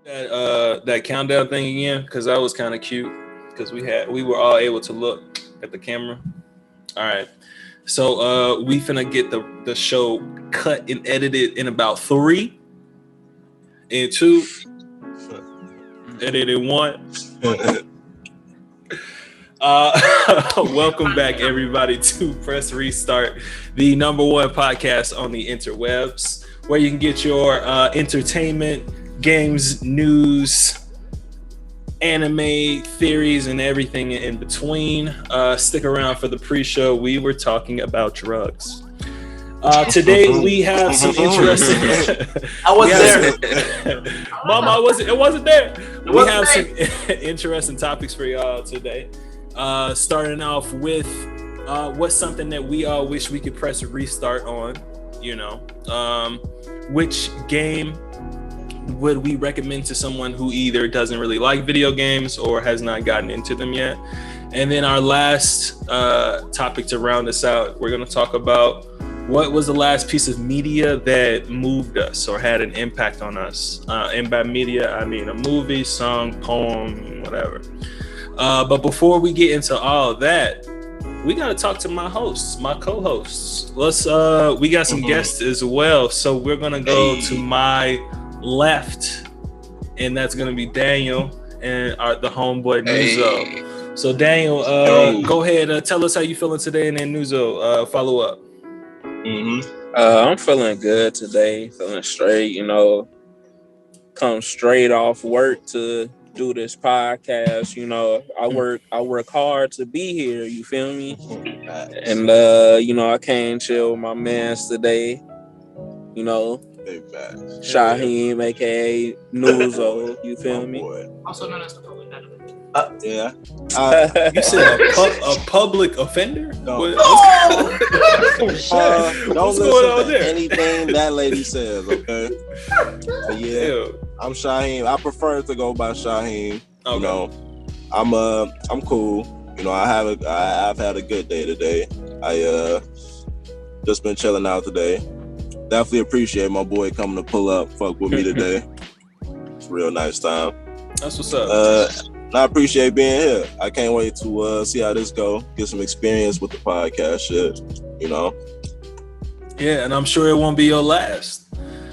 that countdown thing again? Because that was kind of cute. Because we were all able to look at the camera. All right. So we finna get the show cut and edited in about 3 and 2. Edited 1. Welcome back, everybody, to Press Restart, the #1 podcast on the interwebs, where you can get your entertainment, games, news, anime, theories, and everything in between. Stick around for the pre-show. We were talking about drugs. Today we have some interesting. I wasn't there, Mama. It wasn't there. We have some interesting topics for y'all today. Starting off with what's something that we all wish we could press a restart on. You know, which game would we recommend to someone who either doesn't really like video games or has not gotten into them yet? And then our last topic to round us out, we're going to talk about what was the last piece of media that moved us or had an impact on us. And by media, I mean a movie, song, poem, whatever. But before we get into all of that, we got to talk to my hosts, my co-hosts. We got some guests as well. So we're going to go to my left, and that's going to be Daniel and the homeboy Nuzo. So Daniel, go ahead, tell us how you feeling today, and then Nuzo, follow up. I'm feeling good today, feeling straight, you know, come straight off work to do this podcast. You know, I work hard to be here, you feel me? And you know, I came chill with my mans today, you know, Shyheim, aka Nuzo, you feel me? also known as the public enemy. Yeah. You said a public offender? No. Don't What's going on listen to there? anything that lady says, okay? But yeah, I'm Shyheim. I prefer to go by Shyheim. Okay. You know, I'm cool. You know, I've had a good day today. I just been chilling out today. Definitely appreciate my boy coming to pull up, fuck with me today. It's a real nice time. That's what's up. I appreciate being here. I can't wait to see how this go. Get some experience with the podcast shit, you know. Yeah, and I'm sure it won't be your last.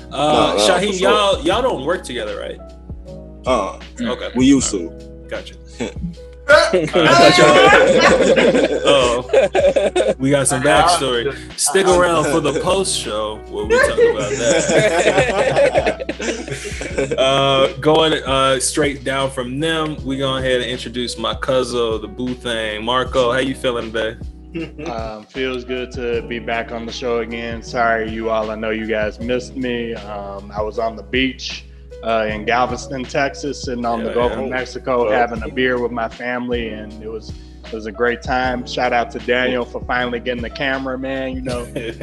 Shyheim, y'all don't work together, right? Okay. We used to. Gotcha. We got some backstory. Stick around for the post show where we talk about that. Going straight down from them, we go ahead and introduce my cousin, the boo thing. Marco, how you feeling today? Feels good to be back on the show again. Sorry, you all. I know you guys missed me. I was on the beach in Galveston, Texas, sitting on the Gulf of Mexico, having a beer with my family, and it was a great time. Shout out to Daniel for finally getting the camera, man. You know, you're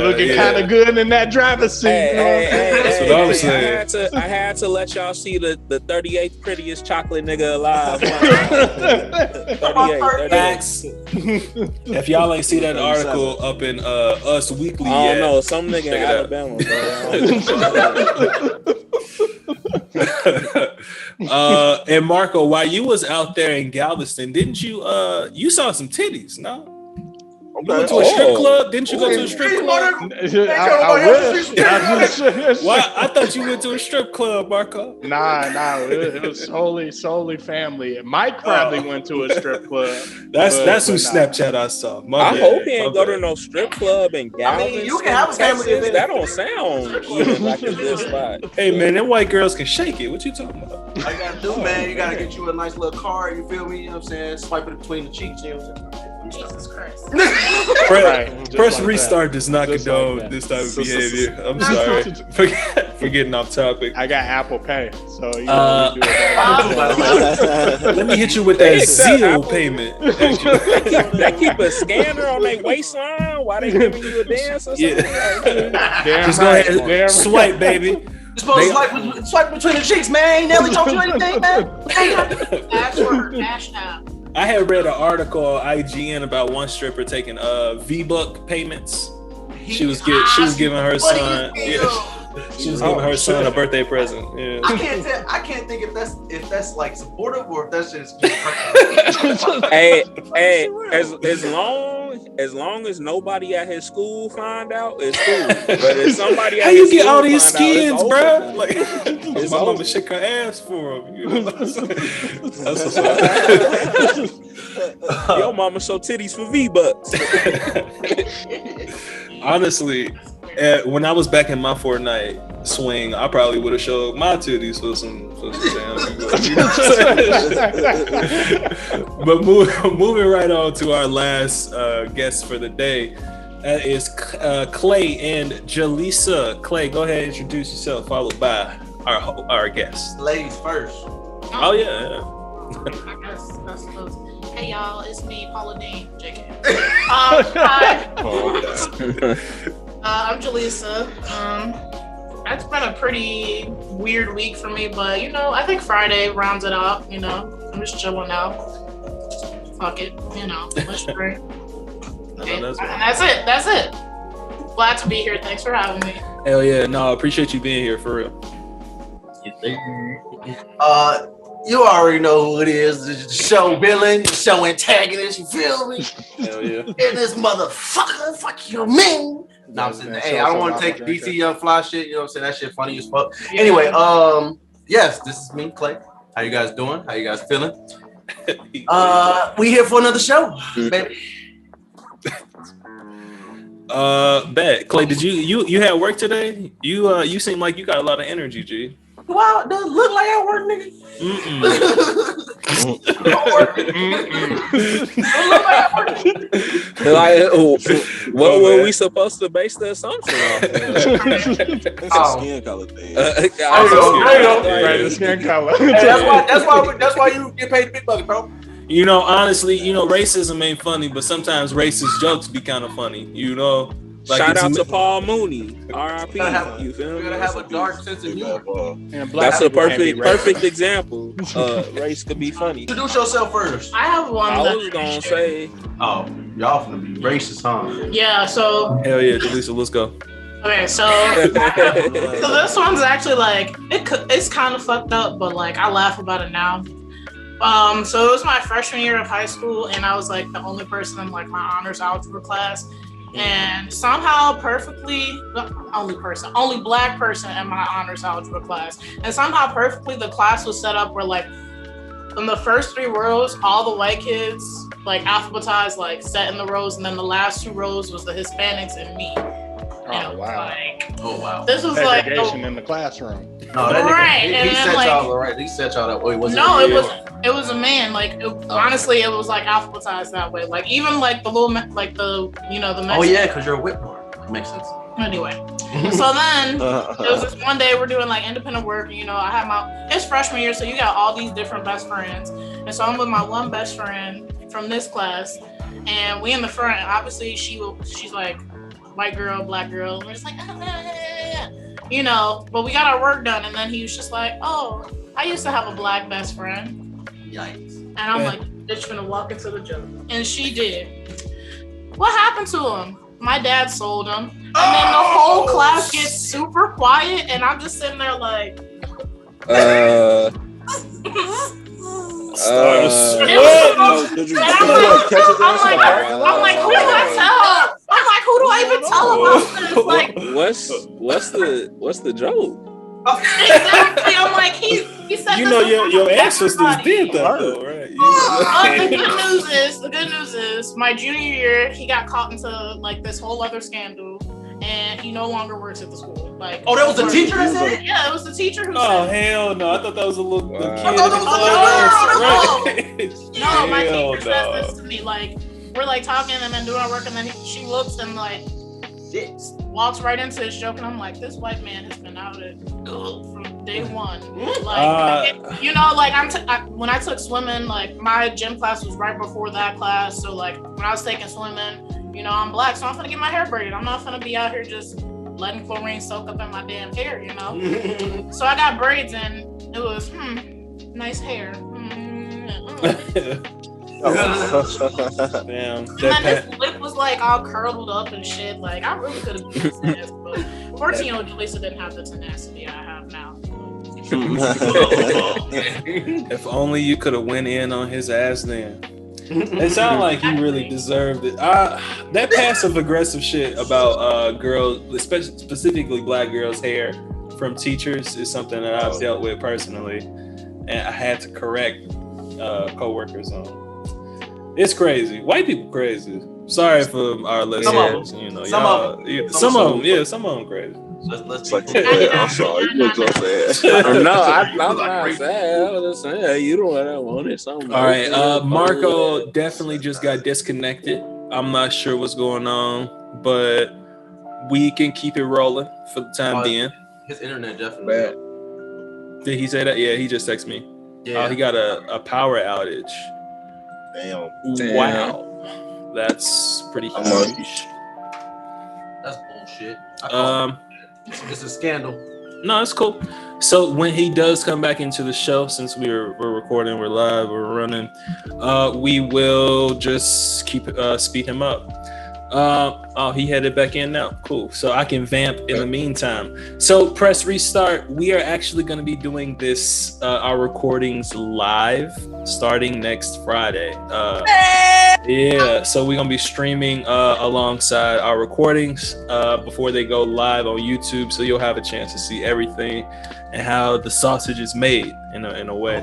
looking kind of good in that driver's seat. That's what I'm saying. I had to let y'all see the 38th prettiest chocolate nigga alive. 38. Facts. If y'all ain't see that article up in Us Weekly I yet, don't know, some nigga in Alabama, bro. And Marco, while you was out there in Galveston, didn't you you saw some titties? No, you went to a strip club. Didn't you go to a strip club? I wish. Why? I thought you went to a strip club, Marco. Nah, it was solely family. Mike probably went to a strip club. That's who Snapchat I saw. I hope he ain't go to no strip club in Galveston. I mean, you can have a family event. That don't sound even like a good spot. Hey man, them white girls can shake it. What you talking about? All you gotta do, man, you gotta get you a nice little card, you feel me? You know what I'm saying? Swipe it between the cheeks, you know what I'm saying? Jesus Christ. Press Restart does not condone this type of behavior. I'm sorry for getting off topic. I got Apple Pay, so you know we do it. Let me hit you with that Zeal payment. They keep a scanner on their waistline while they giving you a dance or something. Just go ahead and swipe, baby. You're supposed to swipe between the cheeks, man. Ain't Nelly told you anything, man? Password, cash now. I had read an article on IGN about one stripper taking V-Buck payments. She was giving her son. She was giving her son a birthday present. Yeah. I can't think if that's like supportive or if that's just. Hey, as long as nobody at his school find out, it's cool. But if somebody at how his you get school all these find out, skins, bro? like My mama shake her ass for him. You know? That's what's up. Your mama show titties for V-Bucks. Honestly, when I was back in my Fortnite swing, I probably would have showed my titties for some damn. But moving right on to our last guest for the day, that is Clay and Jalissa. Clay, go ahead and introduce yourself, followed by our guest. Ladies first. Oh yeah. I guess that's supposed. Hey y'all, it's me, Paula Dean. JK. Hi. I'm Jalissa. It's been a pretty weird week for me, but I think Friday rounds it up. I'm just chilling now. Fuck it, let's drink. And that's it. Glad to be here. Thanks for having me. Hell yeah, no, I appreciate you being here for real. You already know who it is. The show villain, the show antagonist. You feel me? Hell yeah. And this motherfucker, fuck you, man. No, I'm saying, hey, I don't want to take DC Young Fly shit. You know what I'm saying? That shit funny as fuck. Yeah. Anyway, yes, this is me, Clay. How you guys doing? How you guys feeling? We here for another show, baby. Bet. Clay, did you had work today? You seem like you got a lot of energy, G. Wow, does it look like I work, nigga? What were we supposed to base the assumption on? Skin color thing. Right, the skin color. Hey, that's why you get paid big bucks, bro. Honestly, racism ain't funny, but sometimes racist jokes be kind of funny. Like shout out to Paul Mooney, R.I.P. You gotta have a dark sense of humor. That's a perfect example. Race could be funny. Introduce yourself first. I have one. I was gonna say, oh, y'all finna be racist, huh? Yeah. So. Hell yeah, Jalissa, let's go. Okay, so this one's actually like it's kind of fucked up, but like I laugh about it now. So it was my freshman year of high school, and I was like the only person in like my honors algebra class. And somehow only black person in my honors algebra class. And somehow perfectly the class was set up where like in the first 3 rows, all the white kids like alphabetized, like set in the rows, and then the last 2 rows was the Hispanics and me. Oh wow! Oh wow! This was segregation in the classroom. No, that right. Nigga, he set y'all right. He set y'all that way. It was a man. Like honestly, it was like alphabetized that way. Like even like the little the Mexican. Oh yeah, because you're a Whitmore. Makes sense. Anyway, so then it was this one day we're doing like independent work. I had it's freshman year, so you got all these different best friends, and so I'm with my one best friend from this class, and we in the front. And obviously, she's like white girl, black girl, and we're just like, but we got our work done, and then he was just like, oh, I used to have a black best friend. Yikes. And I'm like, bitch, gonna walk into the joke. And she did. What happened to him? My dad sold him. And then the whole class gets super quiet, and I'm just sitting there like, I'm like, who do I tell? I'm like, who do I even tell about this? Like, what's the joke? Exactly. I'm like, he said. Your ancestors did that though, right? The good news is, my junior year, he got caught into like this whole other scandal, and he no longer works at the school. Like, that was the teacher that said it? Yeah, it was the teacher who said it. Oh hell no! I thought that was a little kid. No, my teacher says this to me. Like, we're like talking and then doing our work, and then she looks and like walks right into his joke, and I'm like, this white man has been outed from day one. Like, when I took swimming, like my gym class was right before that class, so like when I was taking swimming, I'm black, so I'm gonna get my hair braided. I'm not gonna be out here just letting chlorine soak up in my damn hair, So I got braids, and it was nice hair. Damn. And then his lip was like all curled up and shit. Like I really could have been his ass, but 14-year-old Jalissa didn't have the tenacity I have now. If only you could have went in on his ass then. It sounded like he really deserved it. That passive aggressive shit about girls, specifically black girls' hair from teachers is something that I've dealt with personally, and I had to correct coworkers on. It's crazy. White people crazy. Sorry for our listeners. You know, some of them crazy. Let's like, I'm sorry, you look so sad. No, I'm not sad. I was just saying, you don't want it. Something. All right, Marco definitely just got disconnected. I'm not sure what's going on, but we can keep it rolling for the time being. His internet definitely bad. Did he say that? Yeah, he just texted me. Yeah, he got a power outage. Damn. Wow, that's pretty huge. That's bullshit. It's a scandal. No, it's cool. So when he does come back into the show, since we're recording, we're live, we're running, we will just keep speed him up. He headed back in now. Cool. So I can vamp in the meantime. So press restart. We are actually going to be doing this, our recordings live starting next Friday. Yeah. So we're going to be streaming alongside our recordings before they go live on YouTube. So you'll have a chance to see everything and how the sausage is made in a way.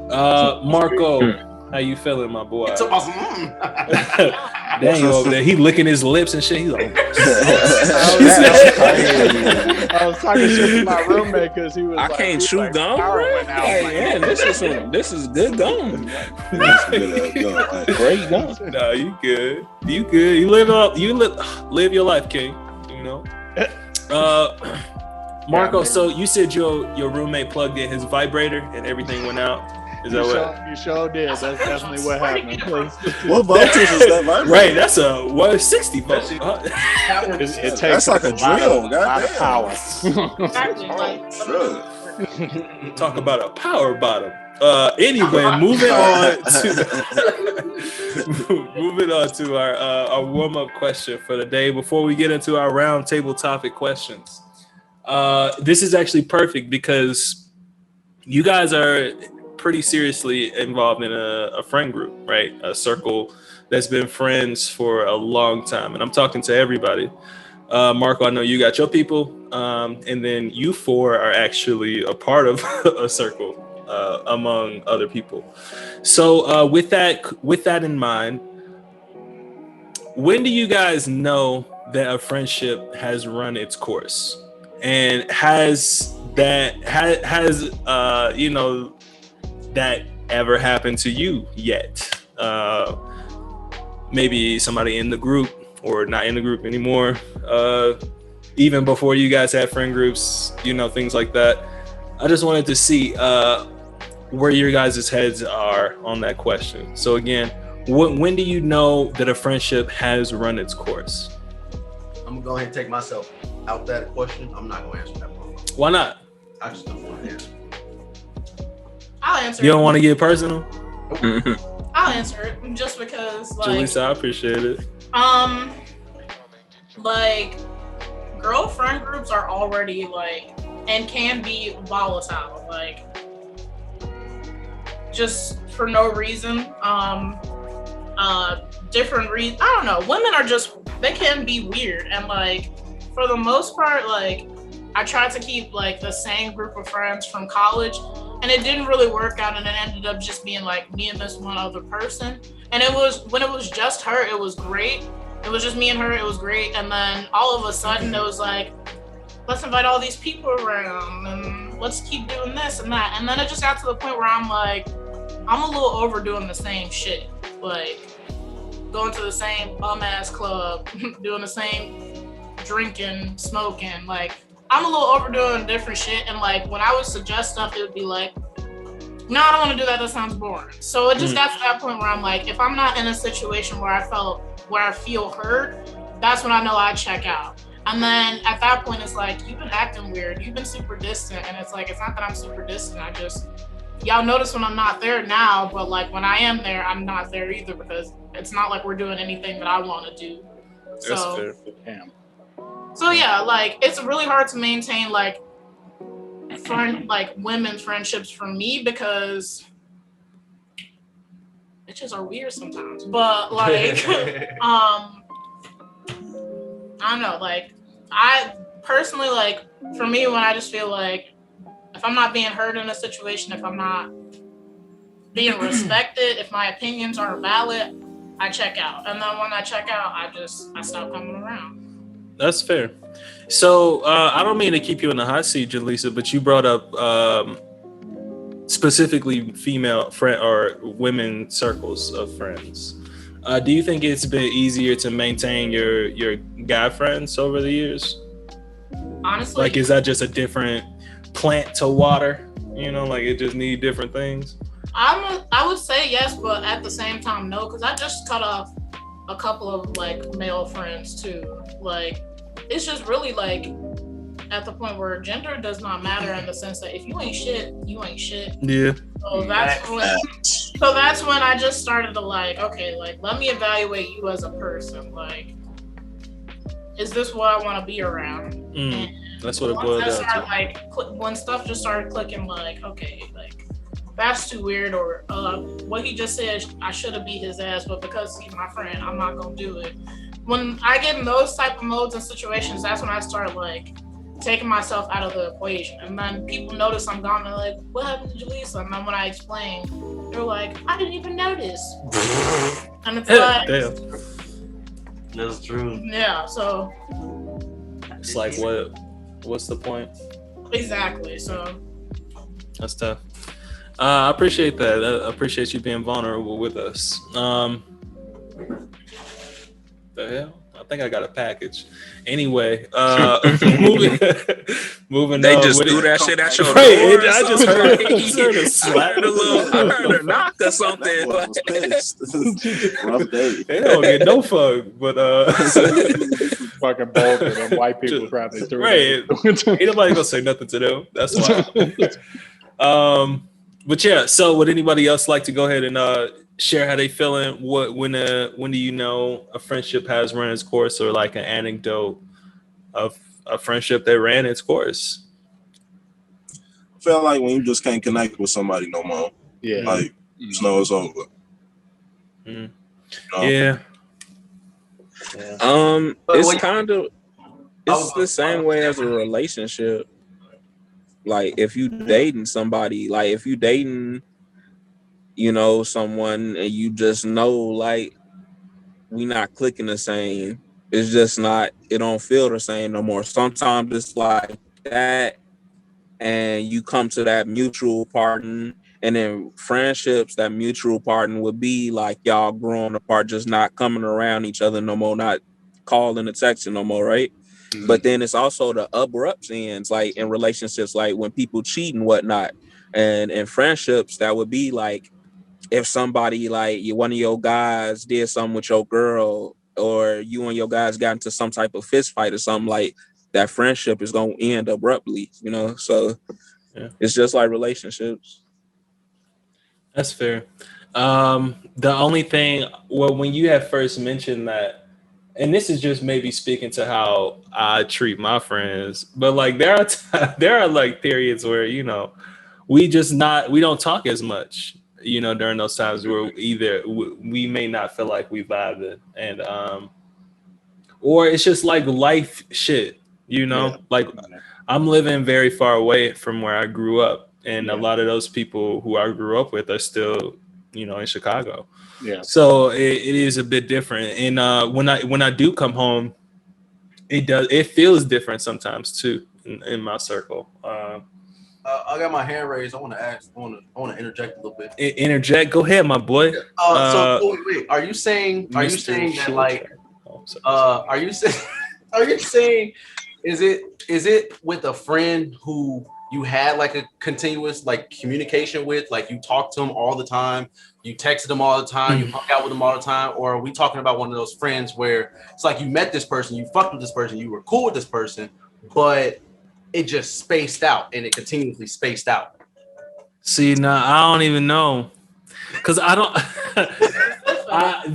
Marco, how you feeling, my boy? It's awesome. Dang, over there, he licking his lips and shit. He's like, I was talking shit to my roommate because he was. I can't chew gum. Yeah, this is good gum. Great gum. No, you good. You live your life, King. You know. Marco, so you said your roommate plugged in his vibrator and everything went out. Is that what? You sure did. That's definitely what happened. What voltage is that vibrator? Right, that's a 60 volts. It takes that's like a drill. lot of power. Talk about a power bottom. Anyway, moving on to our warm-up question for the day before we get into our round table topic questions. This is actually perfect because you guys are pretty seriously involved in a friend group, right? A circle that's been friends for a long time. And I'm talking to everybody. Marco, I know you got your people. And then you four are actually a part of a circle among other people. So with that in mind, when do you guys know that a friendship has run its course? And has that ever happened to you yet? Maybe somebody in the group or not in the group anymore. Even before you guys had friend groups, things like that. I just wanted to see where your guys' heads are on that question. So again, when do you know that a friendship has run its course? I'm gonna go ahead and take myself out that question. I'm not gonna answer that one. Why not? I just don't want to answer. I'll answer. You don't want to get personal? I'll answer it just because, Jalissa, I appreciate it. Girlfriend groups are already and can be volatile, just for no reason. Different reasons. I don't know. Women are they can be weird, and for the most part, I tried to keep the same group of friends from college, and it didn't really work out, and it ended up just being me and this one other person. And when it was just her, it was great. It was just me and her, it was great. And then all of a sudden it was let's invite all these people around and let's keep doing this and that. And then it just got to the point where I'm a little overdoing the same shit. Going to the same bum ass club, doing the same drinking, smoking. I'm a little overdoing different shit. And when I would suggest stuff, it would be no, I don't want to do that. That sounds boring. So it just got to that point where I'm if I'm not in a situation where I feel heard, that's when I know I check out. And then at that point, it's you've been acting weird. You've been super distant. And it's it's not that I'm super distant. Y'all notice when I'm not there now, but when I am there, I'm not there either because it's not we're doing anything that I want to do. That's fair. Damn. So yeah, like it's really hard to maintain like women friendships for me because bitches are weird sometimes. But like I don't know, like I personally like for me when I just feel like if I'm not being heard in a situation, if I'm not being respected, if my opinions aren't valid, I check out. And then when I check out, I stop coming around. That's fair. So I don't mean to keep you in the hot seat, Jalissa, but you brought up specifically female friend or women circles of friends. Do you think it's been easier to maintain your guy friends over the years? Honestly, like is that just a different plant to water? You know, like it just need different things. I would say yes, but at the same time no, because I just cut off a couple of like male friends too. Like it's just really like at the point where gender does not matter in the sense that if you ain't shit, you ain't shit. Yeah. So that's when I just started to like, okay, like let me evaluate you as a person. Like, is this what I want to be around? That's what it boiled down to. Like when stuff just started clicking, like okay, like that's too weird, or what he just said, I should have beat his ass, but because he's my friend, I'm not gonna do it. When I get in those type of modes and situations, that's when I start like taking myself out of the equation. And then people notice I'm gone, and they're like, what happened to Jalissa? And then when I explain, they're like, I didn't even notice. And it's like, damn. That's true. Yeah, so it's like what's the point? Exactly. So that's tough. I appreciate that. I appreciate you being vulnerable with us. The hell? I think I got a package. Anyway, moving they on. Just threw that shit at your door. I just heard a slap. I heard a knock or something. Was pissed. Rough day. They don't get no fuck, but fucking bold for them white people probably threw right. Ain't nobody gonna say nothing to them. That's why. But yeah, so would anybody else like to go ahead and share how they feeling? When do you know a friendship has run its course, or like an anecdote of a friendship that ran its course? I feel like when you just can't connect with somebody no more. Yeah. Like it's over. Mm. You know? Yeah. It's kind of the same way as a relationship. Like if you dating somebody, like if you dating, you know, someone and you just know like we not clicking the same. It's just not, it don't feel the same no more. Sometimes it's like that and you come to that mutual pardon, and then friendships, that mutual pardon would be like y'all growing apart, just not coming around each other no more, not calling or texting no more, right? Mm-hmm. But then it's also the abrupt ends, like in relationships, like when people cheat and whatnot. And in friendships, that would be like if somebody, like one of your guys did something with your girl, or you and your guys got into some type of fist fight or something, like that friendship is going to end abruptly, you know? So yeah. It's just like relationships. That's fair. The only thing, well, when you had first mentioned that, and this is just maybe speaking to how I treat my friends, but like there are like periods where, you know, we don't talk as much, you know, during those times where either we may not feel like we vibed, and or it's just like life shit, you know. Yeah. Like I'm living very far away from where I grew up, and a lot of those people who I grew up with are still, you know, in Chicago. Yeah. So it is a bit different, and when I do come home, it feels different sometimes too in my circle. I got my hand raised. I want to ask. I want to interject a little bit. Interject. Go ahead, my boy. So wait. Are you saying that like? Are you saying? Is it with a friend who you had like a continuous like communication with, like you talk to them all the time, you texted them all the time, you hung out with them all the time, or are we talking about one of those friends where it's like you met this person, you fucked with this person, you were cool with this person, but it just spaced out and it continuously spaced out? See, now I don't even know, because I don't.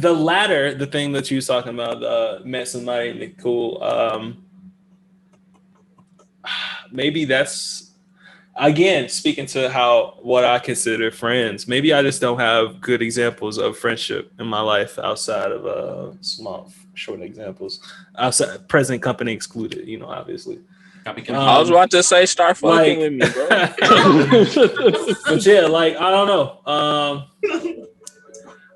The latter, the thing that you was talking about, met somebody cool. maybe that's, again, speaking to what I consider friends. Maybe I just don't have good examples of friendship in my life outside of small, short examples. Outside, present company excluded, obviously. I was about to say, start fucking with me, bro. But yeah, I don't know.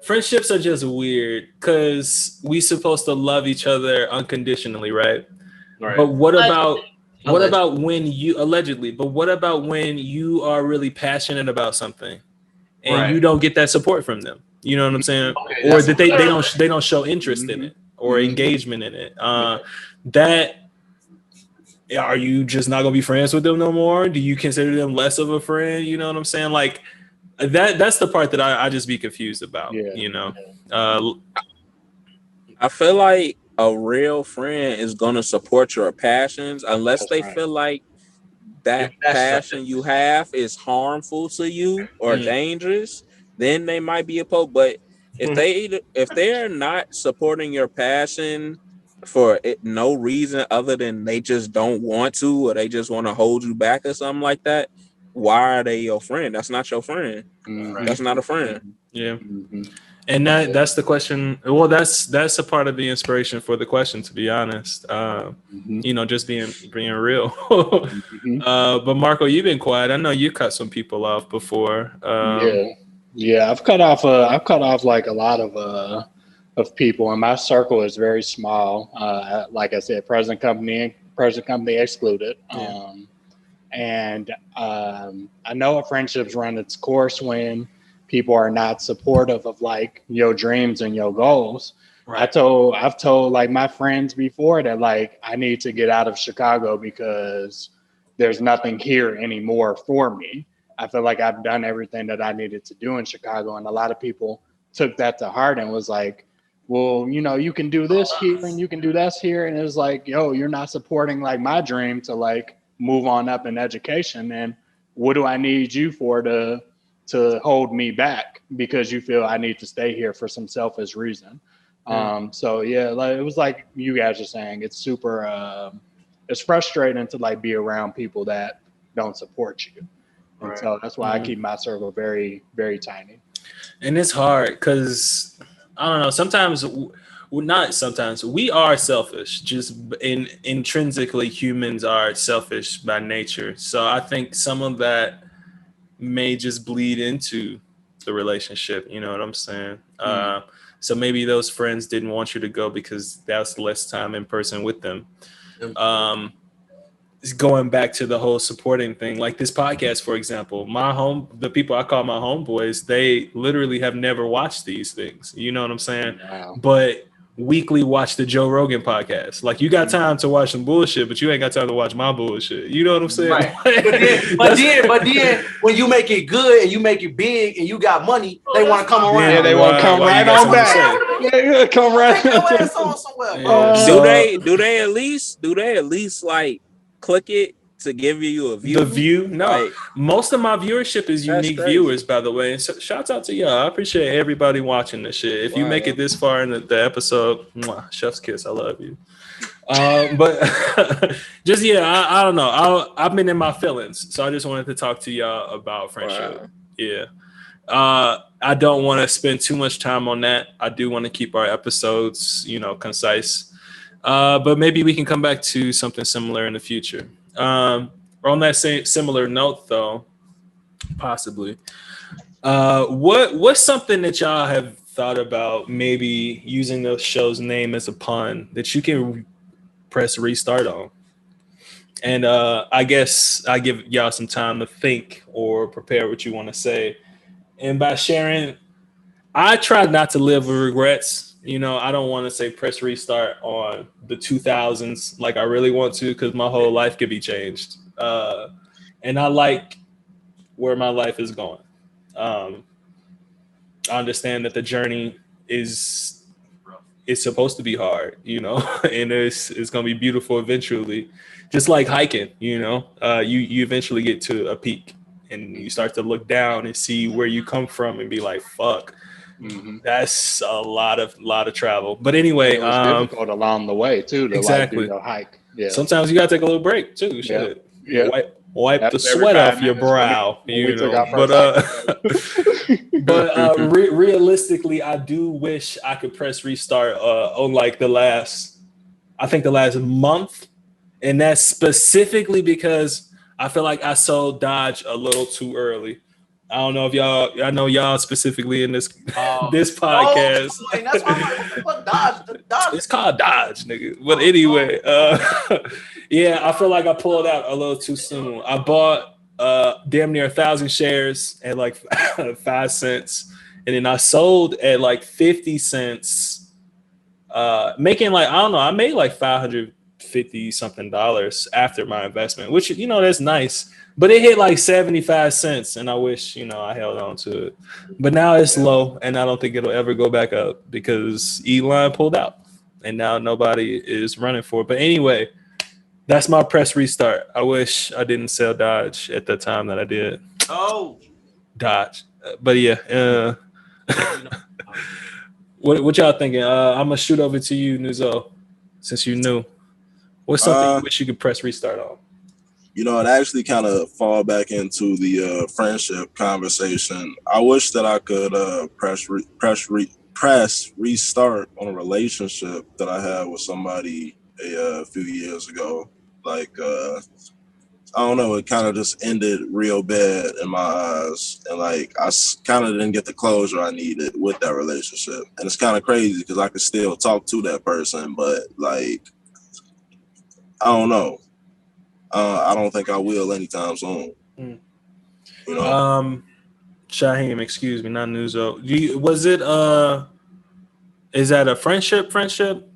Friendships are just weird because we supposed to love each other unconditionally, right? But what about when you allegedly? But what about when you are really passionate about something and you don't get that support from them? You know what I'm saying? Okay, or that they don't show interest in it or engagement in it. That. Are you just not gonna be friends with them no more? Do you consider them less of a friend? You know what I'm saying? Like that's the part that I just be confused about. I feel like a real friend is gonna support your passions unless they feel like that passion you have is harmful to you or dangerous. Then they might be opposed. But if they're not supporting your passion for no reason other than they just don't want to, or they just want to hold you back or something like that, why are they your friend? That's not your friend. That's not a friend. Yeah. And that's the question. Well, that's a part of the inspiration for the question, to be honest. Just being real. But Marco, you've been quiet. I know you cut some people off before. Yeah. I've cut off like a lot of people, and my circle is very small. Like I said, present company excluded. And I know a friendship's run its course when people are not supportive of like your dreams and your goals. Right. I've told like my friends before that like I need to get out of Chicago because there's nothing here anymore for me. I feel like I've done everything that I needed to do in Chicago, and a lot of people took that to heart and was like, well, you can do this here and you can do this here. And it was like, yo, you're not supporting like my dream to like move on up in education. And what do I need you for to hold me back because you feel I need to stay here for some selfish reason? So yeah, like it was like you guys are saying, it's super, it's frustrating to like be around people that don't support you. And so that's why I keep my circle very, very tiny. And it's hard because I don't know. Sometimes we are selfish. Just intrinsically, humans are selfish by nature. So I think some of that may just bleed into the relationship. You know what I'm saying? So maybe those friends didn't want you to go because that's less time in person with them. Going back to the whole supporting thing, like this podcast, for example, the people I call my homeboys, they literally have never watched these things. You know what I'm saying? Wow. But weekly watch the Joe Rogan podcast. Like you got time to watch some bullshit, but you ain't got time to watch my bullshit. You know what I'm saying? Right. but then when you make it good and you make it big and you got money, they want to come around. Yeah, they want to come right on back. Yeah, come right. Do they at least like click it to give you a view? The view? No. Like, most of my viewership is unique viewers, by the way. So shouts out to y'all. I appreciate everybody watching this shit. If you make it this far in the episode, chef's kiss. I love you. But just, I don't know. I've been in my feelings. So I just wanted to talk to y'all about friendship. Wow. Yeah. I don't want to spend too much time on that. I do want to keep our episodes, concise. But maybe we can come back to something similar in the future. On that same similar note, though, possibly, what's something that y'all have thought about maybe using the show's name as a pun that you can press restart on? And I guess I give y'all some time to think or prepare what you want to say. And by sharing, I try not to live with regrets. I don't want to say press restart on the 2000s like I really want to, because my whole life could be changed. And I like where my life is going. I understand that the journey it's supposed to be hard, and it's going to be beautiful eventually. Just like hiking, you eventually get to a peak and you start to look down and see where you come from and be like, fuck. Mm-hmm. That's a lot of travel, but anyway, it was difficult along the way too. Exactly. Like, hike. Yeah. Sometimes you gotta take a little break too. Shit. Yeah. Wipe the sweat off your brow, you know. But realistically, I do wish I could press restart on like the last month, and that's specifically because I feel like I sold Dodge a little too early. I don't know if y'all, I know y'all specifically in this this podcast. No, that's why I'm like, what the fuck Dodge? It's called Dodge, nigga. But anyway, yeah, I feel like I pulled out a little too soon. I bought damn near 1,000 shares at like 5 cents, and then I sold at like 50 cents, making like, I don't know, I made like $550 something after my investment, which, you know, that's nice. But it hit like 75 cents, and I wish, you know, I held on to it. But now it's low, and I don't think it'll ever go back up because Elon pulled out, and now nobody is running for it. But anyway, that's my press restart. I wish I didn't sell Dodge at the time that I did. Oh, Dodge. But yeah, what y'all thinking? I'm gonna shoot over to you, Nuzo, since you knew. What's something you wish you could press restart on? You know, it actually kind of fall back into the friendship conversation. I wish that I could press restart on a relationship that I had with somebody a few years ago. Like, I don't know, it kind of just ended real bad in my eyes. And like, I kind of didn't get the closure I needed with that relationship. And it's kind of crazy because I could still talk to that person, but like, I don't know. I don't think I will anytime soon. You know. Shyheim, excuse me, not Nuzo. Was it is that a friendship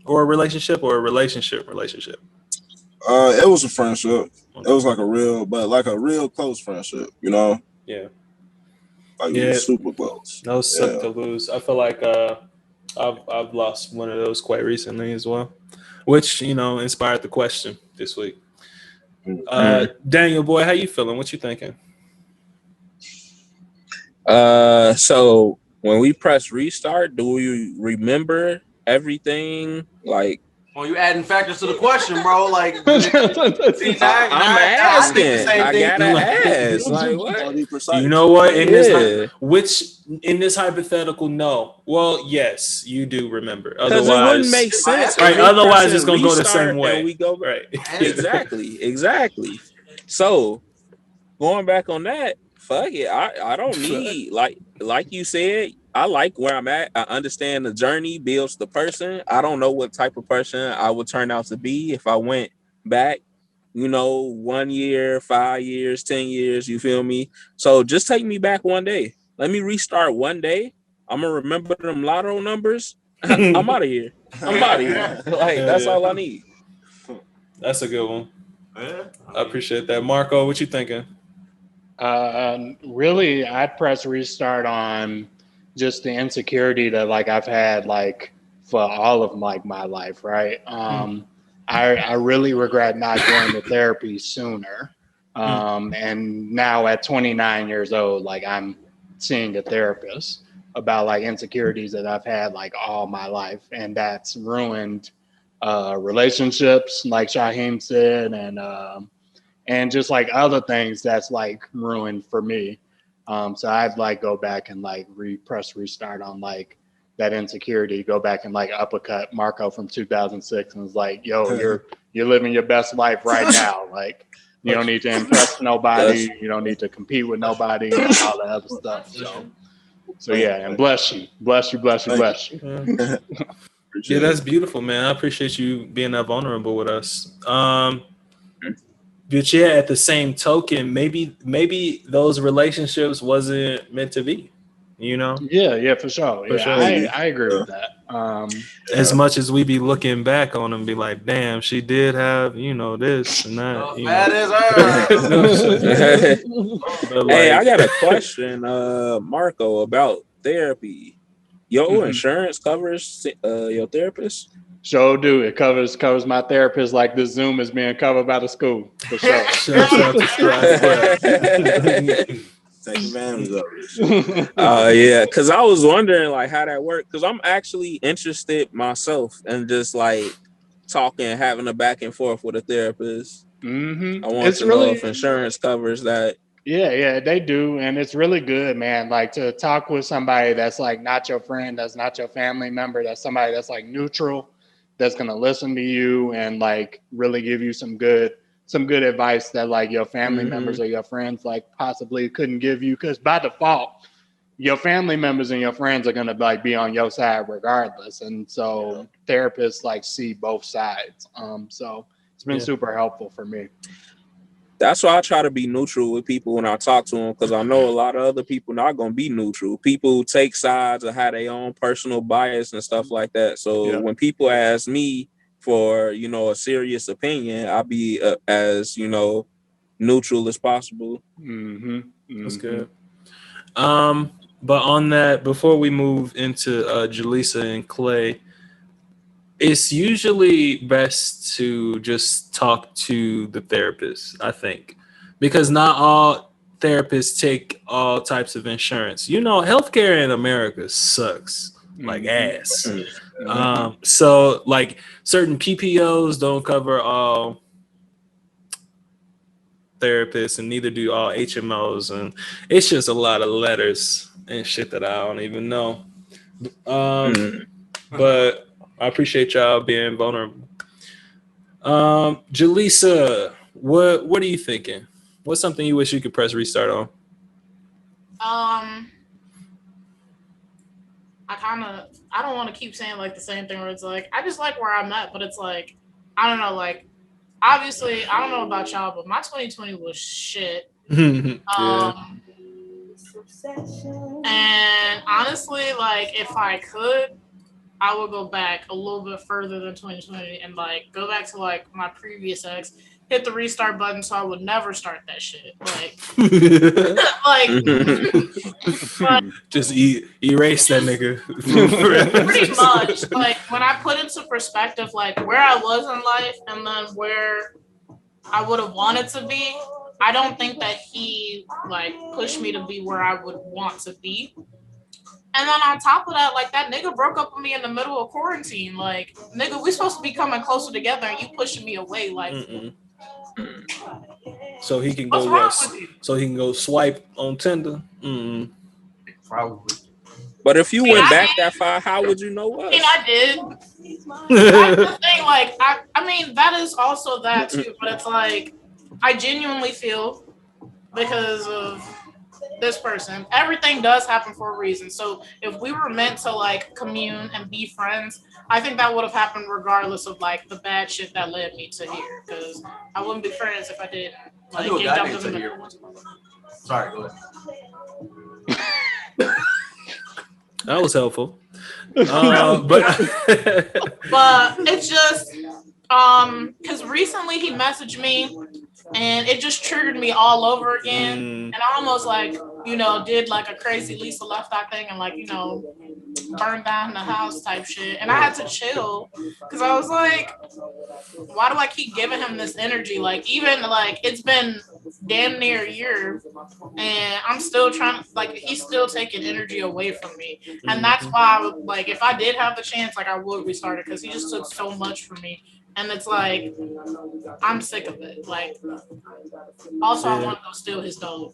or a relationship or a relationship? It was a friendship. It was like a real close friendship, you know? Yeah. Like we were super close. Those suck to lose. I feel like I've lost one of those quite recently as well, which, you know, inspired the question this week. Daniel, boy, how you feeling? What you thinking? So when we press restart, do we remember everything? Like, well, you adding factors to the question, bro. Like, I'm asking. I gotta ask. Like, what? You know what? In this hypothetical, no. Well, yes, you do remember. Otherwise, it wouldn't make sense. Right? Otherwise, it's gonna go the same way. We go right. Exactly. So going back on that, fuck it. I don't need like you said. I like where I'm at. I understand the journey builds the person. I don't know what type of person I would turn out to be if I went back, you know, 1 year, 5 years, 10 years, you feel me? So just take me back one day. Let me restart one day. I'm going to remember them lotto numbers. I'm out of here. Like, that's all I need. That's a good one. I appreciate that. Marco, what you thinking? Really, I'd press restart on just the insecurity that like I've had like for all of like my life, right? I really regret not going to therapy sooner. And now at 29 years old, like I'm seeing a therapist about like insecurities that I've had like all my life, and that's ruined relationships, like Shyheim said, and just like other things that's like ruined for me. So I'd like go back and like press restart on like that insecurity, go back and like uppercut Marco from 2006 and was like, yo, you're living your best life right now. Like you don't need to impress nobody. You don't need to compete with nobody and all that other stuff. So yeah, and bless you. Yeah, that's beautiful, man. I appreciate you being that vulnerable with us. But yeah, at the same token, maybe those relationships wasn't meant to be, you know? Yeah, for sure. I agree with that. As much as we be looking back on them, be like, damn, she did have, you know, this and that. That is her. Hey, I got a question, Marco, about therapy. Your insurance covers your therapist? Sure do. It covers my therapist like this Zoom is being covered by the school. For sure. Shout out to Strive. Take advantage of it. Yeah, because I was wondering like how that worked. Because I'm actually interested myself in just like talking, having a back and forth with a therapist. I want to know if insurance covers that. Yeah, they do. And it's really good, man. Like to talk with somebody that's like not your friend, that's not your family member, that's somebody that's like neutral, that's going to listen to you and like really give you some good advice that like your family members or your friends like possibly couldn't give you. Because by default, your family members and your friends are going to like be on your side regardless. And so therapists like see both sides. So it's been super helpful for me. That's why I try to be neutral with people when I talk to them, because I know a lot of other people not going to be neutral. People take sides or have their own personal bias and stuff like that. So when people ask me for, you know, a serious opinion, I'll be as, you know, neutral as possible. That's good. But on that, before we move into Jalissa and Clay, it's usually best to just talk to the therapist, I think, because not all therapists take all types of insurance. You know, healthcare in America sucks like ass. So like certain PPOs don't cover all therapists, and neither do all HMOs, and it's just a lot of letters and shit that I don't even know. But I appreciate y'all being vulnerable. Jalissa, what are you thinking? What's something you wish you could press restart on? I don't want to keep saying like the same thing where it's like I just like where I'm at, but it's like I don't know, like obviously I don't know about y'all, but my 2020 was shit. And honestly, like if I could, I would go back a little bit further than 2020 and like go back to like my previous ex, hit the restart button so I would never start that shit. Like, just erase that nigga. Pretty much. Like when I put into perspective like where I was in life and then where I would have wanted to be, I don't think that he like pushed me to be where I would want to be. And then on top of that, like that nigga broke up with me in the middle of quarantine. Like, nigga, we supposed to be coming closer together, and you pushing me away. Like, so he can go. So he can go swipe on Tinder. Probably. But if you went back that far, how would you know us? I mean, I did. That's the thing. Like, I mean, that is also that too. But it's like, I genuinely feel because of this person, everything does happen for a reason. So if we were meant to like commune and be friends, I think that would have happened regardless of like the bad shit that led me to here. Because I wouldn't be friends if I didn't. Like, I knew a guy named Tahir once. Sorry, go ahead. That was helpful. But it's just because recently he messaged me and it just triggered me all over again. And I almost like, you know, did like a crazy Lisa Left Eye thing and like, you know, burned down the house type shit. And I had to chill because I was like, why do I keep giving him this energy? Like, even like it's been damn near a year and I'm still trying to, like, he's still taking energy away from me. And that's why I would, like, if I did have the chance, like I would restart it because he just took so much from me. And it's like, I'm sick of it. Like, also, I want to go steal his dog.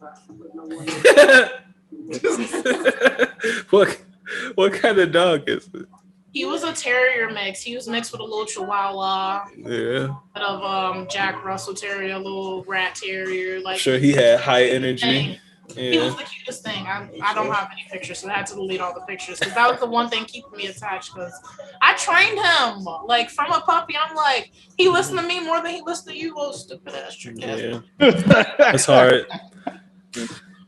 What kind of dog is it? He was a terrier mix. He was mixed with a little Chihuahua. Yeah. Of Jack Russell Terrier, a little rat terrier. Like, sure, he had high energy. Yeah. He was the cutest thing. I don't have any pictures, so I had to delete all the pictures because that was the one thing keeping me attached. Because I trained him like from a puppy. I'm like, he listened to me more than he listened to you, little stupid ass trick ass. Yeah, it's hard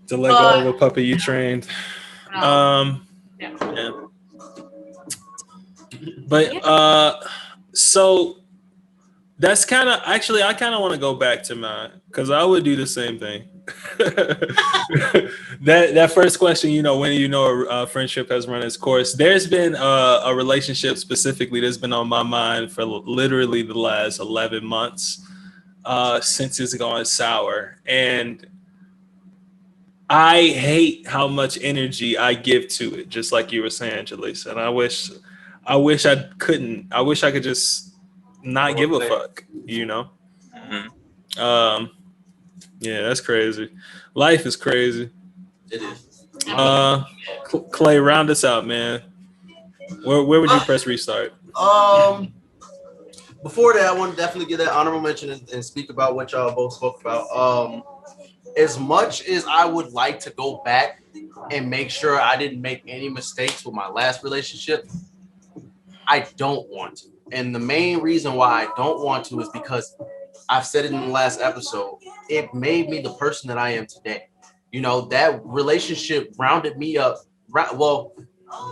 to let go of a puppy you trained. Yeah. But so that's kind of actually I kind of want to go back to mine because I would do the same thing. that first question, you know, when you know a friendship has run its course. There's been a relationship specifically that's been on my mind for literally the last 11 months since it's gone sour, and I hate how much energy I give to it, just like you were saying, Jalissa. And I wish I couldn't. I wish I could just not give a fuck, you know? Yeah, that's crazy. Life is crazy. It is. Clay, round us out, man. Where would you press restart? Before that, I want to definitely get that honorable mention and speak about what y'all both spoke about. As much as I would like to go back and make sure I didn't make any mistakes with my last relationship, I don't want to. And the main reason why I don't want to is because I've said it in the last episode, it made me the person that I am today. You know, that relationship rounded me up. Well,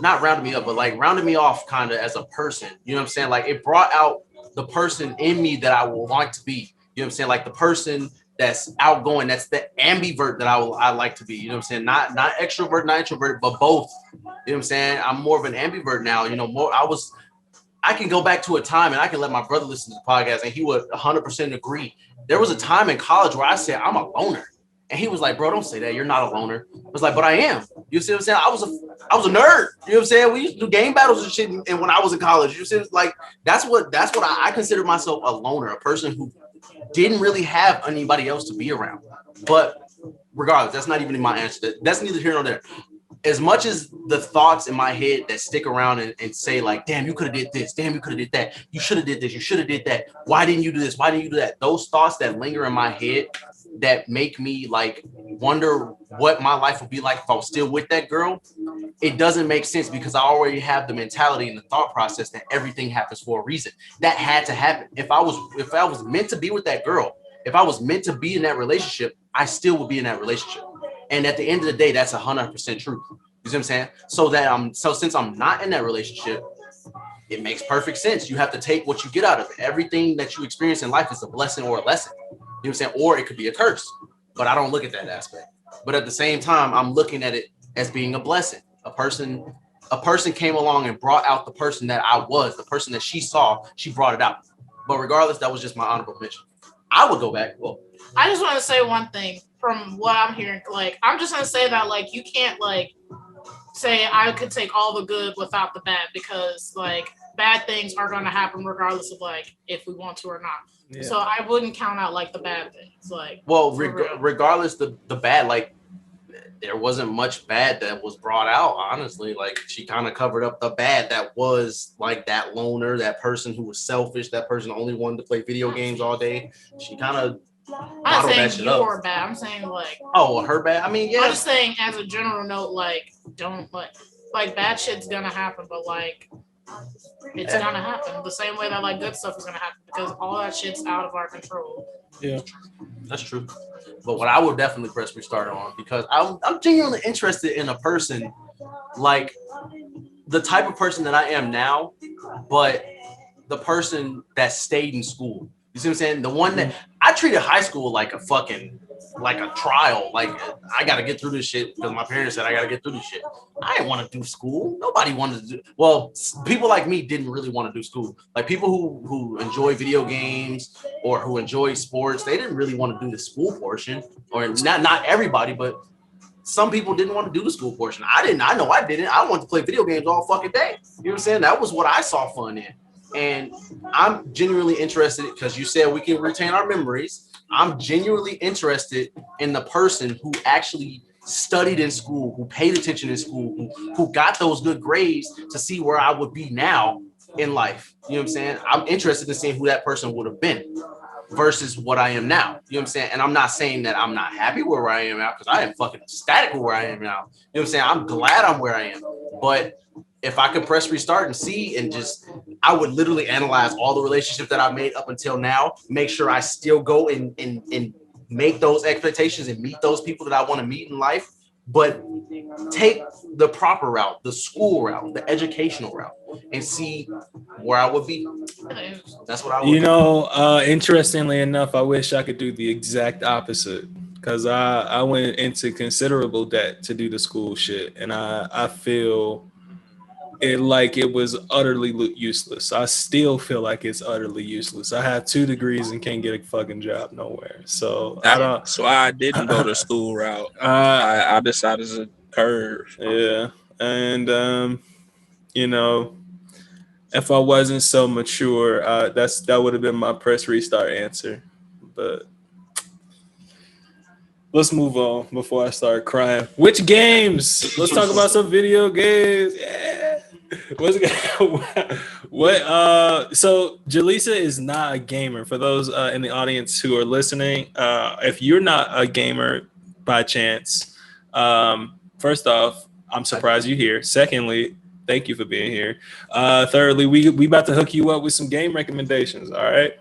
not rounded me up, but like rounded me off kind of as a person. You know what I'm saying? Like it brought out the person in me that I would want to be. You know what I'm saying? Like the person that's outgoing, that's the ambivert that I like to be. You know what I'm saying? Not extrovert, not introverted, but both. You know what I'm saying? I'm more of an ambivert now. You know, I can go back to a time and I can let my brother listen to the podcast and he would 100% agree. There was a time in college where I said, I'm a loner. And he was like, bro, don't say that. You're not a loner. I was like, but I am. You see what I'm saying? I was a nerd. You know what I'm saying? We used to do game battles and shit. And when I was in college, you see, like, that's what I consider myself a loner, a person who didn't really have anybody else to be around. But regardless, that's not even my answer. That's neither here nor there. As much as the thoughts in my head that stick around and say like, damn, you could have did this. Damn, you could have did that. You should have did this. You should have did that. Why didn't you do this? Why didn't you do that? Those thoughts that linger in my head that make me like wonder what my life would be like if I was still with that girl. It doesn't make sense because I already have the mentality and the thought process that everything happens for a reason. That had to happen. If I was meant to be with that girl, if I was meant to be in that relationship, I still would be in that relationship. And at the end of the day, that's 100% true. You see what I'm saying? So since I'm not in that relationship, it makes perfect sense. You have to take what you get out of it. Everything that you experience in life is a blessing or a lesson. You know what I'm saying? Or it could be a curse. But I don't look at that aspect. But at the same time, I'm looking at it as being a blessing. A person came along and brought out the person that I was, the person that she saw, she brought it out. But regardless, that was just my honorable mention. I would go back. Well, I just want to say one thing from what I'm hearing. Like, I'm just going to say that, like, you can't, like, say I could take all the good without the bad because, like, bad things are going to happen regardless of, like, if we want to or not. Yeah. So I wouldn't count out, like, the bad things. Like, well, regardless the bad, like, there wasn't much bad that was brought out, honestly. Like, she kind of covered up the bad that was, like, that loner, that person who was selfish, that person only wanted to play video games all day. She kind of I'm not saying you're bad. I'm saying, like... Oh, her bad? I mean, yeah. I'm just saying, as a general note, like, don't, like bad shit's gonna happen, but, like, it's gonna happen. The same way that, like, good stuff is gonna happen because all that shit's out of our control. Yeah. That's true. But what I would definitely press restart on, because I'm genuinely interested in a person like the type of person that I am now, but the person that stayed in school. You see what I'm saying? The one that I treated high school like a trial. Like, I got to get through this shit because my parents said I got to get through this shit. I didn't want to do school. Nobody wanted to do. Well, people like me didn't really want to do school. Like people who enjoy video games or who enjoy sports, they didn't really want to do the school portion. Or not everybody, but some people didn't want to do the school portion. I didn't. I know I didn't. I wanted to play video games all fucking day. You know what I'm saying? That was what I saw fun in. And I'm genuinely interested because you said we can retain our memories. I'm genuinely interested in the person who actually studied in school, who paid attention in school, who got those good grades to see where I would be now in life. You know what I'm saying? I'm interested in seeing who that person would have been versus what I am now. You know what I'm saying? And I'm not saying that I'm not happy where I am now because I am fucking ecstatic with where I am now. You know what I'm saying? I'm glad I'm where I am. But if I could press restart and see and just, I would literally analyze all the relationships that I've made up until now, make sure I still go and make those expectations and meet those people that I want to meet in life, but take the proper route, the school route, the educational route, and see where I would be. That's what I would do. Interestingly enough, I wish I could do the exact opposite because I went into considerable debt to do the school shit, and I feel it like it was utterly useless. I still feel like it's utterly useless. I have 2 degrees and can't get a fucking job nowhere. So I didn't go the school route. I decided to curve. Yeah, and if I wasn't so mature, that would have been my press restart answer. But let's move on before I start crying. Which games? Let's talk about some video games. Yeah. So Jalissa is not a gamer. For those in the audience who are listening, if you're not a gamer by chance, first off, I'm surprised you're here. Secondly, thank you for being here. Thirdly, we about to hook you up with some game recommendations. All right.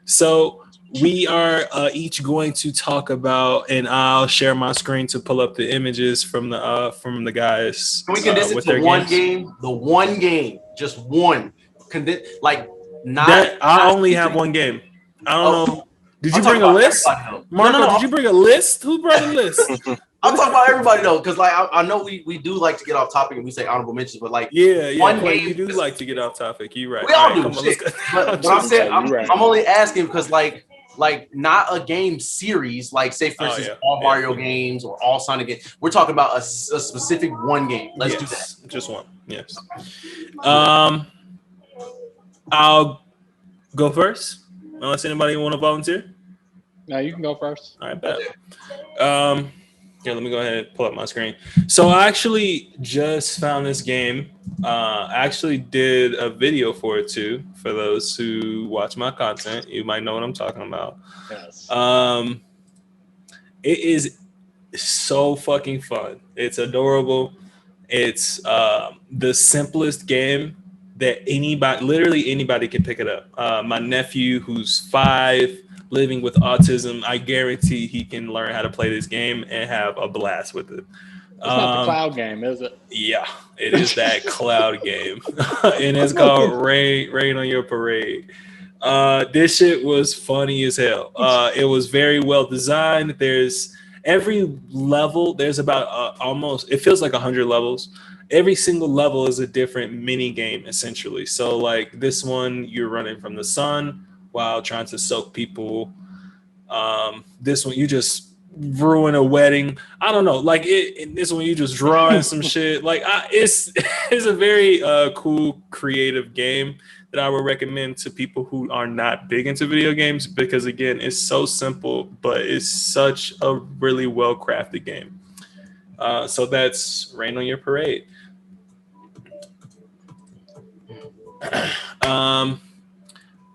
So we are each going to talk about, and I'll share my screen to pull up the images from the guys. Can we condense it to one game? The one game, just one. Like not. I only have one game. I don't know. Did you bring a list? Marco, no. Did you bring a list? Who brought a list? I'm talking about everybody though, because like I know we do like to get off topic and we say honorable mentions, but like one game, we do like to get off topic. You're right. We all do. But I'm saying I'm only asking because like not a game series, like say for instance all Mario games or all Sonic games. We're talking about a specific one game. Let's do that. Just one. Yes. I'll go first. Unless anybody want to volunteer. No, you can go first. All right, bet. Here, let me go ahead and pull up my screen. So I actually just found this game. I actually did a video for it too. For those who watch my content, you might know what I'm talking about. Yes. It is so fucking fun. It's adorable. It's the simplest game that literally anybody can pick it up. My nephew, who's 5, living with autism, I guarantee he can learn how to play this game and have a blast with it. It's not the cloud game, is it? Yeah, it is that cloud game. And it's called Rain on Your Parade. This shit was funny as hell. It was very well designed. There's every level, there's about almost, it feels like 100 levels. Every single level is a different mini game, essentially. So like this one, you're running from the sun while trying to soak people. This one, you just ruin a wedding. I don't know. Like this one, you just drawing some shit. Like it's a very cool, creative game that I would recommend to people who are not big into video games because again, it's so simple, but it's such a really well crafted game. So that's Rain on Your Parade.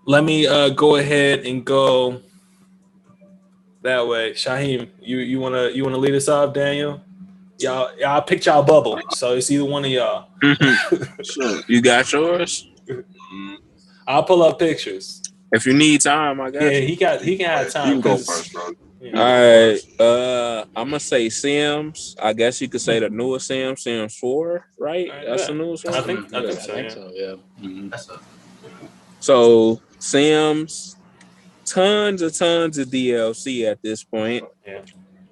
Let me go ahead and go that way. Shyheim, you wanna lead us off, Daniel? Y'all picked y'all bubble, so it's either one of y'all. Sure. You got yours? I'll pull up pictures. If you need time, I got you. Yeah, he can have time. You can go first, bro. Yeah. All right. I'm gonna say Sims. I guess you could say the newest Sims 4, right? That's the newest one. I think so. Yeah. Mm-hmm. So Sims, tons of DLC at this point. Yeah.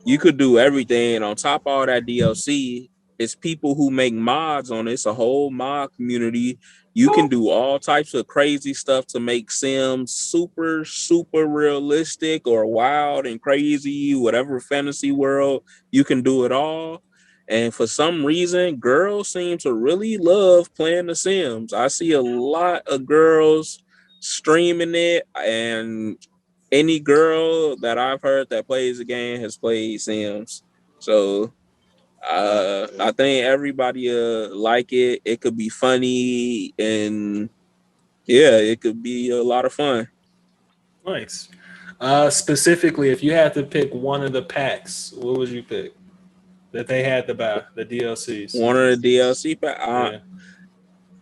You could do everything. On top of all that DLC, it's people who make mods on it. It's a whole mod community. You can do all types of crazy stuff to make Sims super, super realistic or wild and crazy, whatever fantasy world. You can do it all. And for some reason, girls seem to really love playing The Sims. I see a lot of girls streaming it, and any girl that I've heard that plays the game has played Sims. So I think everybody like it. It could be funny, and yeah, it could be a lot of fun. Nice. Specifically, if you had to pick one of the packs, what would you pick that they had to buy, the DLCs? One of the DLC packs.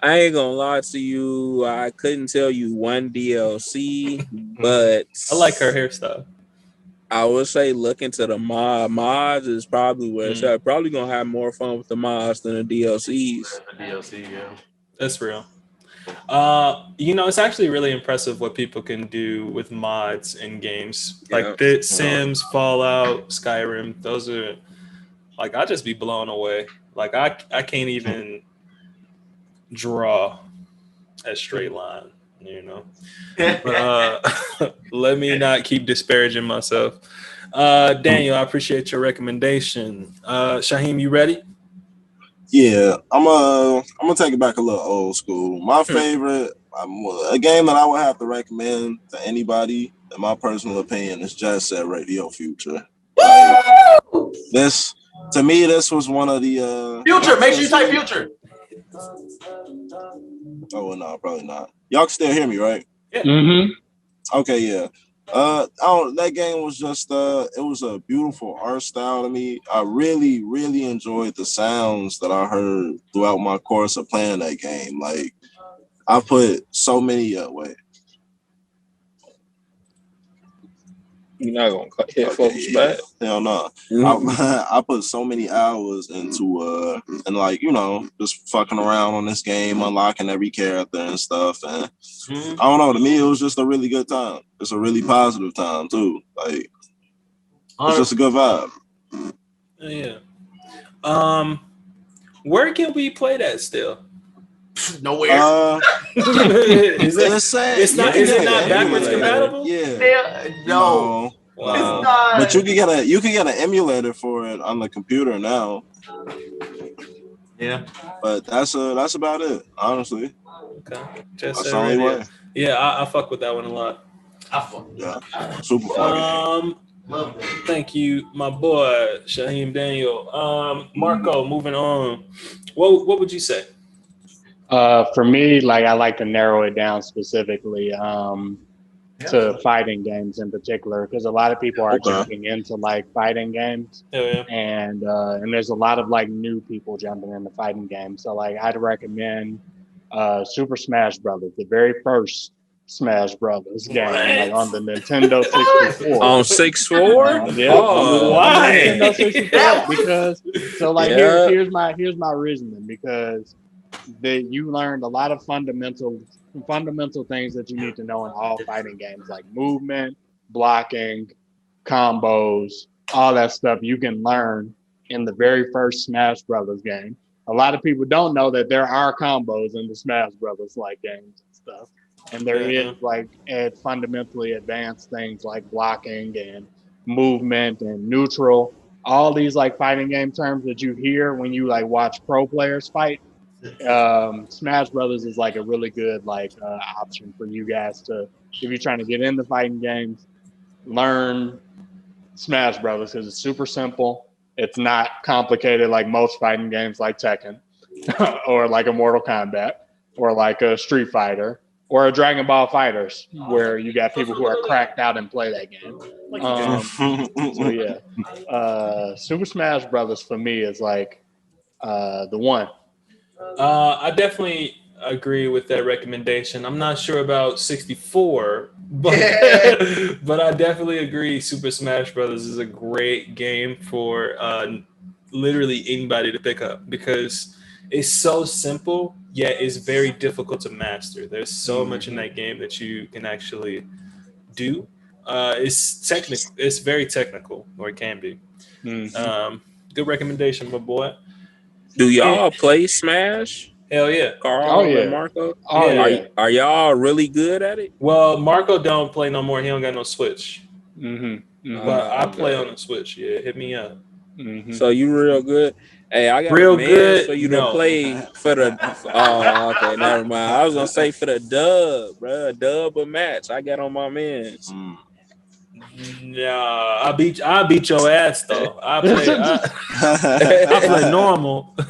I ain't gonna lie to you. I couldn't tell you one DLC, but I like her hairstyle. I would say look into the mods is probably where it's at. Probably gonna have more fun with the mods than the DLCs. The DLC, yeah. That's real. It's actually really impressive what people can do with mods in games. Like the Sims, Fallout, Skyrim. Those are like I just be blown away. Like I can't even draw a straight line, But let me not keep disparaging myself. Daniel, I appreciate your recommendation. Shyheim, you ready? Yeah, I'm gonna take it back a little old school. My favorite, a game that I would have to recommend to anybody, in my personal opinion, is Jet Set Radio Future. Like, this to me, this was one of the Future. Make sure you type Future. Oh well, no, probably not. Y'all can still hear me, right? Yeah. Mm-hmm. Okay, yeah. That game was just it was a beautiful art style to me. I really, really enjoyed the sounds that I heard throughout my course of playing that game. Like, I put so many wait. You're not gonna hit folks back. Hell no. I put so many hours into and like, you know, just fucking around on this game, unlocking every character and stuff. And I don't know, to me it was just a really good time. It's a really positive time too. Like, it's just a good vibe. Yeah. Where can we play that still? Nowhere. Is it not backwards compatible? Yeah. No. Wow. It's not. But you can get an emulator for it on the computer now. Yeah. But that's about it, honestly. Okay. Just that's the only way. Yeah, I fuck with that one a lot. I fuck. Yeah. Super fun. Thank you, my boy Shyheim Daniel. Marco, moving on. What would you say? For me, like I like to narrow it down specifically to fighting games in particular, because a lot of people are jumping into like fighting games, and there's a lot of like new people jumping into fighting games. So like I'd recommend Super Smash Brothers, the very first Smash Brothers game, like on the Nintendo 64. On 64? Yeah. Oh, why? Nintendo 64, because so like here's my reasoning, because you learned a lot of fundamental things that you need to know in all fighting games, like movement, blocking, combos, all that stuff you can learn in the very first Smash Brothers game. A lot of people don't know that there are combos in the Smash Brothers like games and stuff. And there is like fundamentally advanced things like blocking and movement and neutral. All these like fighting game terms that you hear when you like watch pro players fight. Smash Brothers is like a really good like option for you guys to, if you're trying to get into fighting games, learn Smash Brothers, because it's super simple. It's not complicated like most fighting games like Tekken or like a Mortal Kombat or like a Street Fighter or a Dragon Ball Fighters, where you got people who are cracked out and play that game. So yeah, Super Smash Brothers for me is like the one. I definitely agree with that recommendation. I'm not sure about 64, but but I definitely agree. Super Smash Brothers is a great game for literally anybody to pick up, because it's so simple, yet it's very difficult to master. There's so much in that game that you can actually do. It's technical. It's very technical, or it can be. Good recommendation, my boy. Do y'all play Smash? Hell yeah. Carl and Marco? Are y'all really good at it? Well, Marco don't play no more. He don't got no Switch. But I play on the Switch. Yeah, hit me up. So you real good? Hey, I got real a man good for you to play for the. Oh, okay, never mind. I was gonna say for the dub, bro. Dub a match. I got on my mans. Nah, I beat your ass though. I play normal. I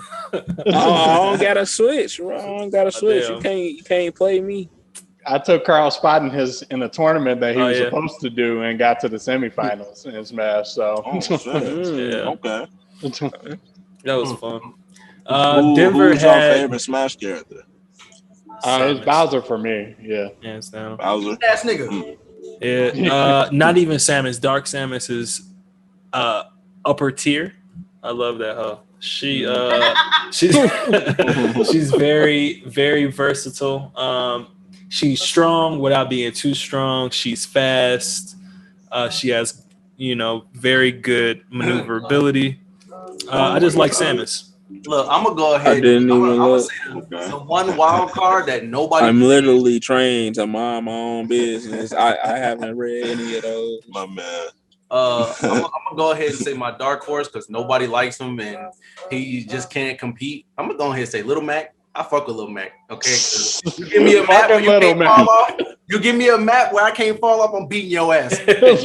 don't got a Switch, bro. I don't got a Switch. You can't play me. I took Carl spot in a tournament that he was supposed to do and got to the semifinals in Smash. So okay, that was fun. Denver who's your favorite Smash character? It's Bowser for me. Yeah, hands down. Bowser, ass nigga. Yeah, not even Samus. Dark Samus is upper tier. I love that hoe. She's very, very versatile. She's strong without being too strong. She's fast. She has, very good maneuverability. I just like Samus. Look, I'm gonna go ahead. I'm gonna say the one wild card that nobody. I'm literally trained to mind my own business. I haven't read any of those. My man. I'm gonna go ahead and say my dark horse, because nobody likes him and he just can't compete. I'm gonna go ahead and say Little Mac. I fuck with Lil Mac. Okay, you give me a map where you can't fall off. You give me a map where I can't fall off. I'm beating your ass. Because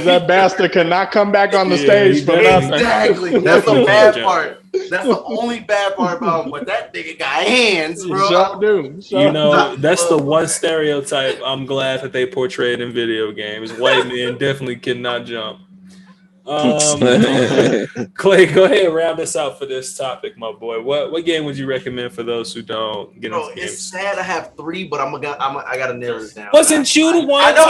that bastard cannot come back on the stage for nothing. Exactly. That's the bad part. That's the only bad part about him. But that nigga got hands, bro. You know, that's the one stereotype I'm glad that they portrayed in video games. White men definitely cannot jump. Clay, go ahead and round us out for this topic, my boy. What game would you recommend for those who don't get into games? It's sad I have 3, but I gotta narrow it down. Wasn't you the one? I know.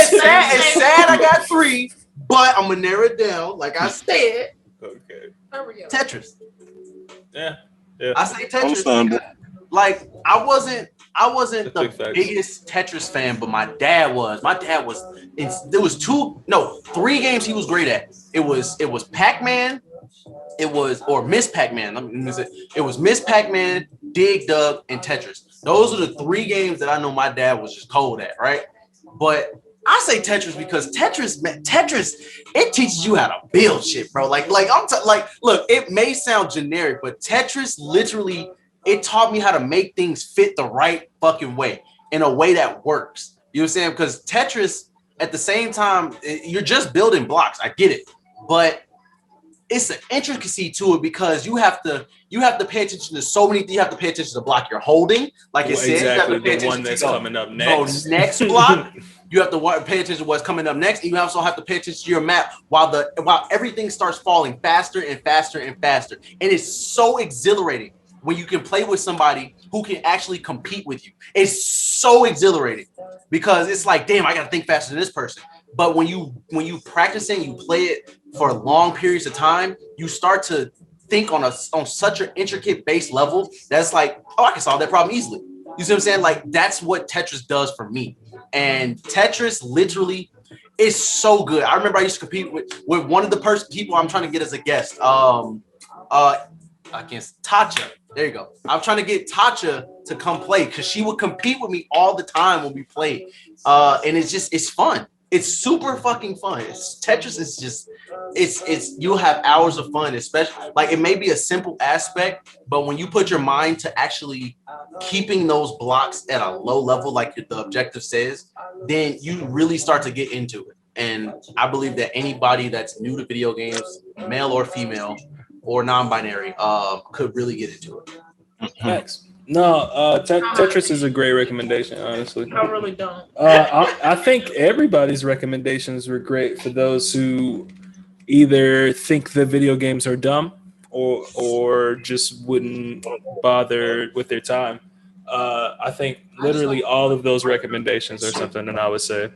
It's sad I got 3, but I'm gonna narrow it down. Like I said, okay. Tetris. Yeah. I say Tetris. Like I wasn't the biggest Tetris fan, but my dad was. There was 3 games he was great at. It was Pac-Man, or Miss Pac-Man. It was Miss Pac-Man, Dig Dug, and Tetris. Those are the 3 games that I know my dad was just cold at, right? But I say Tetris because Tetris, it teaches you how to build shit, bro. Look, it may sound generic, but Tetris literally, it taught me how to make things fit the right fucking way, in a way that works. You know what I'm saying? Because Tetris, at the same time, you're just building blocks. I get it, but it's an intricacy to it because you have to pay attention to so many things. You have to pay attention to the block you're holding, like it said. Exactly, you have to the one that's coming up next. Next block. You have to pay attention to what's coming up next. And you also have to pay attention to your map while everything starts falling faster and faster and faster. And it's so exhilarating when you can play with somebody who can actually compete with you. It's so exhilarating because it's like, damn, I gotta think faster than this person. But when you practice it and you play it for long periods of time, you start to think on such an intricate base level that's like, oh, I can solve that problem easily. You see what I'm saying? Like, that's what Tetris does for me. And Tetris literally is so good. I remember I used to compete with one of the people I'm trying to get as a guest. Against Tatcha. There you go. I'm trying to get Tatcha to come play because she would compete with me all the time when we played. And it's fun. It's super fucking fun. Tetris is just, you'll have hours of fun, especially, like, it may be a simple aspect, but when you put your mind to actually keeping those blocks at a low level, like the objective says, then you really start to get into it. And I believe that anybody that's new to video games, male or female, or non-binary, could really get into it. Thanks. No, Tetris is a great recommendation, honestly. I really don't. I think everybody's recommendations were great for those who either think the video games are dumb or just wouldn't bother with their time. I think literally all of those recommendations are something that I would say.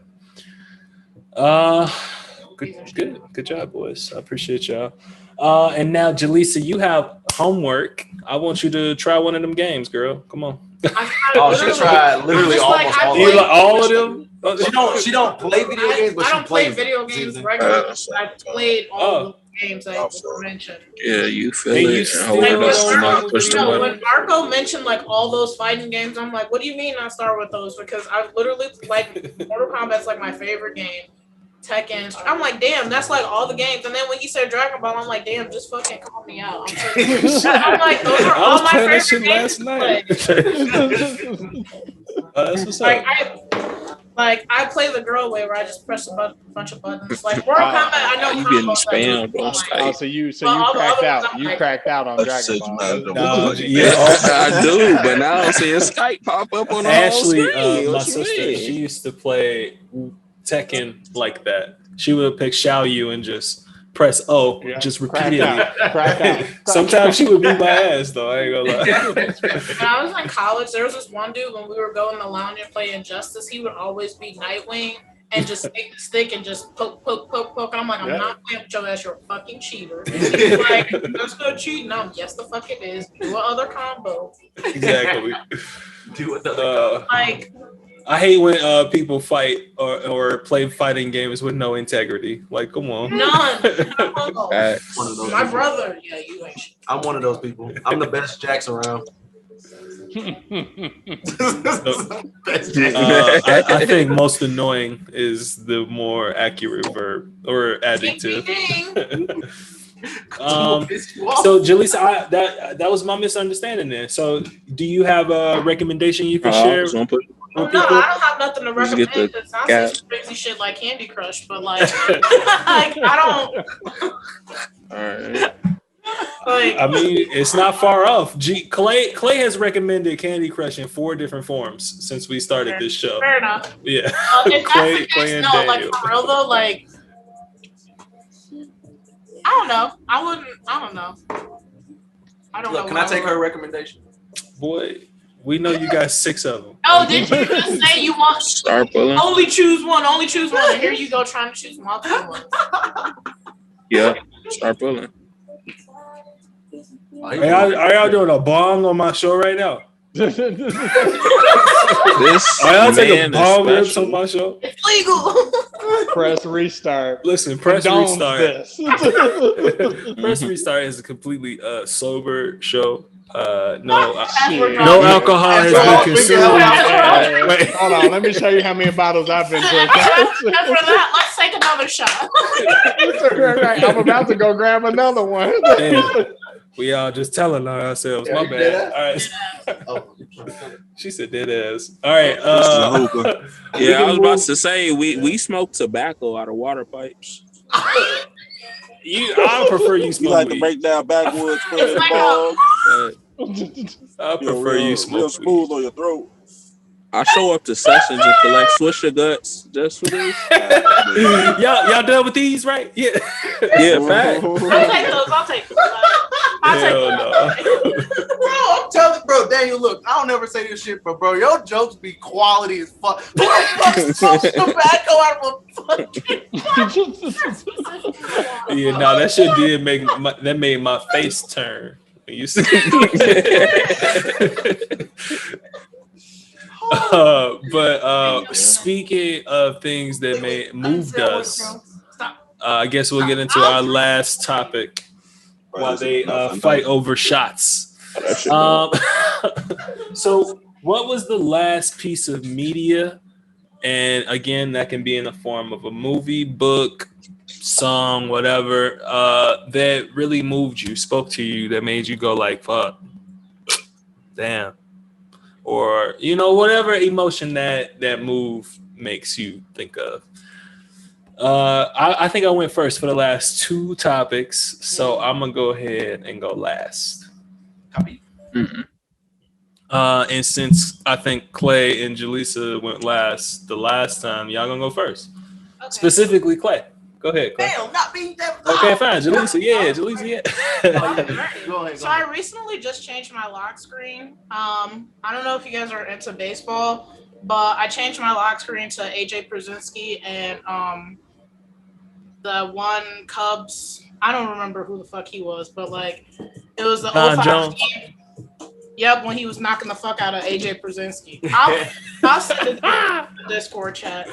Good job, boys. I appreciate y'all. And now, Jalissa, you have homework. I want you to try one of them games, girl. Come on. She tried literally almost all of them. She don't play video games, but I don't she plays play video games regularly. I played all the games I mentioned. Yeah, you feel it. When Marco mentioned like all those fighting games, I'm like, what do you mean I start with those? Because I literally like Mortal Kombat's like my favorite game. Tekken. I'm like, damn, that's like all the games. And then when he said Dragon Ball, I'm like, damn, just fucking call me out. I'm like, those are all my favorite games. Last night. That's what's up. I play the girl way where I just press a bunch of buttons. Like Mortal Kombat, I know you getting spammed on Skype. So you cracked out. You cracked out on Dragon Ball. No, I do, but now I'm seeing Skype pop up on the whole screen. My sister, she used to play Tekken like that. She would pick Xiao Yu and just press O, just repeatedly. Crack out. Sometimes she would beat my ass, though. I ain't gonna lie. When I was in college, there was this one dude when we were going to the lounge and play Injustice. He would always be Nightwing and just take the stick and just poke. And I'm like, I'm not playing with your ass. You're a fucking cheater. And he's like, that's no cheating. No, yes, the fuck it is. Do another combo. Exactly. Do another combo. I hate when people fight or play fighting games with no integrity. Like, come on. None. My brother. Yeah, you ain't shit. I'm one of those people. I'm the best Jacks around. I think most annoying is the more accurate verb or adjective. So Jalissa, that was my misunderstanding there. So do you have a recommendation you can share? No, I don't have nothing to recommend. It sounds like some crazy shit like Candy Crush, but like, I don't. All right. I mean, it's not far off. Clay has recommended Candy Crush in 4 different forms since we started this show. Fair enough. Yeah. If Clay and no, like for real though, like I don't know. I don't know. Look, can I take her recommendation? Boy, we know you got 6 of them. Oh, did you just say you want Start pulling? Only choose one. And here you go trying to choose multiple ones. Yeah, start pulling. Are y'all doing a bong on my show right now? This are y'all taking a bong rips on my show? It's legal. Press restart. Listen, press restart. This. Press restart is a completely sober show. No alcohol has been consumed. Wait, hold on. Let me show you how many bottles I've been drinking. After that, let's take another shot. I'm about to go grab another one. Damn. We all just telling ourselves. My bad. All right. She said dead ass. All right. Yeah, I was about to say we smoke tobacco out of water pipes. I prefer you smoke. You like weed. to break down backwoods, I prefer you smoke. Real smooth on your throat. I show up to sessions and collect Swisher guts just for this. y'all done with these, right? Yeah. Yeah, fact. I'll take those. Hell no. Bro, I'm telling bro, Daniel, look, I don't never say this shit, but bro, your jokes be quality as fuck. Who the fuck smokes tobacco out of a fucking Yeah, no, that shit did made my face turn. You see? But speaking of things that moved us, I guess we'll get into our last topic while they fight over shots. So what was the last piece of media? And again, that can be in the form of a movie, book, song, whatever, that really moved you, spoke to you, that made you go like, fuck, damn. Or, whatever emotion that move makes you think of. I think I went first for the last 2 topics, so I'm going to go ahead and go last. Copy. Mm-hmm. And since I think Clay and Jalissa went last the last time, y'all going to go first. Okay. Specifically, Clay. Go ahead, Clay. Damn, not being that. Okay, fine. Jalissa, yeah. Go ahead. So I recently just changed my lock screen. I don't know if you guys are into baseball, but I changed my lock screen to AJ Przinsky and the one Cubs. I don't remember who the fuck he was, but like it was the 05 team. Yep, when he was knocking the fuck out of AJ Przinsky. I'll send it to the Discord chat.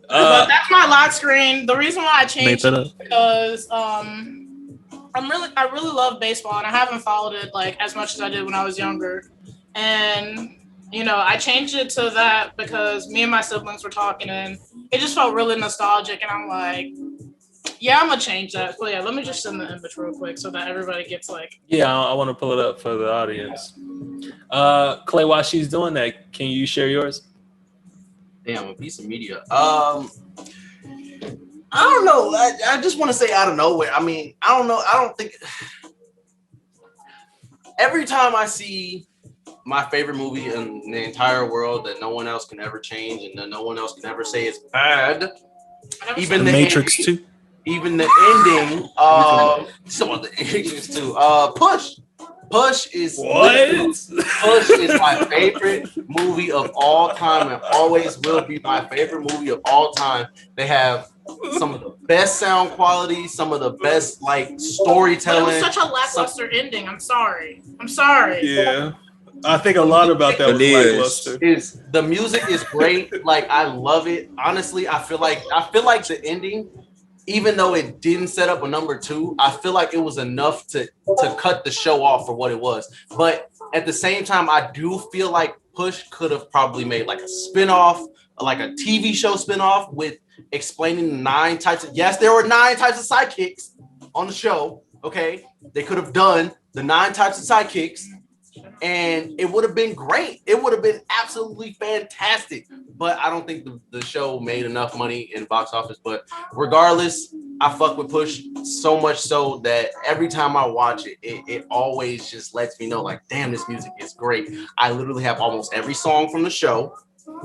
But that's my lock screen. The reason why I changed it is because I really love baseball and I haven't followed it like as much as I did when I was younger. And I changed it to that because me and my siblings were talking and it just felt really nostalgic. And I'm like, yeah, I'm gonna change that. But yeah, let me just send the image real quick so that everybody gets like. Yeah, I want to pull it up for the audience. Clay, while she's doing that, can you share yours? Damn, a piece of media. I don't know. I just want to say out of nowhere. I mean, I don't know. I don't think. Every time I see my favorite movie in the entire world that no one else can ever change and that no one else can ever say is bad, even the Matrix 2. Even the ending, some of the endings too. Push is my favorite movie of all time and always will be my favorite movie of all time. They have some of the best sound quality, some of the best like storytelling. But it was such a lackluster ending. I'm sorry. Yeah. I think a lot about that was lackluster. The music is great. Like I love it. Honestly, I feel like the ending, even though it didn't set up a number 2, I feel like it was enough to cut the show off for what it was. But at the same time, I do feel like Push could have probably made like a spinoff, like a TV show spinoff with explaining the 9 types of, yes, there were 9 types of sidekicks on the show. Okay, they could have done the 9 types of sidekicks, and it would have been great. It would have been absolutely fantastic. But I don't think the show made enough money in box office. But regardless, I fuck with Push so much so that every time I watch it, it always just lets me know, like, damn, this music is great. I literally have almost every song from the show,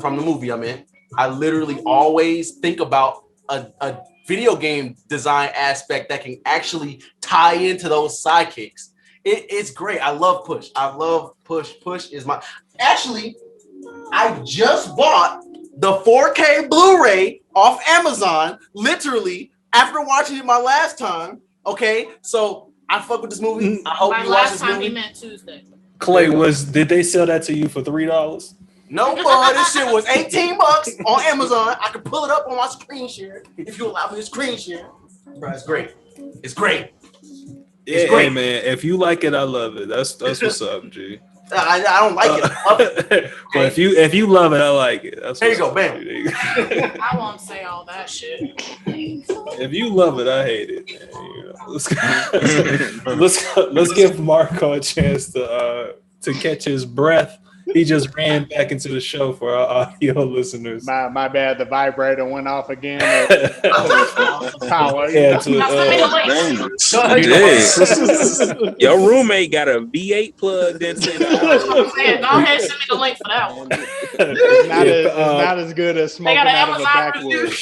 from the movie I'm in. I literally always think about a video game design aspect that can actually tie into those sidekicks. It's great. I love Push. I love Push. Push is my... Actually, I just bought the 4K Blu-ray off Amazon, literally, after watching it my last time. Okay, so I fuck with this movie. I hope you watch this movie. Last time he meant Tuesday. Clay, did they sell that to you for $3? No, bro, this shit was $18 on Amazon. I can pull it up on my screen share if you allow me to screen share. Bro, it's great. It's great. Yeah, hey man, if you like it, I love it. That's what's up, G. I don't like it. I love it. But if you love it, I like it. That's there you go, bam. I won't say all that shit. If you love it, I hate it. Man. Let's give Marco a chance to catch his breath. He just ran back into the show for our audio listeners. My bad. The vibrator went off again. Power. Yeah, your roommate got a V8 plugged into it. Go ahead, send me the link for that one. It's not as good as smoking out of a backwood.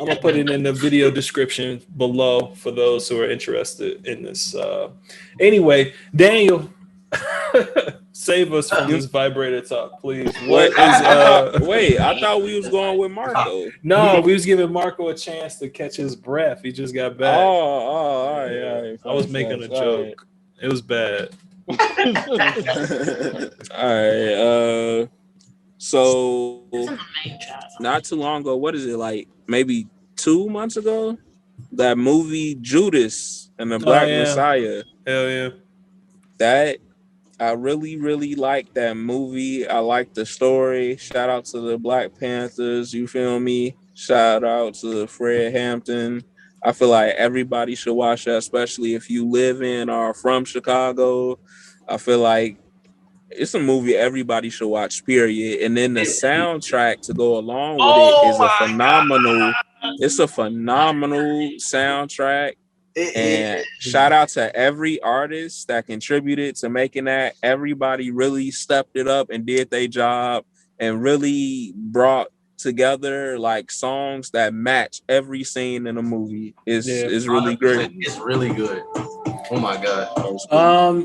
I'm gonna put it in the video description below for those who are interested in this. Anyway, Daniel. Save us from this vibrator talk, please. Wait, I thought we was going with Marco. No, we was giving Marco a chance to catch his breath. He just got back. All right. I was making a joke. It was bad. All right. So not too long ago, what is it, like maybe 2 months ago? That movie Judas and the Black Messiah. Hell yeah. That I really, really like that movie. I like the story. Shout out to the Black Panthers. You feel me? Shout out to Fred Hampton. I feel like everybody should watch that, especially if you live in or from Chicago. I feel like it's a movie everybody should watch, period. And then the soundtrack to go along with it is a phenomenal. It's a phenomenal soundtrack. And shout out to every artist that contributed to making that. Everybody really stepped it up and did their job and really brought together like songs that match every scene in a movie. It's really great. It's really good. Oh my god.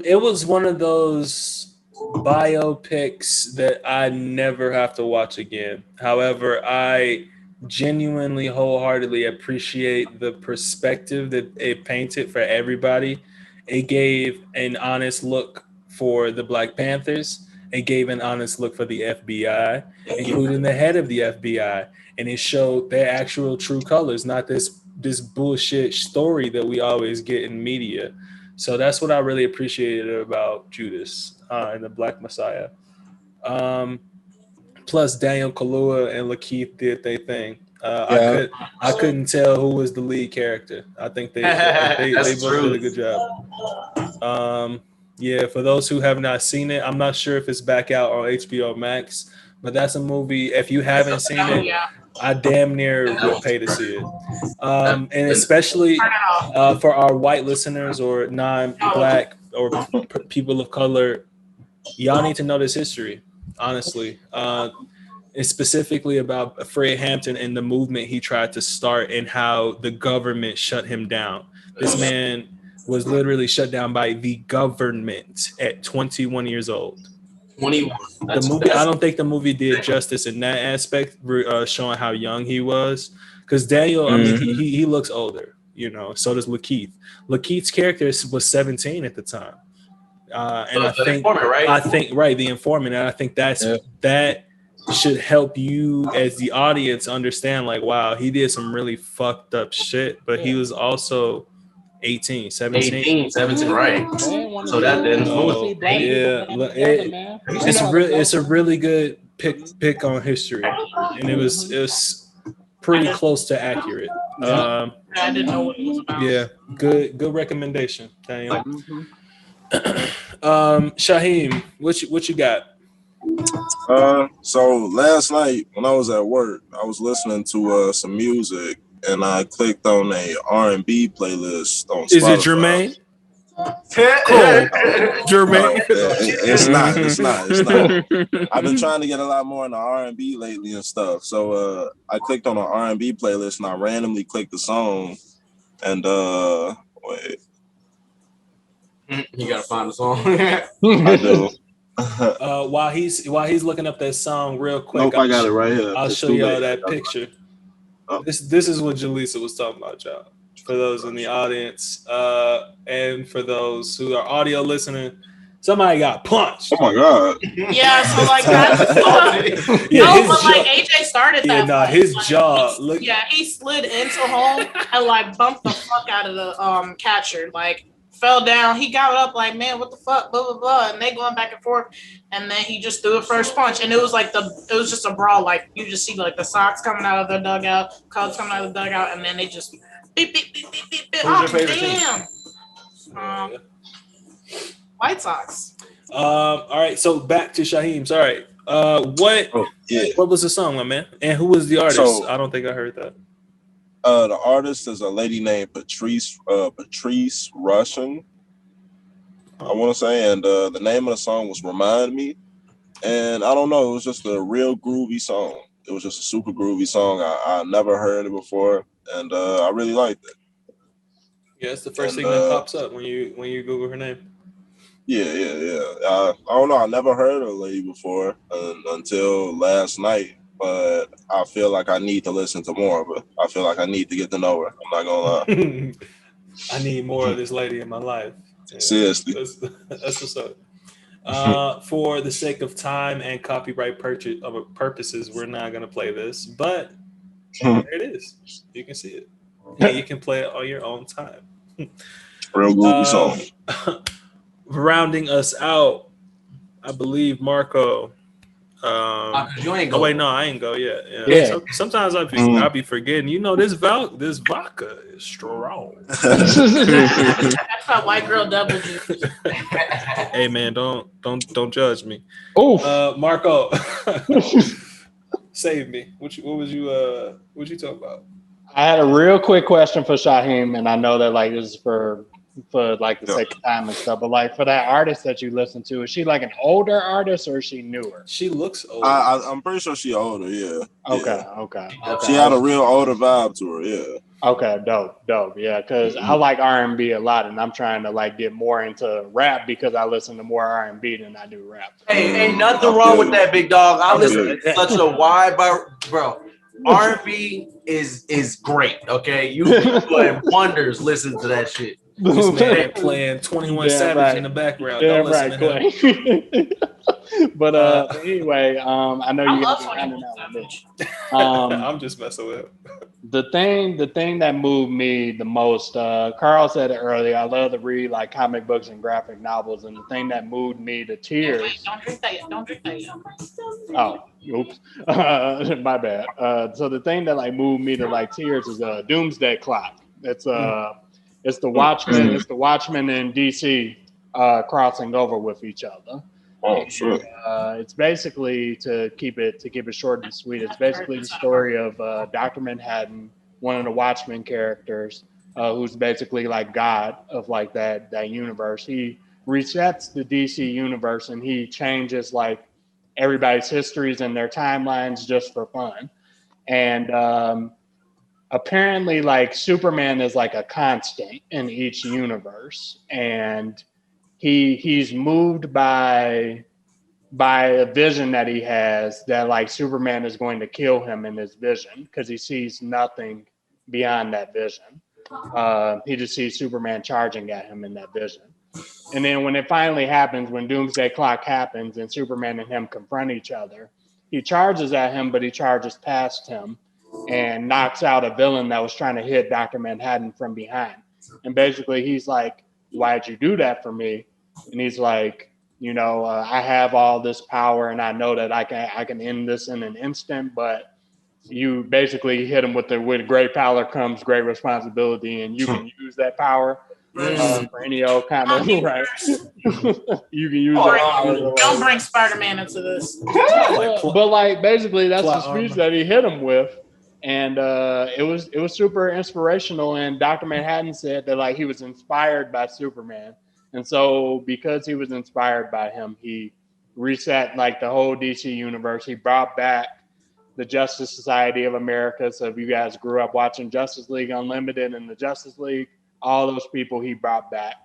It was one of those biopics that I never have to watch again. However, I genuinely wholeheartedly appreciate the perspective that it painted for everybody. It gave an honest look for the Black Panthers. It gave an honest look for the FBI, including the head of the FBI, and it showed their actual true colors, not this bullshit story that we always get in media. So that's what I really appreciated about Judas and the Black Messiah. Plus, Daniel Kaluuya and Lakeith did their thing. I couldn't tell who was the lead character. I think they both did a good job. For those who have not seen it, I'm not sure if it's back out on HBO Max, but that's a movie. If you haven't seen it, I damn near would pay to see it. And especially for our white listeners or non-Black or people of color, y'all need to know this history. Honestly, it's specifically about Fred Hampton and the movement he tried to start and how the government shut him down. This man was literally shut down by the government at 21 years old. 21. The movie, I don't think the movie did justice in that aspect, showing how young he was. Because Daniel, I mean, he looks older, so does Lakeith. Lakeith's character was 17 at the time. And I think, the informant, and I think that should help you as the audience understand, like, wow, he did some really fucked up shit, but he was also 17, right? So that then, it's a really good pick on history, and it was pretty close to accurate. I didn't know what it was about. Yeah, good recommendation, Daniel. Shyheim, what you got? So last night when I was at work, I was listening to some music, and I clicked on a R&B playlist on Spotify. Is it Jermaine? Jermaine? It's not. I've been trying to get a lot more into R&B lately and stuff. So I clicked on an R&B playlist, and I randomly clicked the song, and wait. You gotta find the song. I do. While he's looking up that song real quick, Nope, I got it right here. I'll show y'all that picture. This is what Jalissa was talking about, y'all. For those in the audience, and for those who are audio listening, somebody got punched. Oh my god! Yeah, so like that's like AJ started that. Yeah, his jaw. He slid into home and like bumped the fuck out of the catcher. Like fell down. He got up like, man, what the fuck, blah blah blah, and they going back and forth. And then he just threw the first punch, and it was just a brawl. Like you just see like the Sox coming out of the dugout, Cubs coming out of the dugout, and then they just. Beep, beep, beep, beep, beep, beep. Who's your favorite team? White Sox. All right, so back to Shyheim. Sorry. What was the song, my man? And who was the artist? So, I don't think I heard that. The artist is a lady named Patrice Russian, I want to say, and the name of the song was "Remind Me." And I don't know, it was just a real groovy song. It was just a super groovy song. I never heard it before. And I really liked it. Yeah, it's the first thing that pops up when you Google her name. Yeah. I don't know. I never heard of a lady before until last night, but I feel like I need to listen to more of it. I feel like I need to get to know her. I'm not gonna lie. I need more of this lady in my life. Yeah, seriously, that's what's up. For the sake of time and copyright purposes, we're not gonna play this, but. There it is. You can see it. And you can play it on your own time. Real groovy song. Rounding us out, I believe Marco. You ain't go. Oh wait, no, I ain't go yet. Yeah. So, sometimes I be forgetting. You know, this vodka is strong. That's how white girl double juice. Hey man, don't judge me. Oh, Marco. Save me. What you talking about? I had a real quick question for Shyheim, and I know that like this is for like the sake of time and stuff, but like for that artist that you listen to, is she like an older artist or is she newer? She looks older. I'm pretty sure she's older. Yeah. Okay. She had a real older vibe to her. Yeah. Okay, dope. Yeah, because I like R&B a lot, and I'm trying to like get more into rap because I listen to more R&B than I do rap. Hey, ain't nothing wrong with that, big dog. I listen to such a wide, bro. R&B is great. Okay, you doing wonders. Listen to that shit. This man playing 21 Savage in the background. Don't listen to him. But anyway, I know you're gonna be running out with me. I'm just messing with him. The thing that moved me the most, Carl said it earlier. I love to read like comic books and graphic novels, and the thing that moved me to tears. Wait, don't drink that yet. Oh, oops, my bad. So the thing that like moved me to like tears is Doomsday Clock. It's the Watchmen. It's the Watchmen in DC crossing over with each other. Oh, sure. It's basically to keep it short and sweet. It's basically the story of Dr. Manhattan, one of the Watchmen characters, who's basically like God of like that universe. He resets the DC universe and he changes like everybody's histories and their timelines just for fun. And apparently, like Superman is like a constant in each universe, and he's moved by a vision that he has that like Superman is going to kill him in his vision because he sees nothing beyond that vision. He just sees Superman charging at him in that vision. And then when it finally happens, when Doomsday Clock happens and Superman and him confront each other, he charges at him, but he charges past him and knocks out a villain that was trying to hit Dr. Manhattan from behind. And basically he's like, why'd you do that for me? And he's like, I have all this power and I know that I can end this in an instant, but you basically hit him with great power comes great responsibility, and you can use that power for any old kind of right. You can use that power. Don't bring Spider-Man into this. But like basically that's the speech that he hit him with. And it was super inspirational. And Dr. Manhattan said that like he was inspired by Superman. And so because he was inspired by him, he reset like the whole DC universe. He brought back the Justice Society of America. So if you guys grew up watching Justice League Unlimited and the Justice League, all those people he brought back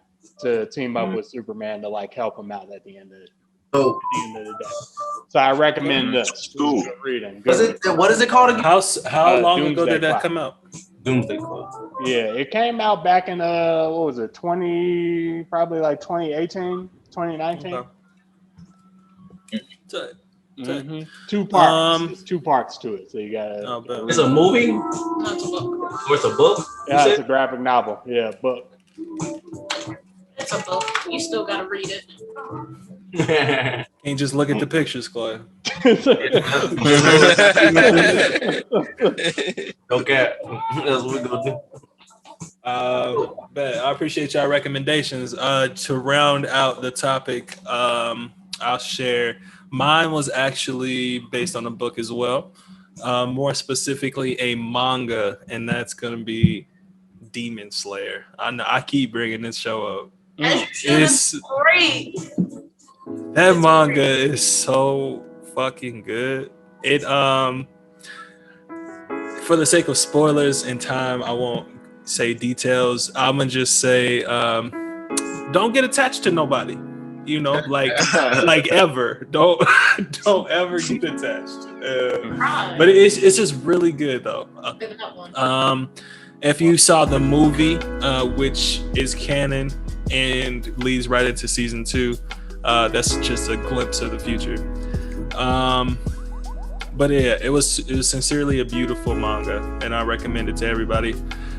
to team up with Superman to like help him out at the end of it. At the end of the day. So I recommend this. Good reading. What is it called again? How long ago did that come out? Doomsday Clock. Yeah, it came out back in what was it? 2018, 2019. Okay. Mm-hmm. Two parts. Two parts to it. So you gotta. It's a movie. No, it's a book. Or it's a book. Yeah, it's a graphic novel. Yeah, book. It's a book. You still gotta read it. Can't just look at the pictures, Clay. Okay, that's what we're gonna do. But I appreciate y'all recommendations. To round out the topic, I'll share. Mine was actually based on a book as well. More specifically, a manga, and that's gonna be Demon Slayer. I know I keep bringing this show up. It's great. That manga is so fucking good. It for the sake of spoilers and time, I won't say details. I'm gonna just say don't get attached to nobody. Like ever. Don't ever get attached. But it's just really good though. If you saw the movie, which is canon and leads right into season 2, that's just a glimpse of the future. But yeah, it was sincerely a beautiful manga, and I recommend it to everybody.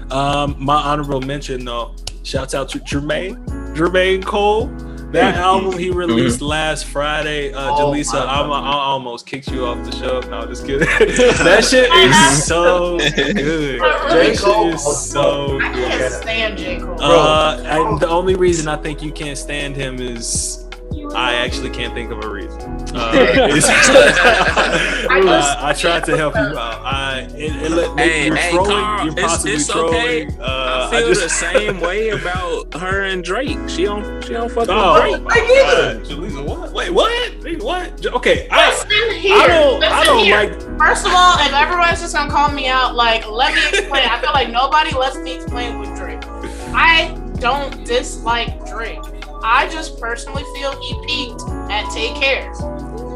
My honorable mention though, shouts out to Jermaine Cole. That album he released last Friday, Jalissa, I almost kicked you off the show. No, just kidding. That shit is so good. J. Cole is so good. I can't stand J. Cole. And the only reason I think you can't stand him is I actually can't think of a reason. I tried to help you out. You're possibly trolling. Okay. I feel the same way about her and Drake. She don't fuck with Drake. Jalissa, what? Wait, what? Okay, I don't like. First of all, if everybody's just gonna call me out, like, let me explain. I feel like nobody lets me explain with Drake. I don't dislike Drake. I just personally feel he peaked at Take Care.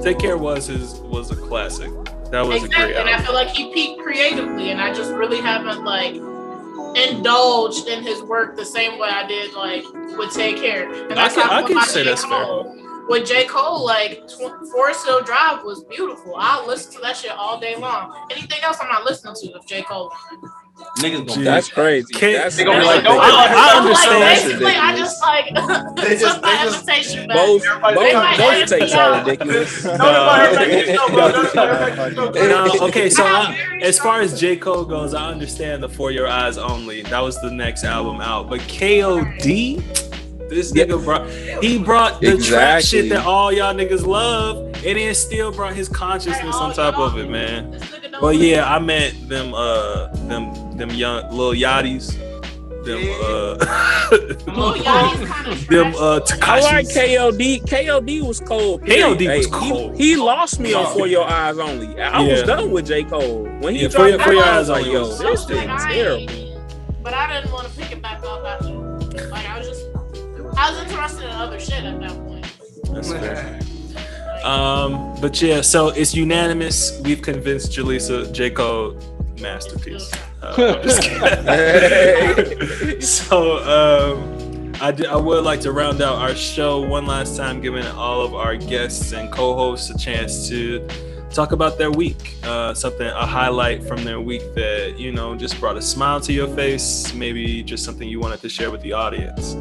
Take Care was a classic. That was a great album. And I feel like he peaked creatively, and I just really haven't like indulged in his work the same way I did like with Take Care. And I can say that's fair. With J. Cole, like Forest Hill Drive was beautiful. I'll listen to that shit all day long. Anything else I'm not listening to if J. Cole. Niggas gonna that's crazy. I understand. Basically, I just like took my invitation back. Both takes are ridiculous. Okay, so as far as J. Cole goes, I understand the For Your Eyes Only. That was the next album out. But KOD, this nigga brought the trap shit that all y'all niggas love, and then still brought his consciousness on top of it, man. Well, yeah, I meant them young Lil Yachty's, I like KOD. KOD was cold. KOD was cold. He lost me on For Your Eyes Only. I was done with J. Cole when he dropped For Your Eyes Only. Yo, this thing is terrible. But I didn't want to pick it back up after. Like I was interested in other shit at that point. That's fair. But yeah, so it's unanimous. We've convinced Jalissa, J. Cole, masterpiece. I'm just kidding. So I would like to round out our show one last time, giving all of our guests and co-hosts a chance to talk about their week, a highlight from their week that, just brought a smile to your face, maybe just something you wanted to share with the audience.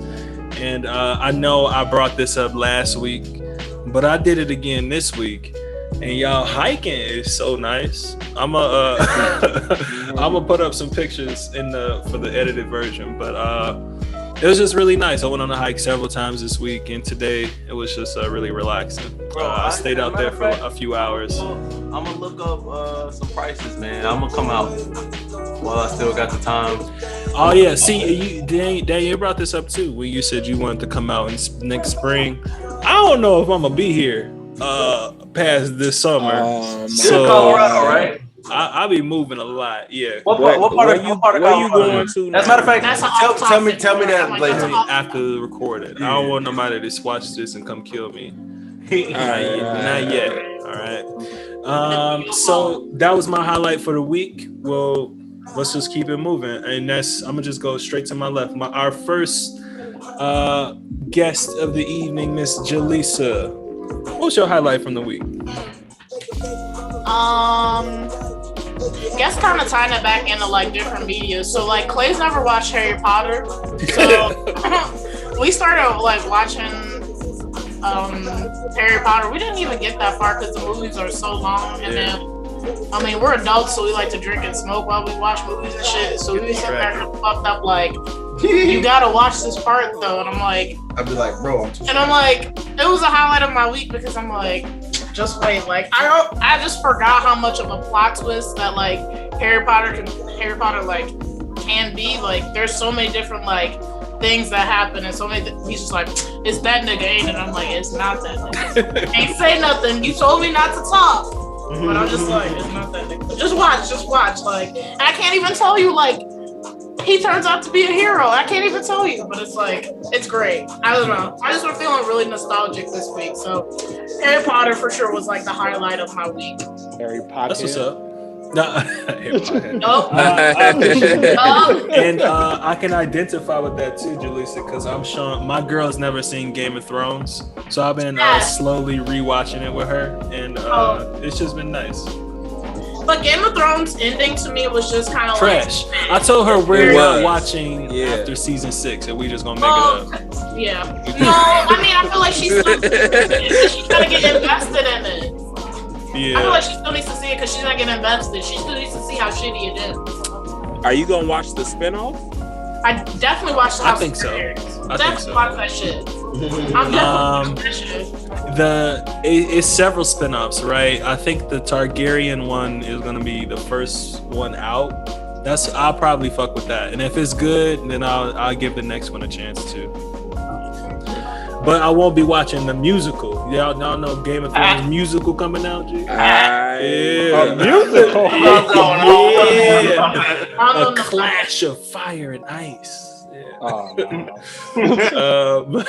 And I know I brought this up last week, but I did it again this week. And y'all hiking is so nice. I'm gonna put up some pictures for the edited version, but it was just really nice. I went on a hike several times this week, and today it was just really relaxing. I stayed out there for a few hours. I'm gonna look up some prices, man. I'm gonna come out while I still got the time. Oh yeah, see, Dan, you brought this up too when you said you wanted to come out next spring. I don't know if I'm gonna be here past this summer. So Colorado, right? I'll be moving a lot. Yeah. What part of Colorado are you going to? As a matter of fact, tell me that later. After recorded. I don't want nobody to watch this and come kill me. Not yet. All right. So that was my highlight for the week. Well, let's just keep it moving, and I'm gonna just go straight to my left. Our first guest of the evening, Miss Jalissa. What's your highlight from the week? Guess kind of tying it back into like different media. So like Clay's never watched Harry Potter, so we started like watching Harry Potter. We didn't even get that far because the movies are so long, and then I mean we're adults, so we like to drink and smoke while we watch movies and shit. So we sit there and fucked up like, you gotta watch this part though, and I'm like, I'd be like, bro, I'm like, it was a highlight of my week because I'm like, just wait, like I just forgot how much of a plot twist that like Harry Potter like can be. Like there's so many different like things that happen, and so many he's just like, it's that nigga, ain't it? I'm like, it's not that nigga. Ain't say nothing. You told me not to talk. But I'm just like, it's not that nigga. Just watch. Like, and I can't even tell you like he turns out to be a hero. I can't even tell you, but it's like, it's great. I don't know. I just been feeling really nostalgic this week. So Harry Potter for sure was like the highlight of my week. Harry Potter. That's what's up. No, Nope. And I can identify with that too, Jalissa, because I'm Sean. My girl's never seen Game of Thrones, so I've been slowly rewatching it with her, and it's just been nice. But Game of Thrones ending to me was just kind of trash. Like, I told her we're not watching after season 6, and we just gonna make it up. Yeah. No, I mean I feel like she's gotta get invested in it. Yeah. I feel like she still needs to see it because she's not getting invested. She still needs to see how shitty it is. Are you gonna watch the spinoff? I definitely watched the House I think so. Watch that shit. I'm definitely watching that shit. It's several spinoffs, right? I think the Targaryen one is gonna be the first one out. I'll probably fuck with that, and if it's good, then I'll give the next one a chance too. But I won't be watching the musical. Y'all know Game of Thrones musical coming out, G? A musical? A clash of fire and ice. Yeah. Oh, no.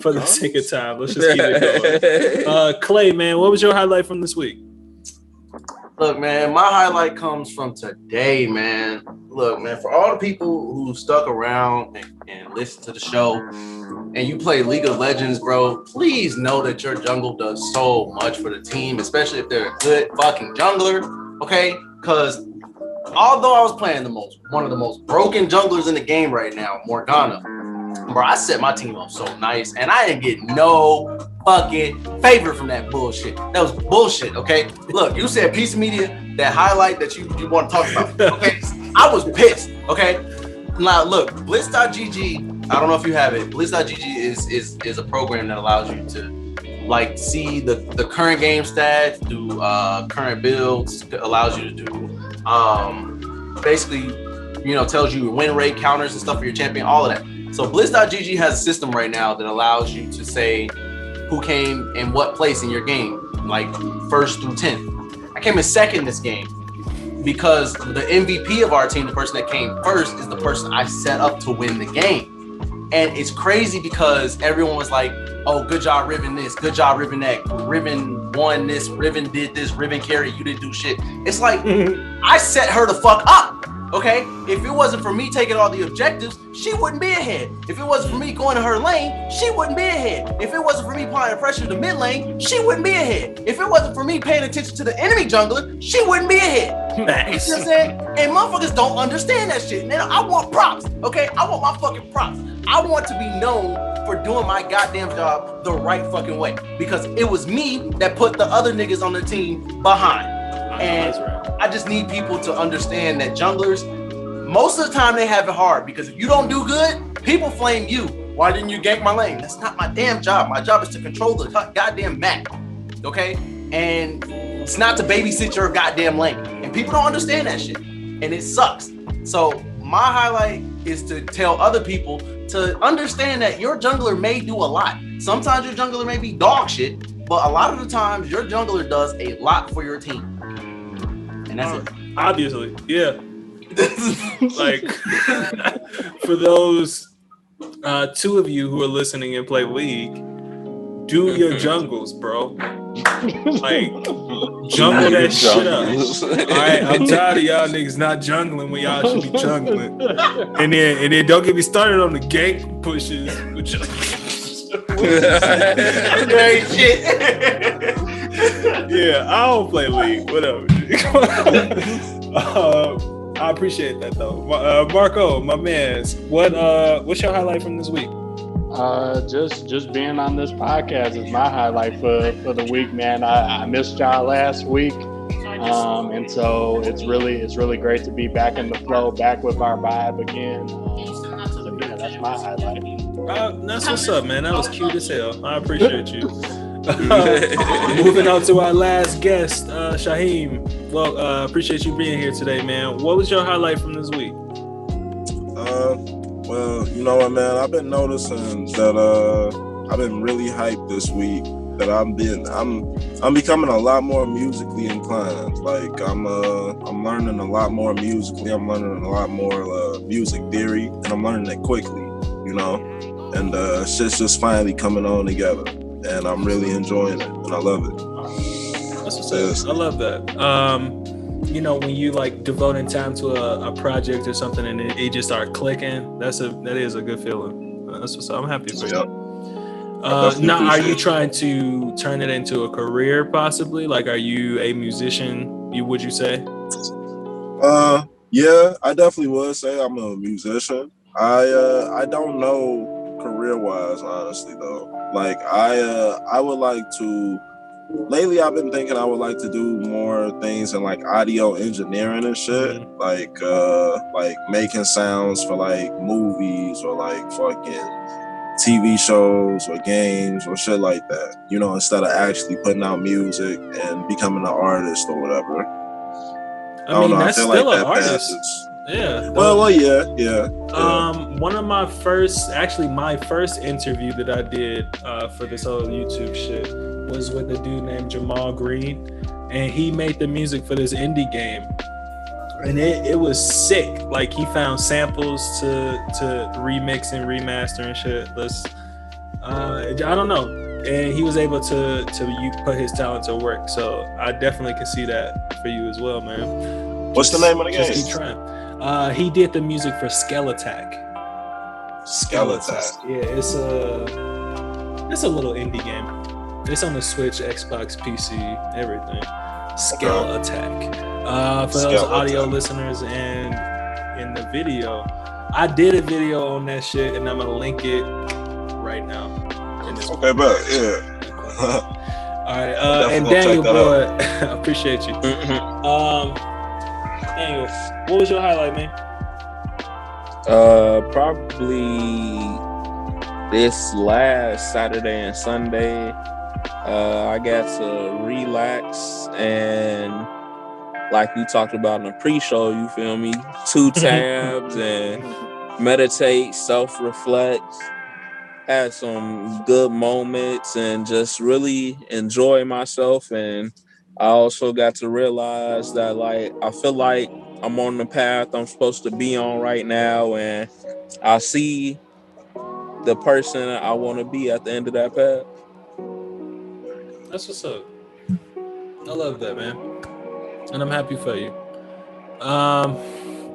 For the sake of time, let's just keep it going. Clay, man, what was your highlight from this week? Look, man, my highlight comes from today, man. Look, man, for all the people who stuck around and listened to the show, and you play League of Legends, bro, please know that your jungle does so much for the team, especially if they're a good fucking jungler, okay? Because although I was playing one of the most broken junglers in the game right now, Morgana, bro, I set my team up so nice, and I didn't get no fucking favor from that bullshit. That was bullshit, okay? Look, you said piece of media, that highlight that you want to talk about, okay? I was pissed, okay? Now, look, Blitz.gg, I don't know if you have it. Blitz.gg is a program that allows you to like see the current game stats, do current builds, allows you to do basically, tells you your win rate, counters and stuff for your champion, all of that. So Blitz.gg has a system right now that allows you to say who came in what place in your game, like 1st through 10th. I came in 2nd this game because the MVP of our team, the person that came 1st, is the person I set up to win the game. And it's crazy because everyone was like, oh, good job, Riven this, good job, Riven that, Riven won this, Riven did this, Riven carried, you didn't do shit. It's like, I set her the fuck up, okay? If it wasn't for me taking all the objectives, she wouldn't be ahead. If it wasn't for me going to her lane, she wouldn't be ahead. If it wasn't for me applying pressure to the mid lane, she wouldn't be ahead. If it wasn't for me paying attention to the enemy jungler, she wouldn't be ahead. Nice. You know what I'm saying? And motherfuckers don't understand that shit. And I want props, okay? I want my fucking props. I want to be known for doing my goddamn job the right fucking way. Because it was me that put the other niggas on the team behind. And I just need people to understand that junglers, most of the time they have it hard. Because if you don't do good, people flame you. Why didn't you gank my lane? That's not my damn job. My job is to control the goddamn map, okay? And it's not to babysit your goddamn lane. And people don't understand that shit. And it sucks. So my highlight is to tell other people to understand that your jungler may do a lot. Sometimes your jungler may be dog shit, but a lot of the times your jungler does a lot for your team. And that's it. Obviously, yeah. Like, for those two of you who are listening and play League, do your jungles, bro. Like, jungle that shit up. All right, I'm tired of y'all niggas not jungling when y'all should be jungling. And then don't get me started on the gank pushes, which great shit. Yeah, I don't play League. Whatever. I appreciate that though. Marco, my man, what's your highlight from this week? Just being on this podcast is my highlight for the week, man. I missed y'all last week, and so it's really great to be back in the flow, back with our vibe again. So yeah, that's my highlight. That's what's up, man. That was cute as hell. I appreciate you. Moving on to our last guest, Shyheim. Well, appreciate you being here today, man. What was your highlight from this week? Well, you know what, man? I've been noticing that I've been really hyped this week. That I'm becoming a lot more musically inclined. Like I'm learning a lot more musically. I'm learning a lot more music theory, and I'm learning it quickly. You know, and shit's just finally coming on together, and I'm really enjoying it, and I love it. That's what's up. I love that. You know, when you like devoting time to a project or something and it just start clicking, that is a good feeling. That's what's up. I'm happy for you. Now, are you trying to turn it into a career possibly? Like, are you a musician, would you say? Yeah, I definitely would say I'm a musician. I don't know career-wise, honestly, though. Like, I would like to... Lately, I've been thinking I would like to do more things in like audio engineering and shit, like making sounds for like movies or like fucking TV shows or games or shit like that. You know, instead of actually putting out music and becoming an artist or whatever. I mean, that's still like an artist. Passes. Yeah. Well, yeah. One of my first interview that I did for this whole YouTube shit was with a dude named Jamal Green, and he made the music for this indie game, and it was sick. Like, he found samples to remix and remaster and shit. I don't know, and he was able to put his talent to work. So I definitely can see that for you as well, man. What's the name of the game? Just keep trying. He did the music for Skeletak. Yeah, it's a little indie game. It's on the Switch, Xbox, PC, everything. Skeletak. For those audio listeners and in the video, I did a video on that shit, and I'm gonna link it right now. Okay, but yeah. All right, and Daniel, boy, I appreciate you. Daniel, what was your highlight, man? Probably this last Saturday and Sunday. I got to relax and, like we talked about in the pre-show, you feel me? 2 tabs and meditate, self-reflect, had some good moments and just really enjoy myself. And I also got to realize that, like, I feel like I'm on the path I'm supposed to be on right now, and I see the person I want to be at the end of that path. That's what's up. I love that, man. And I'm happy for you.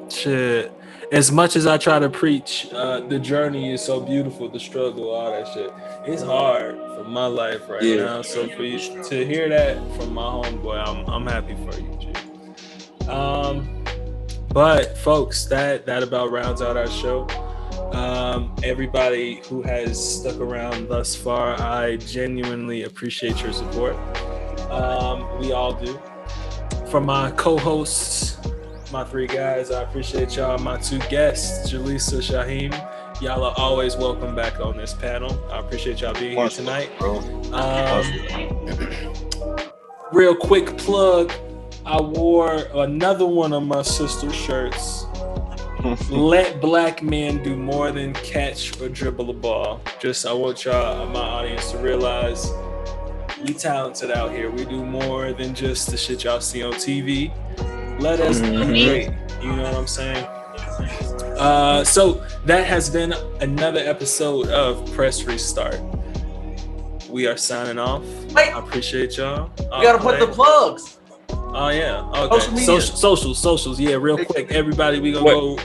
Shit. As much as I try to preach, the journey is so beautiful, the struggle, all that shit. It's hard for my life now. So for you to hear that from my homeboy, I'm happy for you, G. But folks, that about rounds out our show. Everybody who has stuck around thus far, I genuinely appreciate your support. We all do. For my co-hosts, my 3 guys, I appreciate y'all. My 2 guests, Jalissa Shyheim, y'all are always welcome back on this panel. I appreciate y'all being here tonight. Real quick plug, I wore another one of my sister's shirts. Let black men do more than catch or dribble a ball. I want y'all, my audience, to realize we talented out here. We do more than just the shit y'all see on TV. Let us be great. You know what I'm saying? So that has been another episode of Press Restart. We are signing off. Wait. I appreciate y'all. You gotta put the plugs. Oh yeah. Okay. Socials. Yeah, real quick. Everybody, we gonna go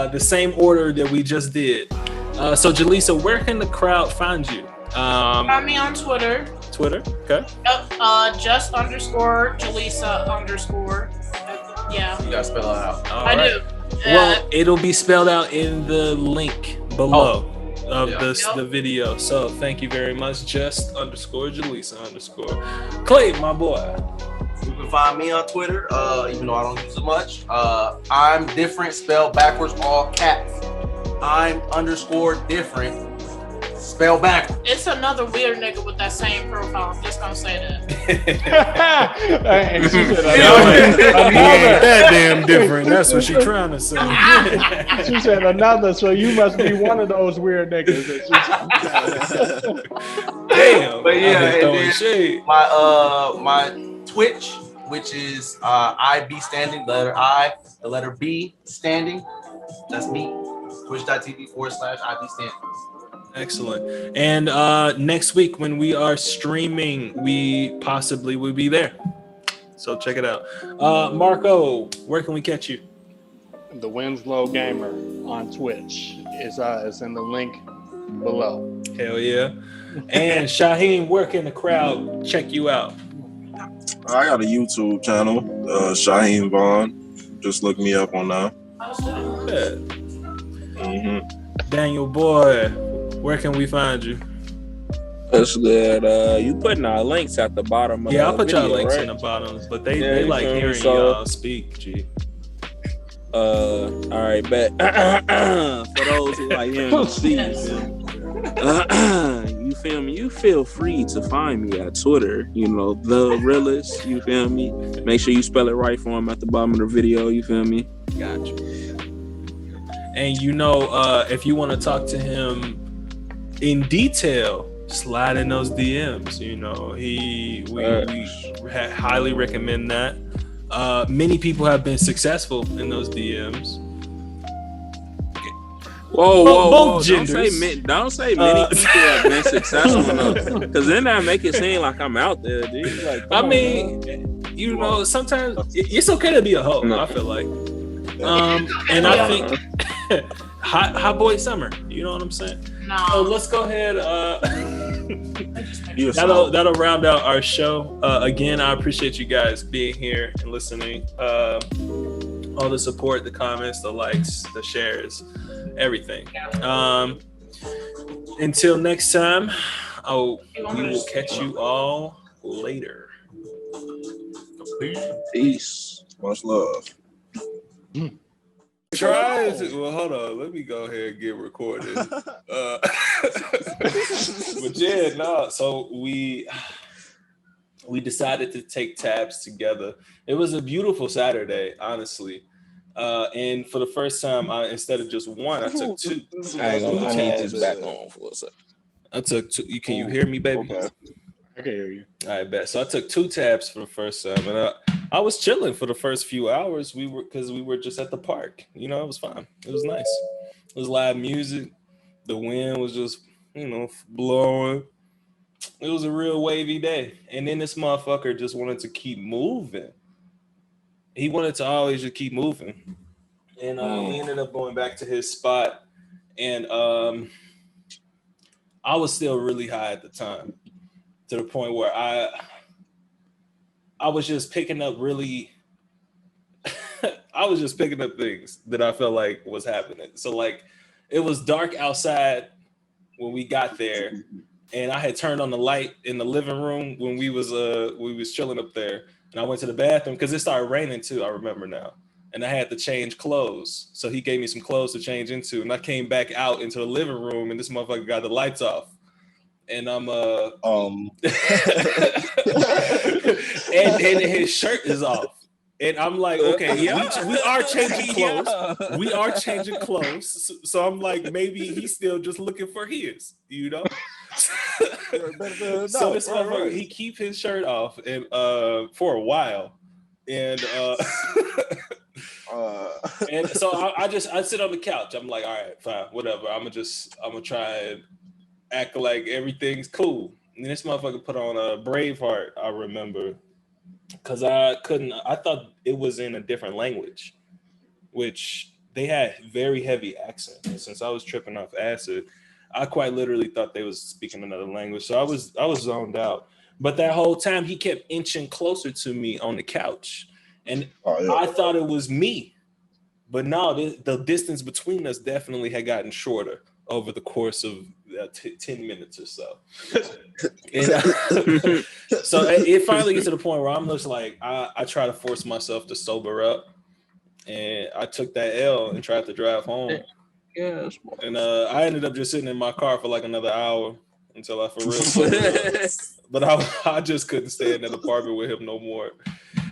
the same order that we just did. So Jalissa, where can the crowd find you? Find me on Twitter. Okay. Just _ Jalissa _ Yeah. You gotta spell it out. I do. Well, it'll be spelled out in the link below of the video. So thank you very much. Just _ Jalissa _ Clay, my boy. You can find me on Twitter, even though I don't use it much. I'm different, spelled backwards, all caps. I'm _ different, spelled backwards. It's another weird nigga with that same profile. I'm just gonna say that. That damn different. That's what she's trying to say. She said another, so you must be one of those weird niggas. Damn. But yeah, throwing and shade. my Twitch, which is IB standing, the letter I, the letter B standing. That's me. Twitch.tv /IB standing. Excellent. And next week when we are streaming, we possibly will be there. So check it out. Marco, where can we catch you? The Winslow Gamer on Twitch is in the link below. Hell yeah. And Shyheim, where can the crowd check you out? I got a YouTube channel, Shyheim Vaughn. Just look me up on that. Daniel boy, where can we find you? That's good. You putting our links at the bottom of the I'll put video, y'all links right? in the bottom, but they like hearing y'all speak, G. All right, bet. For those who like hearing me speak, you feel me? You feel free to find me at Twitter, the realist, you feel me? Make sure you spell it right for him at the bottom of the video, you feel me? Gotcha. And if you want to talk to him in detail, slide in those DMs. We highly recommend that. Many people have been successful in those DMs. Whoa. Don't say many people have been successful, because then that make it seem like I'm out there, dude. Like, sometimes it's okay to be a hoe. No. I feel like, and I think hot boy summer. You know what I'm saying? No. So let's go ahead. That'll round out our show. Again, I appreciate you guys being here and listening. All the support, the comments, the likes, the shares, everything. Until next time, we will catch you all later. Peace. Much love. Well, hold on. Let me go ahead and get recorded. But yeah, no. So we decided to take tabs together. It was a beautiful Saturday, honestly. And for the first time, instead of just one, I took 2. I need this back on for a second. I took 2. Can you hear me, baby? Okay. I can hear you. All right, bet. So I took 2 tabs for the first time, and I was chilling for the first few hours. We were just at the park. It was fun. It was nice. It was live music. The wind was just, blowing. It was a real wavy day. And then this motherfucker just wanted to keep moving. He wanted to always just keep moving. And we ended up going back to his spot. And I was still really high at the time, to the point where I was just picking up really I was just picking up things that I felt like was happening. So like, it was dark outside when we got there, and I had turned on the light in the living room when we was chilling up there, and I went to the bathroom because it started raining too. I remember now, and I had to change clothes. So he gave me some clothes to change into, and I came back out into the living room, and this motherfucker got the lights off, and I'm and his shirt is off. And I'm like, okay, we are changing clothes. Yeah. We are changing clothes. So I'm like, maybe he's still just looking for his, you know? So this motherfucker, he keep his shirt off and for a while. And and so I sit on the couch. I'm like, all right, fine, whatever. I'm gonna try and act like everything's cool. And this motherfucker put on a Braveheart, I remember. Because I thought it was in a different language, which they had very heavy accent. And since I was tripping off acid, I quite literally thought they was speaking another language. So I was zoned out. But that whole time he kept inching closer to me on the couch. And I thought it was me. But no, the distance between us definitely had gotten shorter over the course of 10 minutes or so. And, so it finally gets to the point where I'm just like, I try to force myself to sober up, and I took that L and tried to drive home. Yeah. And I ended up just sitting in my car for like another hour until I for real sobered up. But I just couldn't stay in that apartment with him no more.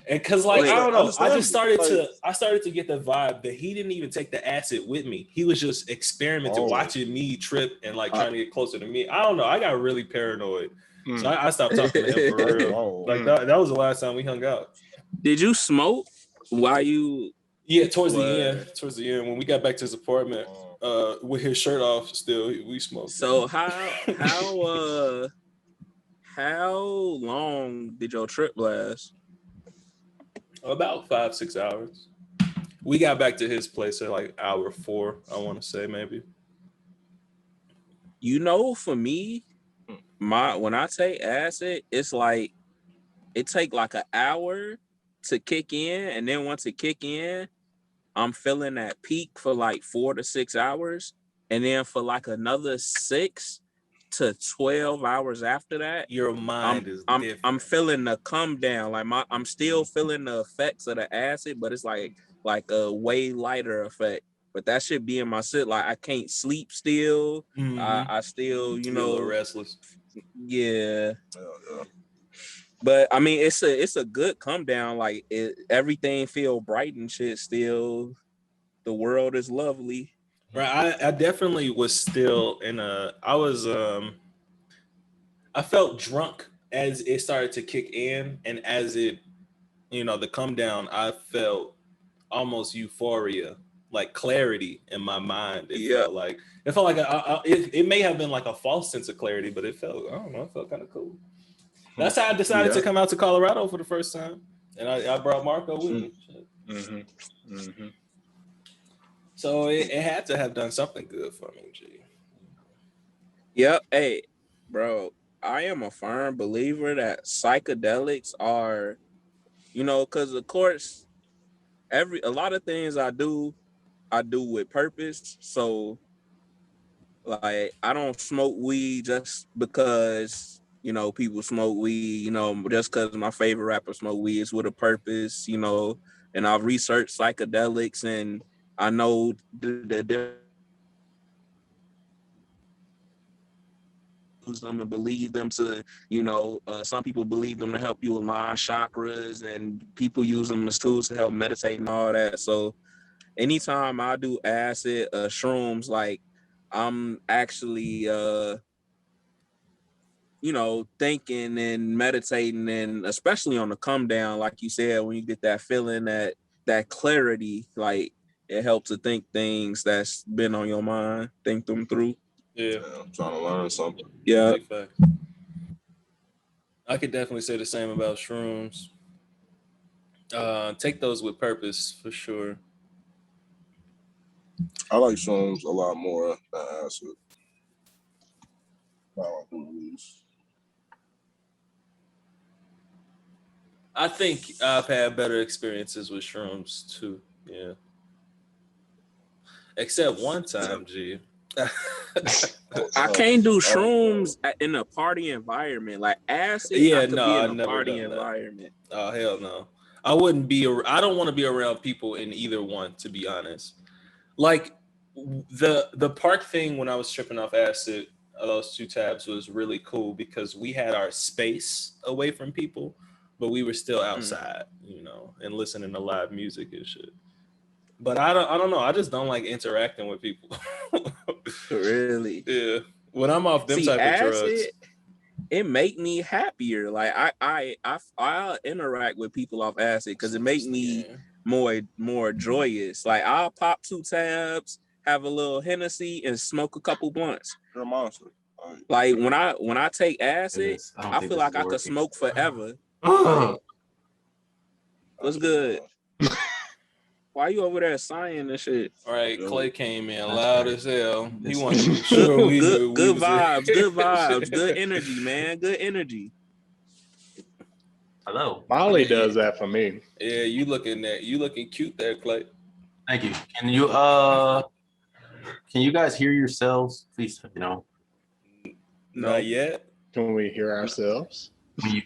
And cause like, I don't know, I started to get the vibe that he didn't even take the acid with me. He was just experimenting, watching me trip and like trying to get closer to me. I don't know. I got really paranoid. So I stopped talking to him for real. Like that was the last time we hung out. Did you smoke while you? Yeah, towards the end, when we got back to his apartment, with his shirt off, still we smoked. So how long did your trip last? About 5-6 hours. We got back to his place at like hour 4, I want to say maybe. You know, for me, when I take acid, it's like it take like an hour to kick in, and then once it kick in, I'm feeling that peak for like 4 to 6 hours, and then for like another 6 to 12 hours after that, your mind is different. I'm feeling the come down. Like I'm still feeling the effects of the acid, but it's like a way lighter effect. But that should be in my shit. Like I can't sleep still. Mm-hmm. I still, you know, a little restless. Yeah. But I mean, it's a good come down. Like everything feel bright and shit. Still, the world is lovely. Right. I definitely was still I felt drunk as it started to kick in, and as it, you know, the come down, I felt almost euphoria, like clarity in my mind. It felt like it may have been like a false sense of clarity, but it felt, I don't know, it felt kind of cool. That's how I decided to come out to Colorado for the first time, and I brought Marco with me. Mm-hmm. Mm-hmm. So it had to have done something good for me, G. Yep. Hey, bro, I am a firm believer that psychedelics are, you know, because of course, a lot of things I do with purpose. So, like, I don't smoke weed just because, you know, people smoke weed, you know, just because my favorite rapper smoke weed. It's with a purpose, you know, and I've researched psychedelics, and I know the use them and believe them to, you know, some people believe them to help you align chakras, and people use them as tools to help meditate and all that. So anytime I do acid, shrooms, like I'm actually, you know, thinking and meditating, and especially on the come down, like you said, when you get that feeling, that clarity, like it helps to think things that's been on your mind, think them through. Yeah, I'm trying to learn something. Yeah. I could definitely say the same about shrooms. Take those with purpose for sure. I like shrooms a lot more than acid. I think I've had better experiences with shrooms too. Yeah. Except one time, G. I can't do shrooms in a party environment. Like acid, Yeah, I could no, be I've in a never party done that. environment. Oh hell no. I wouldn't be. I don't want to be around people in either one, to be honest. Like the park thing when I was tripping off acid, those 2 tabs was really cool because we had our space away from people, but we were still outside, and listening to live music and shit. But I don't know. I just don't like interacting with people. Really? Yeah. When I'm off them type of drugs, it make me happier. Like I interact with people off acid because it make me more joyous. Like I'll pop 2 tabs, have a little Hennessy, and smoke a couple blunts. You're a monster. Like when I take acid, I feel like I could smoke forever. What's good? Why you over there sighing and shit? All right, Clay came in loud as hell. He wanted to good vibes, good energy, man. Good energy. Hello. Molly does that for me. Yeah, you looking cute there, Clay. Thank you. Can you guys hear yourselves? Please, Not yet. Can we hear ourselves?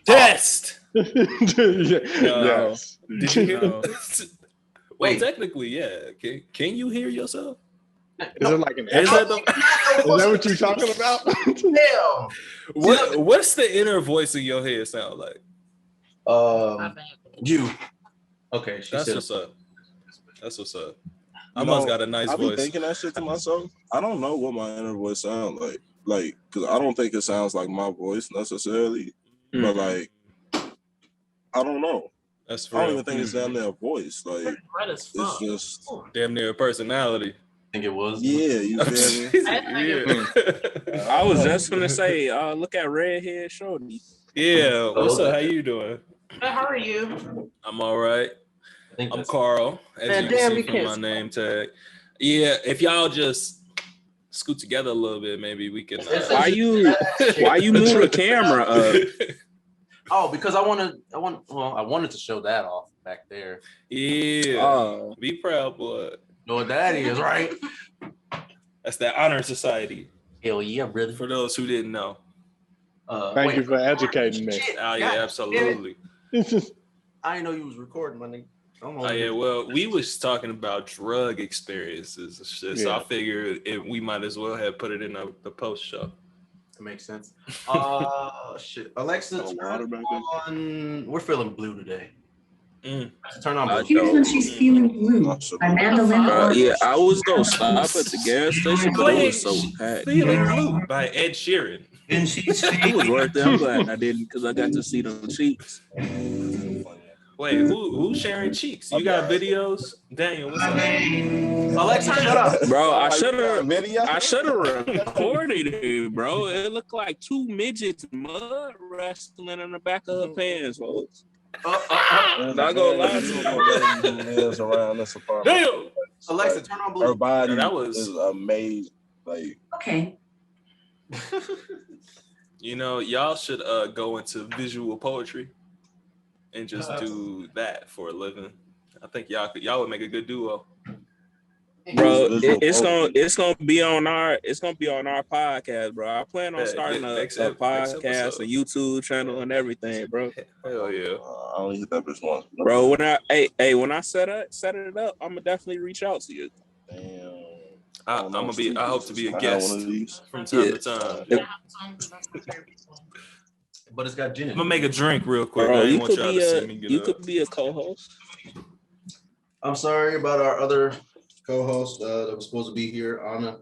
Test. Yes. Did you hear? No. Well, technically, yeah. Can you hear yourself? Is it like an Is echo? that Is that what you're talking about? Damn. What's the inner voice in your head sound like? You. Okay. That's what's up. I must got a nice I be voice. thinking that shit to myself. I don't know what my inner voice sounds like. Like, because I don't think it sounds like my voice necessarily. But like, I don't know. That's I don't even think it's damn near a voice. Like, it's just damn near a personality. I think it was. Yeah, you feel me? Yeah. I was just gonna say, look at Redhead Shorty. Yeah, what's up? How you doing? How are you? I'm all right. I'm Carl, as you can see from my name tag. Yeah, if y'all just scoot together a little bit, maybe we can. Why you move the camera up? Oh, because I wanted to show that off back there. Yeah. Be proud, boy. Know what that is, right? That's that honor society. Hell yeah, brother. For those who didn't know. Thank you for educating me. Oh yeah, absolutely. I didn't know you was recording, my nigga. Oh yeah, well, we was talking about drug experiences and shit, so I figured we might as well have put it in the post show. That makes sense. Shit. Alexa, we're feeling blue today. Turn on blue. Here's when she's feeling blue by Mandolin. Yeah, I was gonna stop at the gas station, but it was so packed. Feeling Blue by Ed Sheeran. And she's it was worth it. I'm glad I didn't because I got to see them cheeks. Wait, who's sharing cheeks? You got videos? Daniel, what's up? Alexa, shut up. Bro, I should have recorded it, bro. It looked like 2 midgets mud wrestling in the back of her pants, folks. Not gonna lie to you. Lives around this apartment. Damn! Alexa, turn on blue. Her body is amazing. Like, okay. Y'all should go into visual poetry and just do that for a living. I think y'all would make a good duo. Bro, it's gonna be on our podcast, bro. I plan on starting a podcast, a YouTube channel, and everything, bro. Hell yeah! I only hit that bitch once, bro. When I set it up, I'm gonna definitely reach out to you. Damn. I hope to be a guest from time to time. But it's got gin in it. I'm gonna make a drink real quick. Bro, I want y'all to see me get you up. could be a co-host. I'm sorry about our other co-host that was supposed to be here, Anna.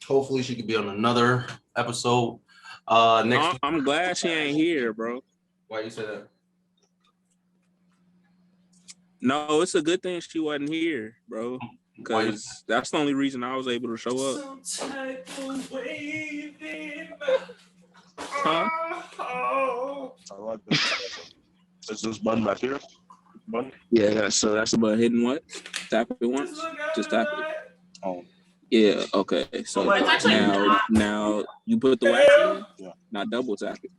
Hopefully she could be on another episode next week. I'm glad she ain't here, bro. Why you say that? No, it's a good thing she wasn't here, bro. Because that's the only reason I was able to show up. Huh? I like this. Is this button back here? Button? Yeah, that's the button hitting what? Tap it once? Just tap it. Oh. Yeah, okay. So now you put the wax in, now double tap it.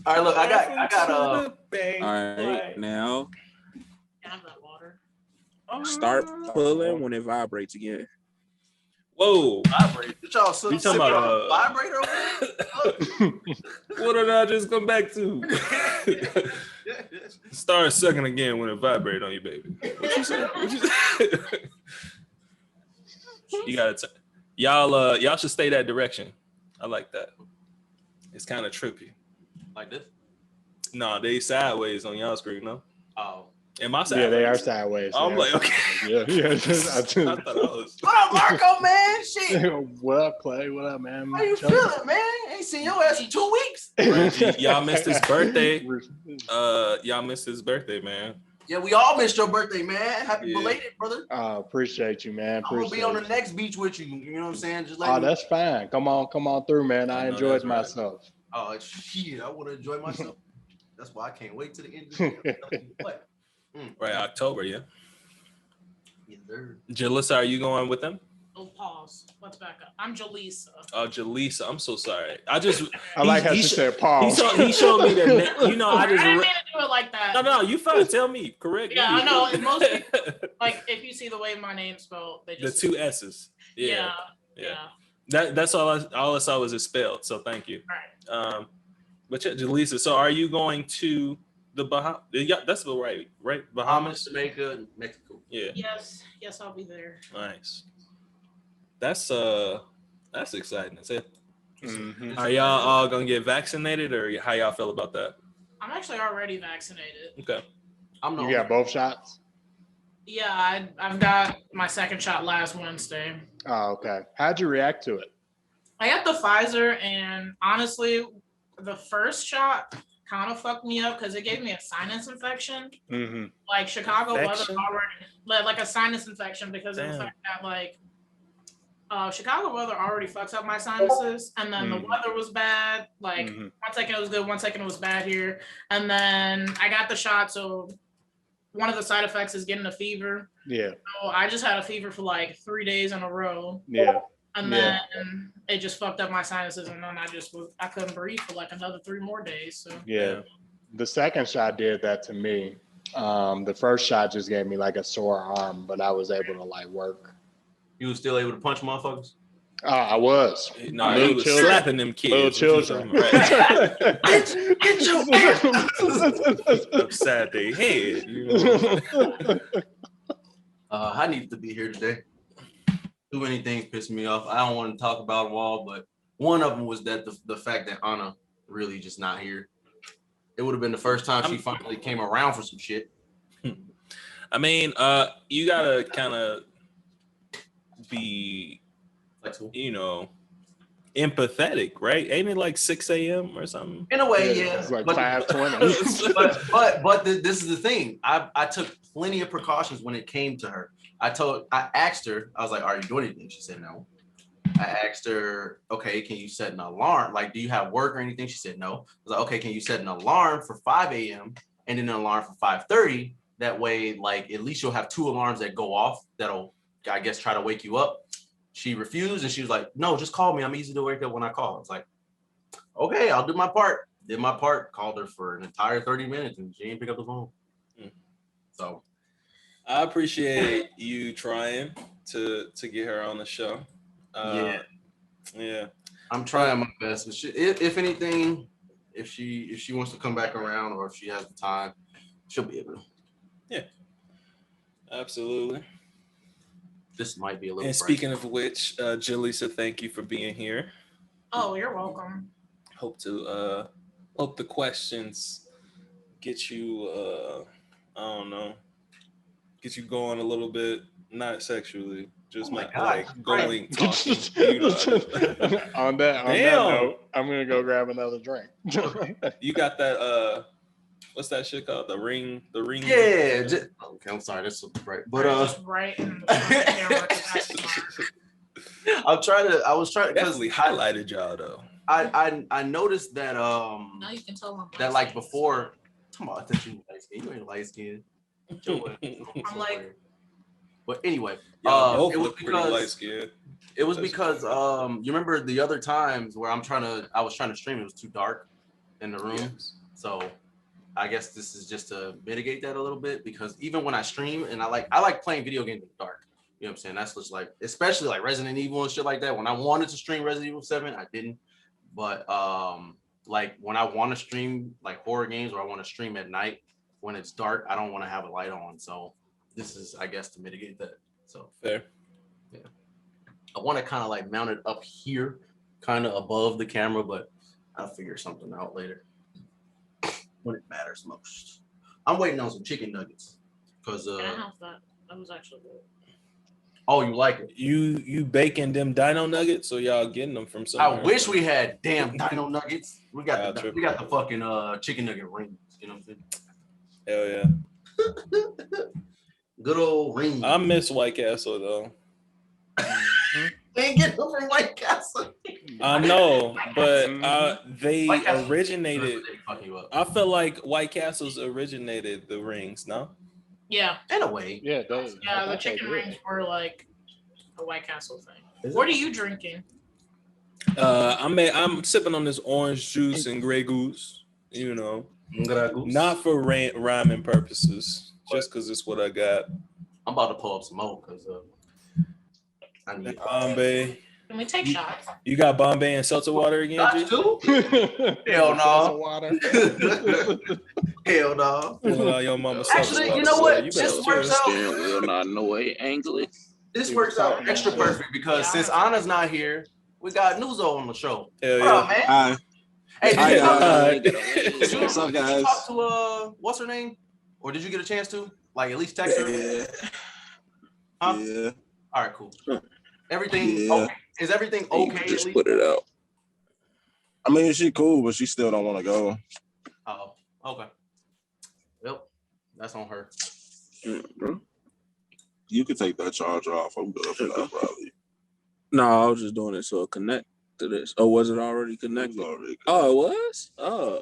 All right, look, I got All right, now Have that water. start pulling when it vibrates again. Whoa. vibrate. Did y'all You talking about vibrator over there? what did I just come back to? Start sucking again when it vibrates on you, baby. What you say? What you say? You gotta y'all should stay that direction. I like that. It's kind of trippy. Like this? No, they sideways on y'all screen, no? Oh. Am I sideways? Yeah, they are sideways. I'm like, okay. Yeah. I thought I was. What up, Marco, man? Shit. What up, Clay? What up, man? How you feeling, man? Ain't seen your ass in 2 weeks. Y'all missed his birthday. Y'all missed his birthday, man. Yeah, we all missed your birthday, man. Happy belated, brother. Appreciate you, man. I'm gonna be on the next beach with you. You know what I'm saying? Just like that's fine. Come on through, man. I enjoyed myself. Right. Oh shit, I want to enjoy myself. That's why I can't wait to the end of the year. What? Right, October, yeah. Yes, sir. Jalissa, are you going with them? Oh, pause. Let's back up. I'm Jalissa. Oh, Jalissa, I'm so sorry. I like how she said pause. He showed me the name. You know, I didn't mean to do it like that. No, you fine. Tell me. Correct. Yeah, I know. And most people, like, if you see the way my name's spelled, they just the 2 S's. Yeah. That's all I saw was it spelled. So thank you. Right. But yeah, Jalissa, so are you going to the Bahamas? Yeah, that's the right? Bahamas, Jamaica, and Mexico. Yeah. Yes, I'll be there. Nice. That's exciting. That's it. Mm-hmm. Are y'all all gonna get vaccinated, or how y'all feel about that? I'm actually already vaccinated. Okay. You got both shots? Yeah, I've got my second shot last Wednesday. Oh, okay. How'd you react to it? I got the Pfizer, and honestly, the first shot kind of fucked me up because it gave me a sinus infection. Mm-hmm. Like Chicago weather already, like a sinus infection because of the fact that like Chicago weather already fucks up my sinuses, and then the weather was bad. Like 1 second it was good, 1 second it was bad here, and then I got the shot. So one of the side effects is getting a fever. Yeah. So I just had a fever for like 3 days in a row. Yeah. And then it just fucked up my sinuses, and then I couldn't breathe for like another 3 more days. So the second shot did that to me. The first shot just gave me like a sore arm, but I was able to like work. You was still able to punch motherfuckers? I was. No, he was slapping them kids. Little children. Get your ass upside their head. You know? I need to be here today. Too many things piss me off. I don't want to talk about them all, but one of them was that the fact that Anna really just not here. It would have been the first time she finally came around for some shit. I mean, you gotta kind of be flexible, you know, empathetic, right? Ain't it like 6 a.m. or something? In a way, yeah. It's like 5:20. but this is the thing. I took plenty of precautions when it came to her. I asked her, I was like, are you doing anything? She said no. I asked her, okay, can you set an alarm? Like, do you have work or anything? She said no. I was like, okay, can you set an alarm for 5 a.m. and then an alarm for 5:30? That way, like, at least you'll have 2 alarms that go off that'll, I guess, try to wake you up. She refused, and she was like, no, just call me. I'm easy to wake up when I call. I was like, okay, I'll do my part. Did my part, called her for an entire 30 minutes, and she didn't pick up the phone. So I appreciate you trying to get her on the show. Yeah. I'm trying my best. If anything, if she wants to come back around, or if she has the time, she'll be able to. Yeah, absolutely. This might be a little. And speaking of which, Jalissa, thank you for being here. Oh, you're welcome. Hope the questions get you I don't know, get you going a little bit, not sexually, just like going talking. You know. on that note, I'm gonna go grab another drink. You got that what's that shit called? The ring. Yeah. Okay, I'm sorry. That's right. But right. I was trying to definitely highlighted y'all though. I noticed that now you can tell that like before. Come on, I thought you were light skin. You ain't light skin. I'm like. But anyway, it was because light skin. It was because you remember the other times where I was trying to stream. It was too dark. in the room. Yes. So I guess this is just to mitigate that a little bit, because even when I stream and I like playing video games in the dark. You know what I'm saying? That's just like, especially like Resident Evil and shit like that. When I wanted to stream Resident Evil 7, I didn't. But like when I want to stream like horror games, or I want to stream at night when it's dark, I don't want to have a light on. So this is, I guess, to mitigate that. So fair. Yeah. I want to kind of like mount it up here, kind of above the camera, but I'll figure something out later when it matters most. I'm waiting on some chicken nuggets because I have that. That was actually good. Oh, you like it? You baking them dino nuggets, or y'all getting them from somewhere? I wish we had damn dino nuggets. We got the fucking chicken nugget rings. You know what I'm saying? Hell yeah. Good old rings. I miss White Castle though. Ain't getting them from White Castle. I know, but they originated. I feel like White Castles originated the rings. No. Yeah. In a way. Yeah. The chicken rings were like a White Castle thing. What are you drinking? I'm sipping on this orange juice and Grey Goose. You know, not for rhyming purposes, just because it's what I got. I'm about to pull up some more because I need Bombay. Can we take shots? You got Bombay and seltzer water again? Shots too? Hell no. Water. Hell no. Your mama actually, you know what? This works out. Will not know it angly. This works out extra perfect because since Anna's not here, we got Nuzo on the show. Hell what up, man? Hi. Hey, did you what's up, guys? Did you talk to what's her name? Or did you get a chance to? Like at least text her? Yeah. Huh? Yeah. All right, cool. Everything okay? Is everything okay? Just put it out. I mean, she cool, but she still don't want to go. Oh, okay. Yep, that's on her. You could take that charger off. I'm good for that, probably. No, I was just doing it so it connect to this. Oh, was it already connected? Oh, it was? Oh.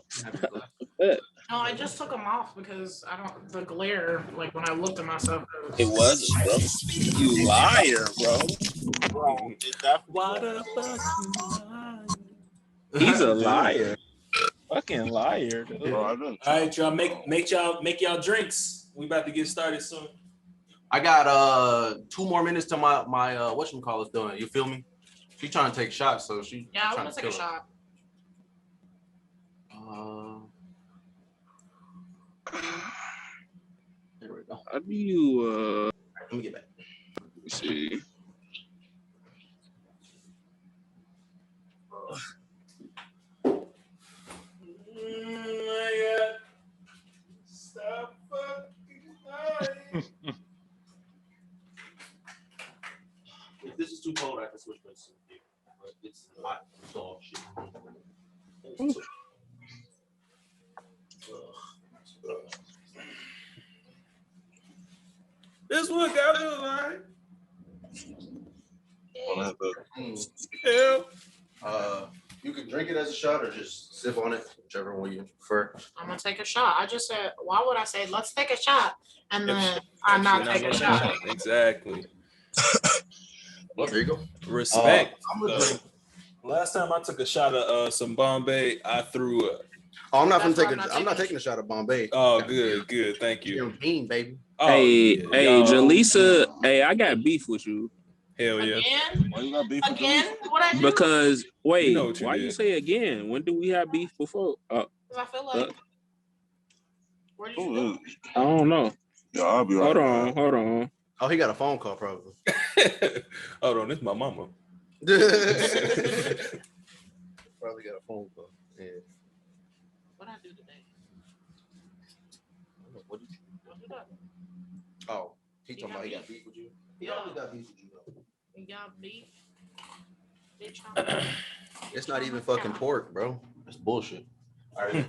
No, I just took them off because the glare, like when I looked at myself. It wasn't, bro. You liar, bro. Why the fuck you He's a liar. Fucking liar, dude. All right, y'all make y'all drinks. We about to get started soon. I got 2 more minutes to my whatchamacallit's doing. You feel me? She's trying to take shots, so she. Yeah, I want to take a shot. There we go. How do you let me get back. Let me see. Stop fucking If this is too cold, I can switch places. But it's hot dog shit. This one got it right. You can drink it as a shot or just sip on it, whichever one you prefer. I'm gonna take a shot. I just said, why would I say let's take a shot and then I not take a shot? Exactly. Well, there you go. Respect. Last time I took a shot of some Bombay, I threw up. Oh, I'm not taking a shot of Bombay. Oh, good. Thank you. Bean, baby. Oh, hey, Jalissa. Hey, I got beef with you. Hell yeah. Again? Why you got beef with Again? What I do? Because wait, You know what you why did. you say again? When do we have beef before? Because I feel like. Where did you go? I don't know. Yeah, I'll be right. Hold on. Oh, he got a phone call probably. Hold on, this is my mama. Probably got a phone call. Yeah. What I do today? What did you do? Oh, he talking about he got beef with you. He always got beef with you though. You got beef? Bitch, It's not even fucking pork, bro. That's bullshit. All right.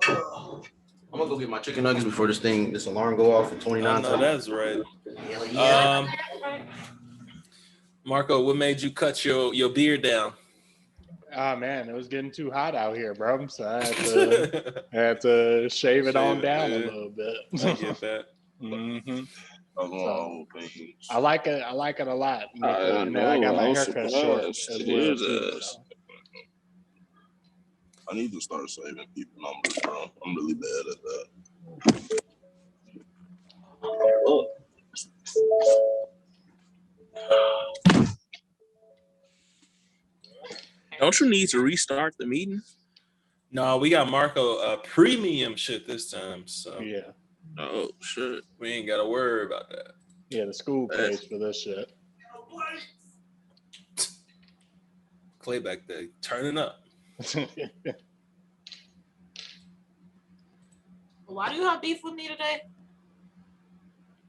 I'm gonna go get my chicken nuggets before this alarm go off at 29. No, that's right. Hell yeah. Marco, what made you cut your beard down? Oh man, it was getting too hot out here, bro. So I had to shave it on down a little bit. I get that. Mm-hmm. So, I like it a lot. I got my haircut short as well. I need to start saving people numbers, bro. I'm really bad at that. Don't you need to restart the meeting? No, we got Marco premium shit this time, so Yeah. Oh shit. we ain't gotta worry about that. Yeah, the school pays for this shit. Clay back there, turning up. Why do you have beef with me today?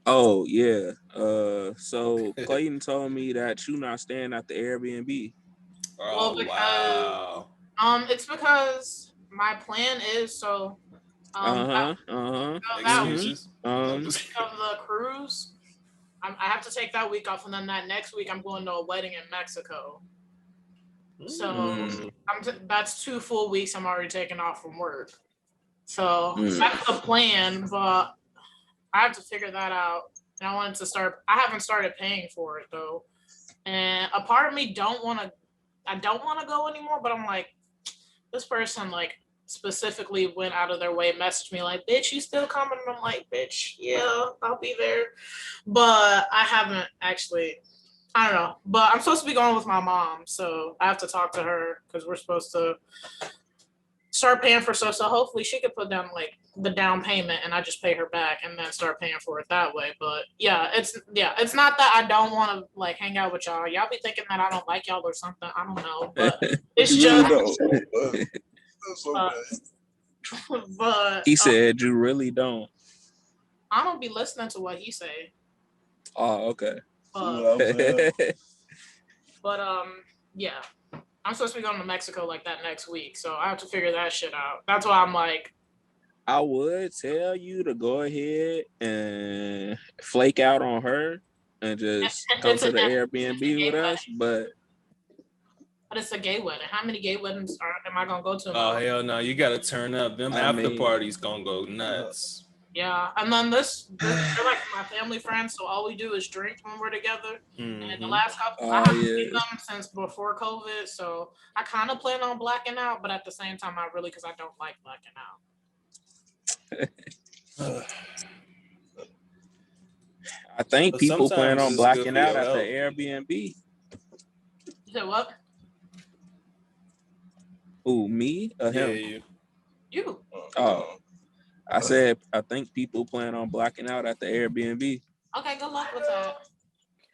Oh yeah. So Clayton told me that you not staying at the Airbnb. Oh, Well, wow. It's because my plan is so. Excuses. Of the cruise, I have to take that week off, and then that next week I'm going to a wedding in Mexico. So that's 2 full weeks I'm already taking off from work. So that's the plan, but I have to figure that out. And I wanted to start. I haven't started paying for it though, and a part of me don't want to go anymore. But I'm like, this person like specifically went out of their way, messaged me like, "Bitch, you still coming?" And I'm like, "Bitch, yeah, I'll be there," but I haven't actually. I don't know, but I'm supposed to be going with my mom, so I have to talk to her because we're supposed to start paying for stuff. So hopefully she could put down like the down payment and I just pay her back and then start paying for it that way. But it's not that I don't want to like hang out with y'all. Y'all be thinking that I don't like y'all or something. I don't know, but it's just. But he said you really don't. I don't be listening to what he say. Oh, okay. But yeah, I'm supposed to be going to Mexico like that next week, so I have to figure that shit out. That's why I'm like, I would tell you to go ahead and flake out on her and just come to the Airbnb with us, but it's a gay wedding. How many gay weddings am I gonna go to? Oh hell no! You gotta turn up. Them after parties gonna go nuts. Yeah, and then they're like my family friends, so all we do is drink when we're together. And the last couple, I haven't seen them since before COVID, so I kind of plan on blacking out, but at the same time, not really because I don't like blacking out. I think people plan on blacking out at the Airbnb. You said what? Who, me or him? Yeah, you. Oh. I said, I think people plan on blacking out at the Airbnb. Okay, good luck with that.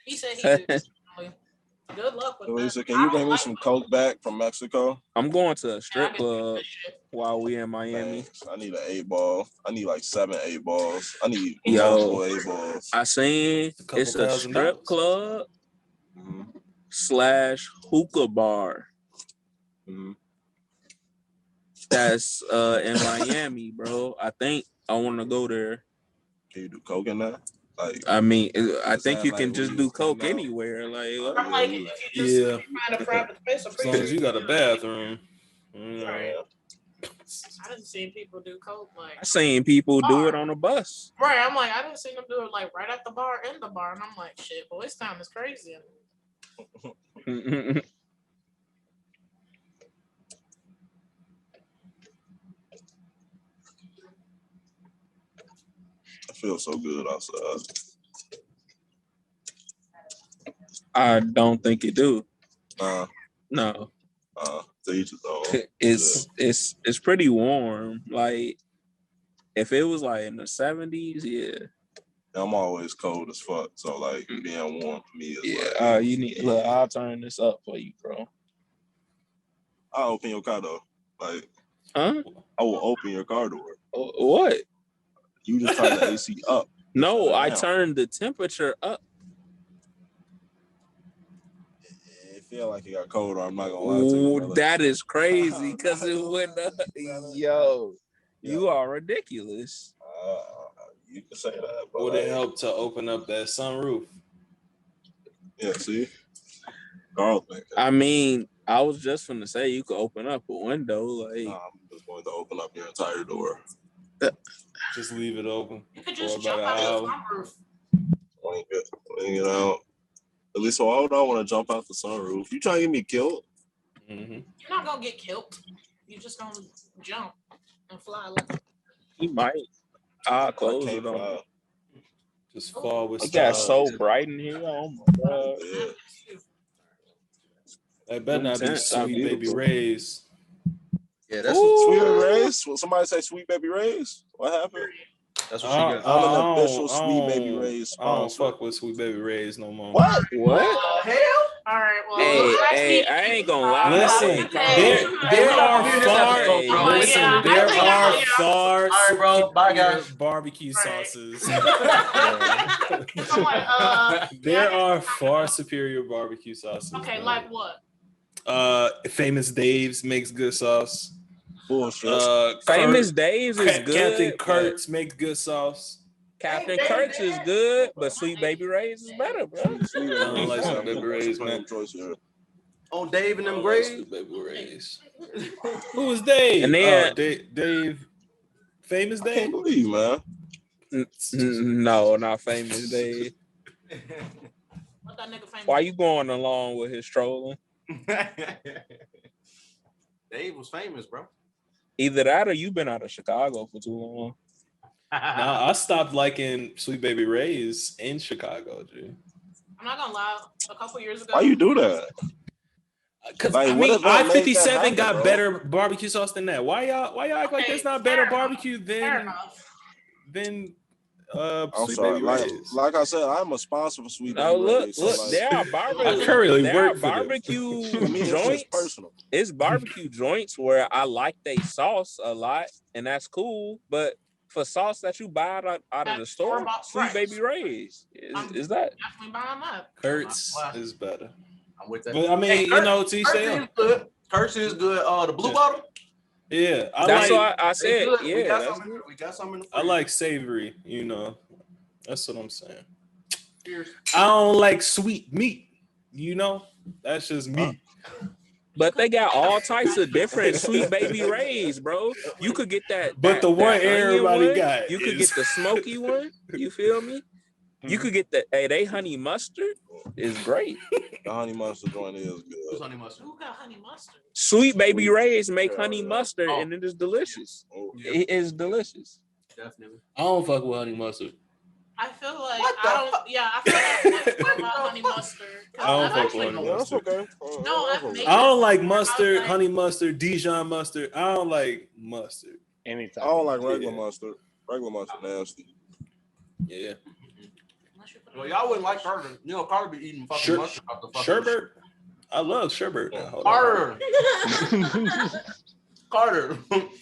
He said he did. Good luck with Jalissa, that. can you bring me some Coke back from Mexico? I'm going to a strip club while we in Miami. Thanks. I need an 8-ball. I need like 7 8-balls. I need multiple 8-balls. I seen it's a strip club / hookah bar. That's in Miami, bro. I think I want to go there. Can you do coke in that? Like, I mean, I think you can just do coke anywhere. Like, I'm like, if you just find a private space, as long as you got a bathroom. Right. I didn't see people do coke like. I seen people do it on a bus. Right, I'm like, I didn't see them do it like right at the bar, in the bar, and I'm like, shit, boys town is crazy. I feel so good outside. I don't think it do. No. It's pretty warm. Like if it was like in the 70s, yeah. I'm always cold as fuck. So like being warm for me is you need. Look, I'll turn this up for you, bro. I'll open your car door. Like, huh? I will open your car door. What? You just turned the AC up. No, I turned the temperature up. It feel like it got colder. I'm not gonna lie to you. That is crazy because it went up. Yo, you are ridiculous. You can say that. But would it help to open up that sunroof? Yeah, see? Carl think that. I mean, I was just gonna say you could open up a window. Like, I'm just going to open up your entire door. Just leave it open. You could just jump out the sunroof. You know, at least why would I want to jump out the sunroof? You trying to get me killed? You're not gonna get killed. You just gonna jump and fly like He might. I'll close it on. Just fall with It got style. so bright in here. Oh my god. That better not be Sweet Baby Ray's. Yeah, that's what Sweet Baby Ray's. Will somebody say Sweet Baby Ray's? What happened? That's what she got. I'm an official Sweet Baby Ray's sponsor. I don't fuck with Sweet Baby Ray's no more. What? Hell? all right, well, Hey, I ain't gonna lie. Listen, there are far All right, bro. Bye, guys. barbecue sauces. Someone, There are far superior barbecue sauces. okay, like what? Famous Dave's makes good sauce. Bullshit. Famous Dave's is good. Captain Kurtz makes good sauce. Captain Kurtz is good, but Sweet Baby Ray's is better, bro. I don't like Sweet Baby Ray's, man. On Dave and them grades. Sweet Baby Ray's. Who was Dave? And then Dave. Famous I Dave? can't believe, man. No, not Famous Dave. What that nigga famous? Why you going along with his trolling? Dave was famous, bro. Either that or you been out of Chicago for too long. Nah, I stopped liking Sweet Baby Ray's in Chicago, dude. I'm not gonna lie. A couple years ago. Why you do that? Because Like, I what mean, if that made I-57 that happen, got bro? better barbecue sauce than that. Why y'all act like there's not better barbecue Fair than enough. I'm Sweet sorry. Baby Ray's? Like I said, I'm a sponsor for Sweet Baby No, look, Ray's. look, there are I currently work for them. barbecue I mean, it's just joints. personal. It's barbecue joints where I like they sauce a lot, and that's cool. But for sauce that you buy out of the store, Sweet Baby Ray's is that? Definitely buying that. Kurtz is better. I'm with that. But I mean, to each their own. is good. Kurtz is good. The blue bottle. Yeah, That's like. what I said. Good. Yeah, We got some in the I fridge. like savory. That's what I'm saying. Cheers. I don't like sweet meat. That's just me. but they got all types of different Sweet Baby Ray's, bro. You could get that. But the one onion everybody one. got You could is- get the smoky one. You feel me? You could get they honey mustard is great. The honey mustard joint is Who's good. honey mustard? Who got honey mustard? Sweet Baby Ray's make honey mustard, and it is delicious. Yeah. It is delicious. Definitely. I don't fuck with honey mustard. I feel like What the I don't. Yeah, I feel like about honey mustard. I don't I've fuck actually- with honey Yeah, that's okay. No, I've made I don't like it. mustard, I honey mustard, Dijon mustard. I don't like mustard. Anytime. I don't like regular Yeah. mustard. Regular mustard nasty. Yeah. Well, y'all wouldn't like Carter. Carter be eating fucking mustard off the fucking Sherbert. I love sherbet. Hold on. Carter.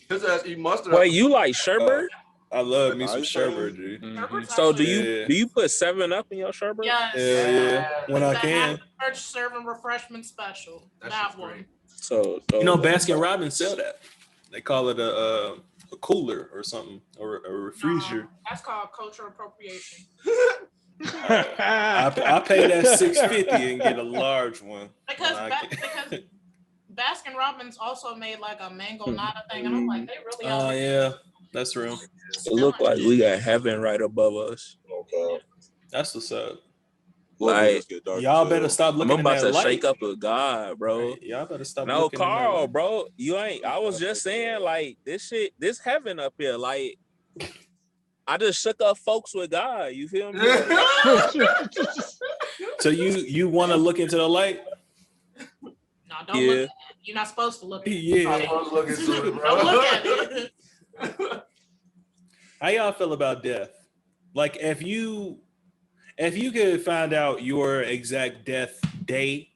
His ass eat mustard. Wait, you like sherbet? I love me some Nice. sherbet, dude. So do Yeah. you put 7-Up in your sherbet? Yes. Yeah. When I can. Church serving refreshment special. That one. great. So Baskin Robbins sell that. They call it a cooler or something, or a refrigerator. That's called cultural appropriation. I pay that $6.50 and get a large one. Because when I can. because Baskin Robbins also made like a mango nata thing, and I'm like, they really. Oh yeah, that's real. it look like we got heaven right above us. Okay. That's what's up. Like, Y'all better stop I'm looking about at to that light. shake up with God, bro. Right, y'all better stop. No, looking at that Carl, light. bro, you ain't. I was just saying, like, this heaven up here, like, I just shook up folks with God. You feel me? So you want to look into the light? No, don't Yeah. look at it. You're not supposed to look at it. Yeah. Don't look at it, bro. Don't look at it. How y'all feel about death? Like if you could find out your exact death day,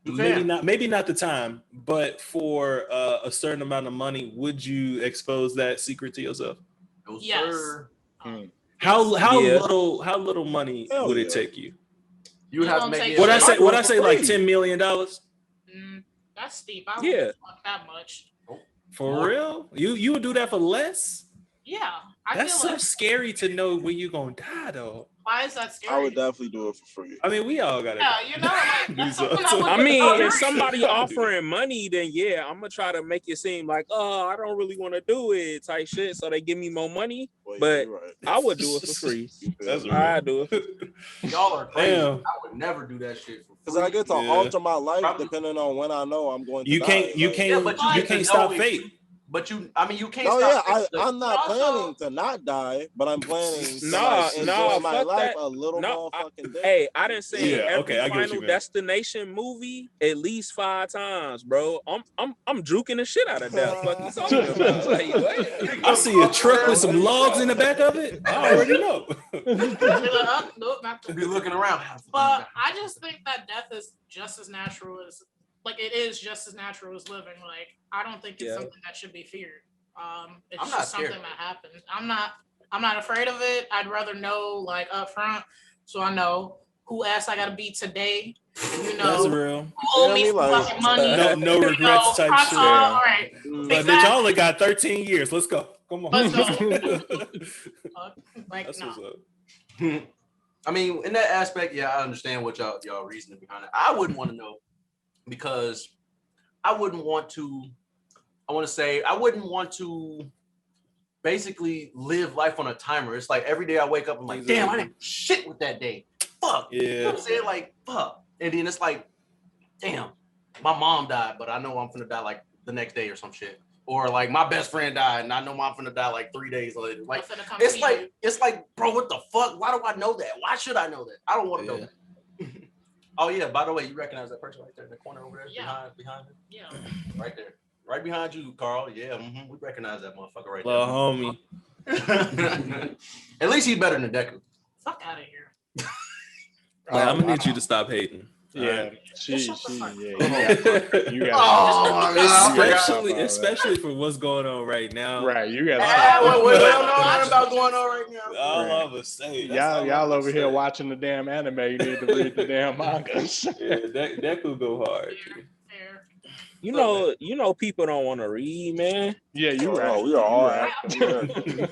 maybe not the time, but for a certain amount of money, would you expose that secret to yourself? No, Yes. sir. How Yeah. little money Hell would yeah. it take you? You would have to gonna make take it. What I for say like free. $10 million? That's steep. I Yeah. wouldn't want that much. For real? You would do that for less? Yeah. That's feel so like, scary to know when you're gonna die, though. why is that scary? I would definitely do it for free. I mean, we all gotta. Yeah, you know, like, that's something I mean, if somebody offering money, then yeah, I'm gonna try to make it seem like, oh, I don't really want to do it, type shit. So they give me more money, but Right. I would do it for free. That's I do it. Y'all are crazy. Damn. I would never do that shit for free. Because I get to alter my life depending on when I know I'm going to You die. you can't stop fate. But you can't Oh stop. yeah, I'm not planning to not die, but I'm planning to enjoy my life a little more fucking day. Hey, I didn't say every I Final Destination movie at least 5 times, bro. I'm juking the shit out of death. Fuck you talking about? Like, what? I see a truck with some logs in the back of it. I already know. Nope, not Be looking around. But I just think that death is just as natural as, like, it is just as natural as living. Like, I don't think it's something that should be feared. It's just something that happens. I'm not afraid of it. I'd rather know, like, up front, so I know who ass I gotta beat today. You know, that's real. Who owe me some fucking money? No regrets type shit. All right. But bitch, I only got 13 years. Let's go. Come on. Let's go. Like, that's what's up. I mean, in that aspect, yeah, I understand what y'all reasoning behind it. I wouldn't want to know because I wouldn't want to basically live life on a timer. It's like every day I wake up, I'm like, damn, I didn't shit with that day. Fuck. Yeah. You know what I'm saying? Like, fuck. And then it's like, damn, my mom died, but I know I'm finna die like the next day or some shit. Or like my best friend died and I know I'm finna die like 3 days later. Like it's like, bro, what the fuck? Why do I know that? Why should I know that? I don't want to know that. Oh yeah, by the way, you recognize that person right there in the corner over there? Yeah. Behind him? Yeah. Right there. Right behind you, Carl. Yeah, we recognize that motherfucker right Little there. homie. At least he's better than Deku. Fuck out of here. I'm gonna need you to stop hating. Yeah, especially for what's going on right now. Right, you got. We don't know nothing about going on right now. All I was saying, y'all over here watching the damn anime. You need to read the damn mangas. That could go hard. You know, people don't want to read, man. Yeah, you're right. Oh, we are all right. On a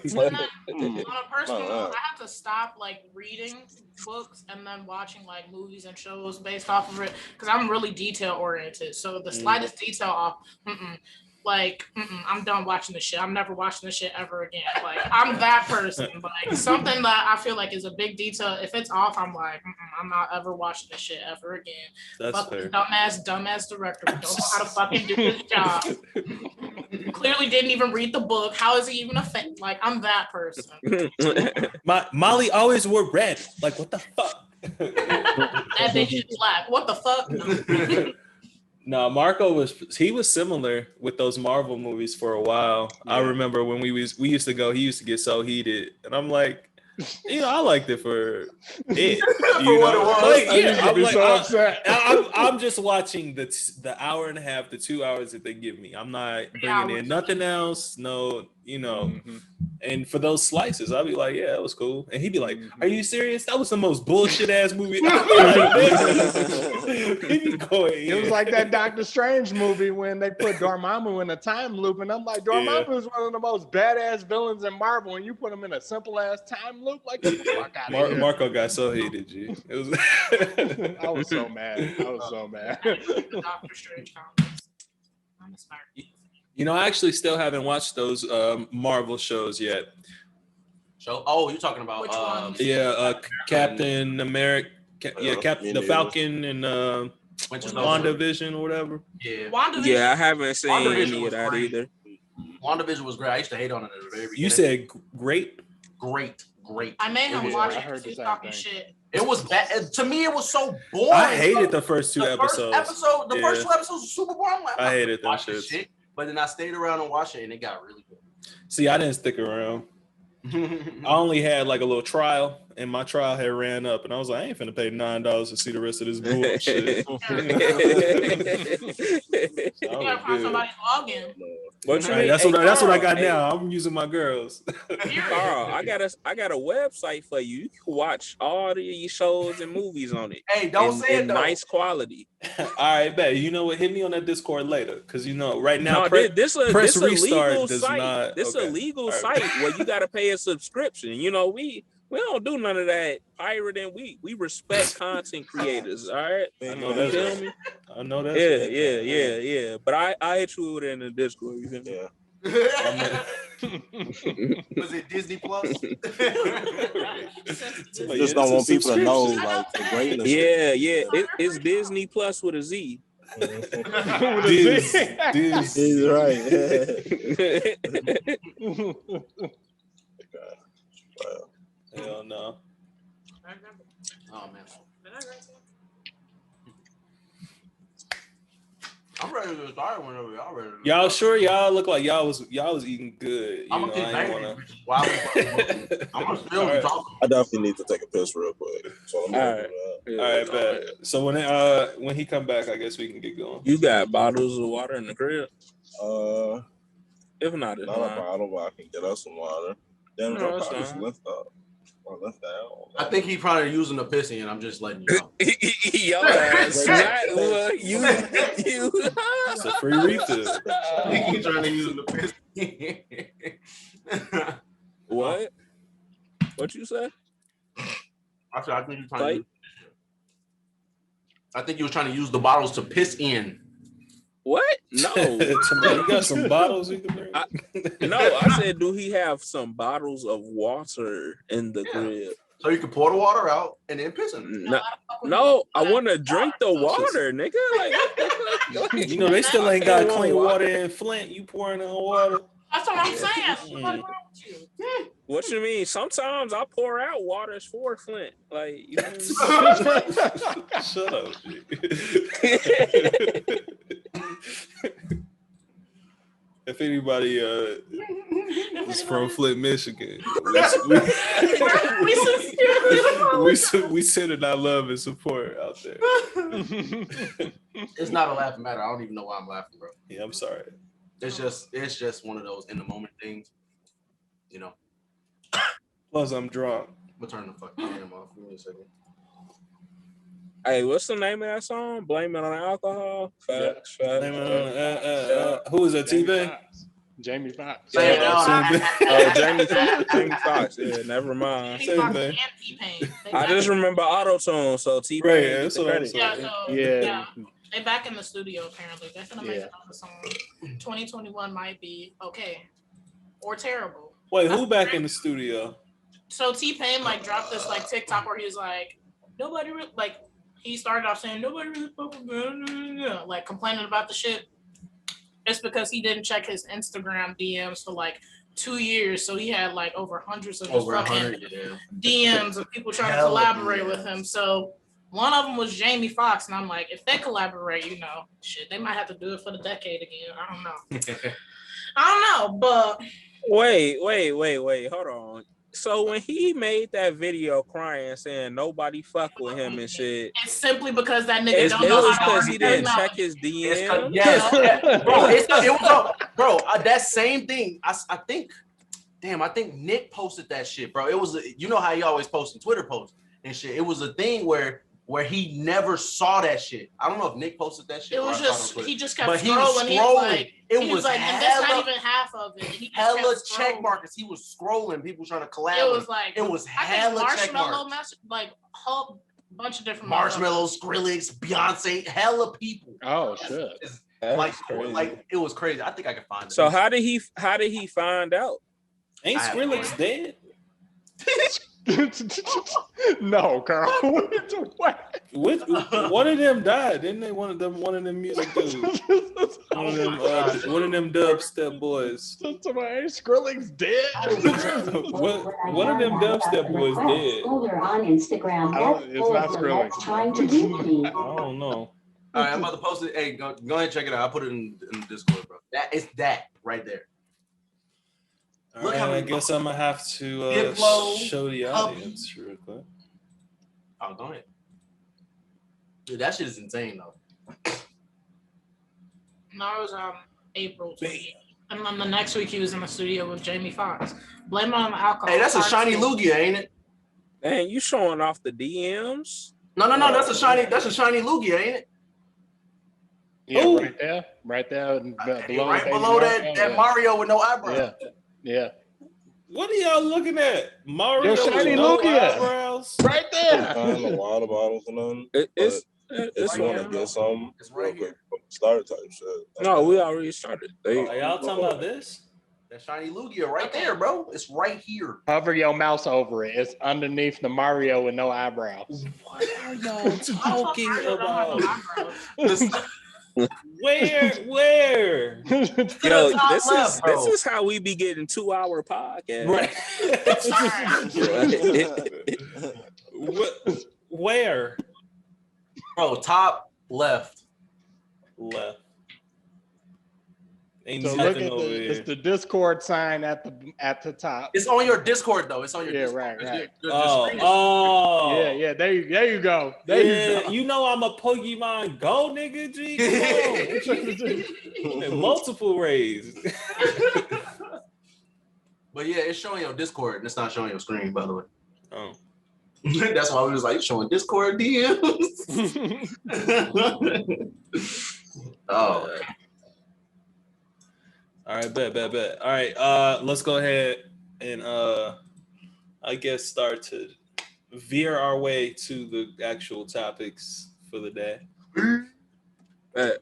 personal note, I have to stop like reading books and then watching like movies and shows based off of it because I'm really detail oriented. So the slightest detail off, I'm done watching this shit. I'm never watching this shit ever again. Like I'm that person. Like something that I feel like is a big detail. If it's off, I'm like, I'm not ever watching this shit ever again. That's fuck fair. Dumbass director who don't know how to fucking do his job. Clearly didn't even read the book. How is he even a fan? Like I'm that person. Molly always wore red. Like what the fuck? That bitch is black. What the fuck? No, Marco was similar with those Marvel movies for a while. Yeah. I remember when we used to go, he used to get so heated, and I'm like, I liked it for it. For what it was. I'm just watching the hour and a half, the 2 hours that they give me. I'm not bringing in nothing else. No, And for those slices, I'll be like, yeah, that was cool. And he'd be like, are you serious? That was the most bullshit ass movie. It was like that Doctor Strange movie when they put Dormammu in a time loop. And I'm like, Dormammu is one of the most badass villains in Marvel. And you put him in a simple ass time loop? Like, get the fuck out of here. Marco got so hated, G. It was I was so mad. Doctor Strange comics. I'm smart. I actually still haven't watched those Marvel shows yet. Oh, you're talking about which ones? Captain America, Captain the Falcon and WandaVision or whatever. Yeah. WandaVision. Yeah, I haven't seen any of that either. WandaVision was great. I used to hate on it at the very beginning. You said great? Great. I made him watch it because he's talking shit. It was bad. To me, it was so boring. I hated the first two episodes. The first two episodes were super boring. I'm like, I hated that shit. But then I stayed around and watched it, and it got really good. See, I didn't stick around. I only had like a little trial, and my trial had ran up, and I was like, I ain't finna pay $9 to see the rest of this bullshit. You gotta find somebody's login. That's what I got now. I'm using my girls. Carl, I got a website for you. You can watch all these shows and movies on it. Hey, don't say it though. Nice quality. All right, bet. You know what? Hit me on that Discord later, because right now this press a restart legal does site. not. This a legal site where you got to pay a subscription. We don't do none of that pirating. We respect content creators. All right, I know that's me. I know that's yeah. But I hit you with it in the Discord. You feel me? Yeah. Was it Disney Plus? Just don't want people to know like the greatness. Yeah. It's Disney Plus with a Z. Diz, He's right. Hell no. Oh man. I'm ready to start whenever y'all ready. Y'all sure? Y'all look like y'all was eating good. I'm gonna keep banging. I'm gonna still be talking. I definitely need to take a piss real quick. So All right, bet. So when he come back, I guess we can get going. You got bottles of water in the crib? If not, a bottle, but I can get us some water. Then No, I'll it's probably fine. just lift up. Or lift down. I think he probably using the pissy, and I'm just letting you know. Yo, ass. You. It's a free refill. He's trying to use the pissy. What? What you said? I think you're trying to. I think you were trying to use the bottles to piss in. What? No. You got some bottles you can bring? No, I said, do he have some bottles of water in the crib? So you can pour the water out and then piss in. No, I want to drink the water, nigga. Like, you know, they still ain't got clean water in Flint. You pouring on water. That's what I'm saying. What's wrong with you? What you mean? Sometimes I pour out waters for Flint. Like, you know Shut up. If anybody is from Flint, Michigan, we sending our love and support out there. It's not a laughing matter. I don't even know why I'm laughing, bro. Yeah, I'm sorry. It's just one of those in the moment things, you know. Plus, I'm drunk. I'm gonna turn the fucking camera off. Give me a second. Hey, what's the name of that song? Blame it on alcohol. Facts. Who is that? T-Bang? Jamie Foxx. Jamie Foxx. Yeah, never mind. Same thing. I just remember auto-tune, so T-Bang. Right, that's what I'm saying. Yeah. They back in the studio apparently. They're gonna make another song. 2021 might be okay or terrible. Wait, who back in the studio? So T-Pain like dropped this like TikTok where he was like, nobody like he started off saying nobody really fucking like complaining about the shit. It's because he didn't check his Instagram DMs for like 2 years, so he had like over hundreds of fucking DMs of people trying to collaborate with him. So one of them was Jamie Foxx, and I'm like, if they collaborate, you know, shit, they might have to do it for the decade again. I don't know. I don't know, but wait, hold on. So when he made that video crying saying nobody fuck with him and shit, it's simply because that nigga don't it know was how because to he didn't check his DM. Yes, bro. That same thing. I think Nick posted that shit, bro. It was you know how he always posting Twitter posts and shit. It was a thing where he never saw that shit. I don't know if Nick posted that shit. It was just he just kept scrolling. He was scrolling. He was like, and that's not even half of it. He hella check markers. He was scrolling. People trying to collaborate. It was hella check markers. Like a whole bunch of different Marshmallow, Skrillex, Beyonce, hella people. Oh shit! Like it was crazy. I think I can find it. So how did he find out? Ain't Skrillex dead? No, Carl. One of them died, didn't they? One of them music dudes. One of them dubstep boys. Skrillex dead. One of them dubstep boys dead. On Instagram. It's not Skrillex. Trying to beat me. I don't know. All right, I'm about to post it. Hey, go ahead and check it out. I'll put it in the Discord, bro. That is that right there. Look how many. I guess I'm gonna have to show the audience real quick. Oh, go ahead. Dude, that shit is insane though. No, it was April. And then the next week he was in the studio with Jamie Foxx. Blame it on the alcohol. Hey, that's a shiny loogie, ain't it? Man, you showing off the DMs? No, that's a shiny loogie, ain't it? Yeah, right there, below that Mario with no eyebrows. Yeah. What are y'all looking at? Mario with shiny no Lugia. eyebrows? Right there. The water bottles and them. It's If you want to get some, it's right here. Start type shit. No, we already started. Are y'all talking about this? That shiny Lugia right there, bro. It's right here. Hover your mouse over it. It's underneath the Mario with no eyebrows. What are y'all talking about? Where? Yo, this is how we be getting 2-hour podcast. Right. Where? Bro, top left. Ain't So look at it's the Discord sign at the top. It's on your Discord though. It's on your Discord. Right. Yeah. There you go. You know I'm a Pokemon Go nigga, G. Come on. Multiple rays. But yeah, it's showing your Discord and it's not showing your screen, by the way. Oh. That's why we was like, showing Discord DMs. Oh. All right, bet. All right, let's go ahead and I guess start to veer our way to the actual topics for the day. Bet.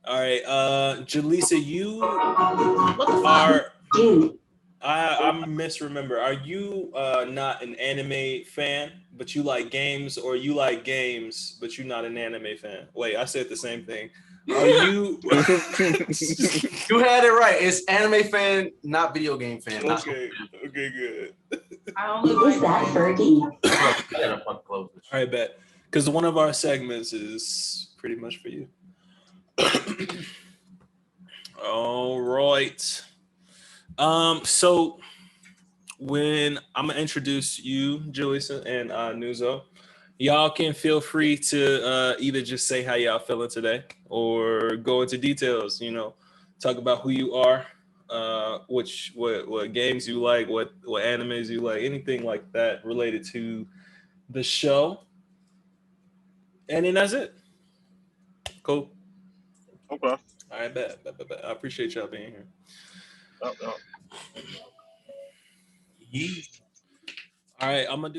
All right, Jalissa, you are. I misremember. Are you not an anime fan, but you like games, or you like games, but you're not an anime fan? Wait, I said the same thing. Are you? You had it right. It's anime fan, not video game fan. Okay, good. I only Who is that, Fergie? All right, bet. Because one of our segments is pretty much for you. All right. So when I'm gonna introduce you, Jalissa and Nuzo, y'all can feel free to either just say how y'all feeling today or go into details, talk about who you are, what games you like, what animes you like, anything like that related to the show. And then that's it. Cool. Okay. All right, bet. I appreciate y'all being here. Oh. All right, I'm gonna do